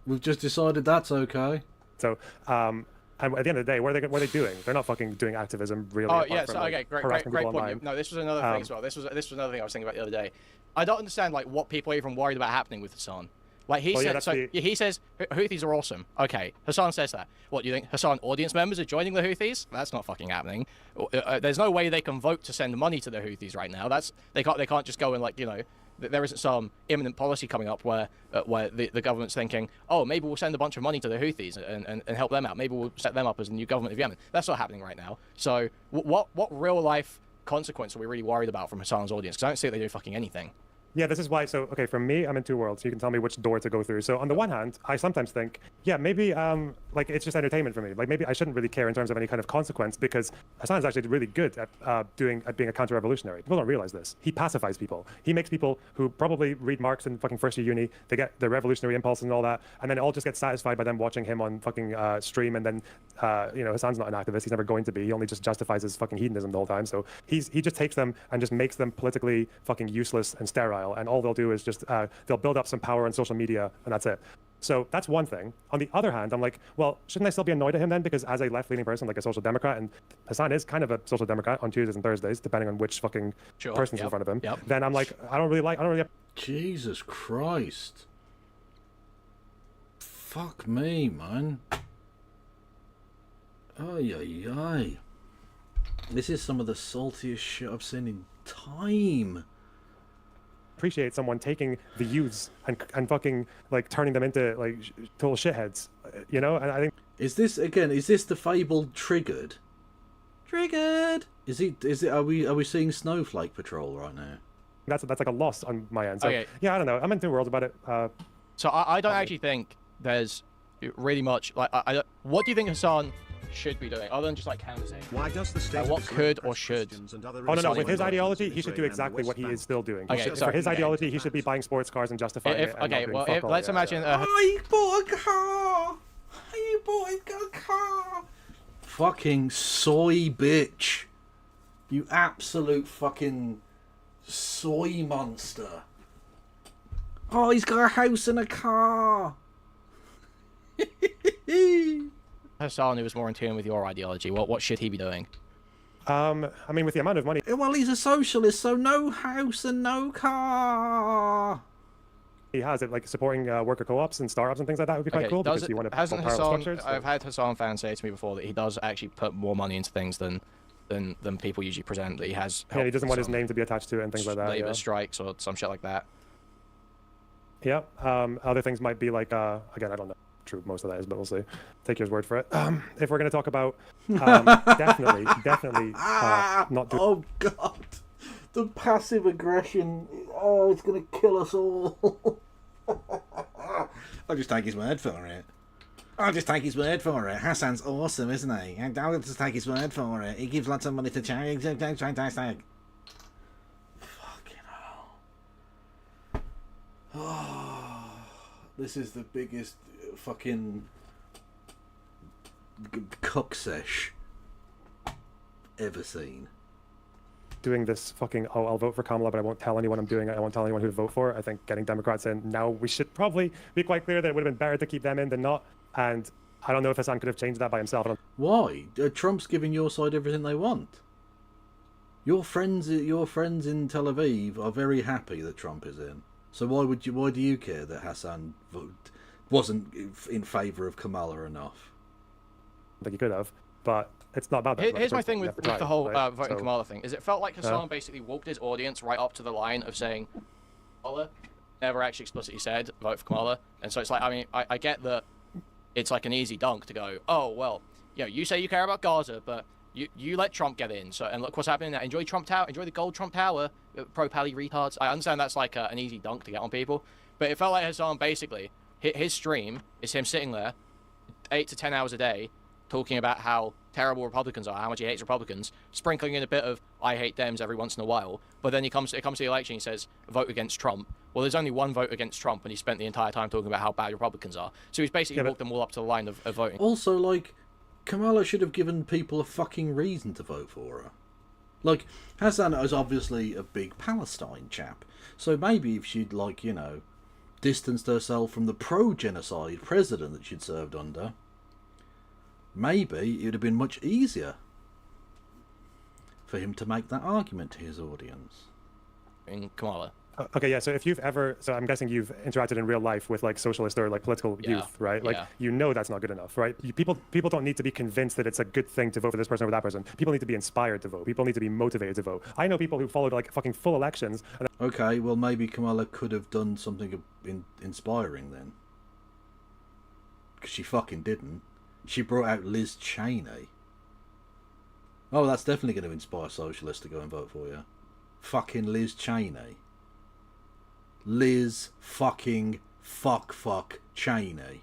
We've just decided that's okay. So, and at the end of the day, what are they doing? They're not fucking doing activism, really. Oh yeah, so okay, great point. No, this was another thing as well. This was another thing I was thinking about the other day. I don't understand like what people are even worried about happening with Hassan. Like he he says Houthis are awesome. Okay, Hassan says that. What do you think? Hassan audience members are joining the Houthis? That's not fucking happening. There's no way they can vote to send money to the Houthis right now. They can't just go and like, you know. There isn't some imminent policy coming up where the government's thinking, oh, maybe we'll send a bunch of money to the Houthis and help them out. Maybe we'll set them up as a new government of Yemen. That's not happening right now. So what real life consequence are we really worried about from Hassan's audience? Because I don't see that they do fucking anything. Yeah, this is why. So, okay, for me, I'm in two worlds. You can tell me which door to go through. So, on the one hand, I sometimes think, yeah, maybe like it's just entertainment for me. Like maybe I shouldn't really care in terms of any kind of consequence because Hassan's actually really good at being a counter-revolutionary. People don't realize this. He pacifies people. He makes people who probably read Marx in fucking first year uni, they get the revolutionary impulse and all that, and then it all just gets satisfied by them watching him on fucking stream. And then Hassan's not an activist. He's never going to be. He only just justifies his fucking hedonism the whole time. So he just takes them and just makes them politically fucking useless and sterile. And all they'll do is just they'll build up some power on social media, and that's it. So that's one thing. On the other hand, I'm like, well, shouldn't I still be annoyed at him then? Because as a left-leaning person, like a social democrat, and Hassan is kind of a social democrat on Tuesdays and Thursdays, depending on which fucking person's in front of him. Then I'm like, I don't really. Jesus Christ. Fuck me, man. Ay, ay, ay. This is some of the saltiest shit I've seen in time. Appreciate someone taking the youths and fucking like turning them into like total shitheads, And I think is this the fabled Triggered? Triggered. Is it? Are we seeing Snowflake Patrol right now? That's like a loss on my end. So Okay. yeah, I don't know. I'm in two worlds about it. So I don't actually think there's really much like what do you think Hassan should be doing other than just like canvassing? Why does the state what could or should? Oh no, with his ideology, he should do exactly what he is still doing. For his ideology, he should be buying sports cars and justifying it. Let's imagine. He bought a car. He bought a car. Fucking soy bitch. You absolute fucking soy monster. Oh, he's got a house and a car. Hassan, who was more in tune with your ideology, what should he be doing? I mean, with the amount of money. Well, he's a socialist, so no house and no car. He has it, like supporting worker co-ops and startups and things like that would be quite cool because you want to hasn't parallel Hassan, structures. I've had Hassan fans say to me before that he does actually put more money into things than people usually present. That he has. Yeah, he doesn't want his name to be attached to it and things like that. Labor strikes or some shit like that. Yeah. Other things might be like again, I don't know. True, most of that is, but we'll see. Take your word for it. If we're going to talk about definitely not doing. Oh God, the passive aggression. Oh, it's going to kill us all. I'll just take his word for it. Hassan's awesome, isn't he? I'll just take his word for it. He gives lots of money to charity. Fucking hell. Oh, this is the biggest fucking cuck sesh ever seen. Doing this fucking, I'll vote for Kamala, but I won't tell anyone I'm doing it. I won't tell anyone who to vote for. I think getting Democrats in now, we should probably be quite clear that it would have been better to keep them in than not. And I don't know if Hassan could have changed that by himself. Why? Trump's giving your side everything they want. Your friends in Tel Aviv are very happy that Trump is in. So why do you care that Hassan wasn't in favour of Kamala enough? I think he could have, but it's not about that. Here's my thing with the whole voting Kamala thing. Is it felt like Hassan basically walked his audience right up to the line of saying Kamala, never actually explicitly said vote for Kamala. And so it's like, I mean, I get that it's like an easy dunk to go, oh, well, you say you care about Gaza, but you let Trump get in. So, and look what's happening now. Enjoy Trump Tower, enjoy the gold Trump Tower, pro-pally retards. I understand that's like an easy dunk to get on people, but it felt like Hassan basically, his stream is him sitting there 8 to 10 hours a day talking about how terrible Republicans are, how much he hates Republicans, sprinkling in a bit of I hate Dems every once in a while. But then it comes to the election, he says vote against Trump. Well, there's only one vote against Trump, and he spent the entire time talking about how bad Republicans are. So he's basically walked them all up to the line of voting. Also, like, Kamala should have given people a fucking reason to vote for her. Like, Hassan is obviously a big Palestine chap, so maybe if she'd, like, distanced herself from the pro-genocide president that she'd served under, maybe it would have been much easier for him to make that argument to his audience. In Kamala. Okay, yeah, so if you've ever, so I'm guessing you've interacted in real life with like socialist or like political youth, right? Like, that's not good enough, right? People don't need to be convinced that it's a good thing to vote for this person or that person. People need to be inspired to vote. People need to be motivated to vote. I know people who followed like fucking full elections. Okay, well maybe Kamala could have done something inspiring then. Because she fucking didn't. She brought out Liz Cheney. Oh, that's definitely going to inspire socialists to go and vote for you. Fucking Liz Cheney. Liz fucking fuck Cheney.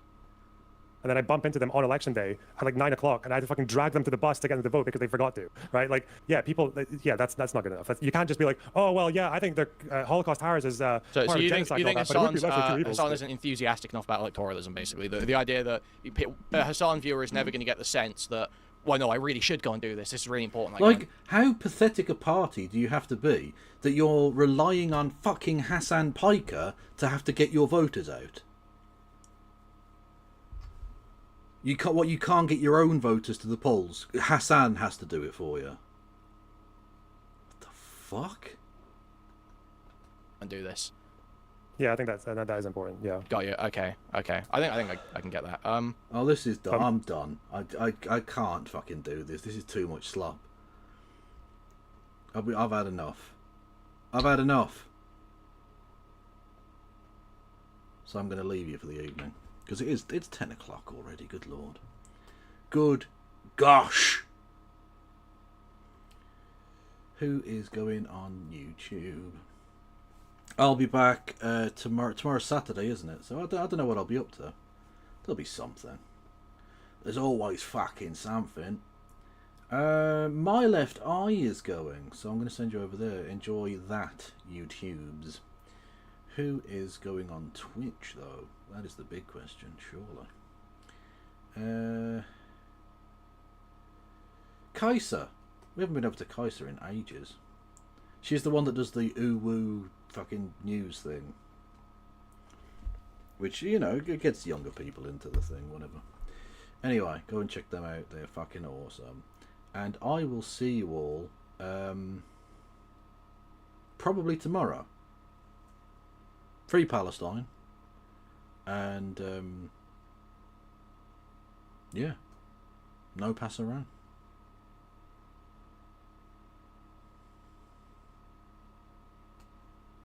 and then I bump into them on election day at like 9 o'clock, and I had to fucking drag them to the bus to get them to vote because they forgot to, right? Like, yeah, people, yeah, that's not good enough. You can't just be like, oh, well, yeah, I think the Holocaust horrors is part of genocide and all that, but it would be lesser two evils. Hassan isn't enthusiastic enough about electoralism, basically. The idea that a Hassan viewer is never going to get the sense that, well, no, I really should go and do this. This is really important. Like, how pathetic a party do you have to be that you're relying on fucking Hassan Piker to have to get your voters out? You can't get your own voters to the polls. Hassan has to do it for you. What the fuck? And do this. Yeah, I think that is important. Yeah. Got you. Okay. I think I can get that. Oh, this is done. I'm done. I can't fucking do this. This is too much slop. I've had enough. I've had enough. So I'm going to leave you for the evening because it's 10 o'clock already. Good lord. Good gosh. Who is going on YouTube? I'll be back tomorrow. Tomorrow's Saturday, isn't it? So I don't know what I'll be up to. There'll be something. There's always fucking something. My left eye is going, so I'm going to send you over there. Enjoy that, YouTubes. Who is going on Twitch, though? That is the big question, surely. Kaiser. We haven't been over to Kaiser in ages. She's the one that does the ooh-woo fucking news thing, which, you know, it gets younger people into the thing, whatever. Anyway, go and check them out. They're fucking awesome. And I will see you all probably tomorrow. Free Palestine. And yeah, no pass around.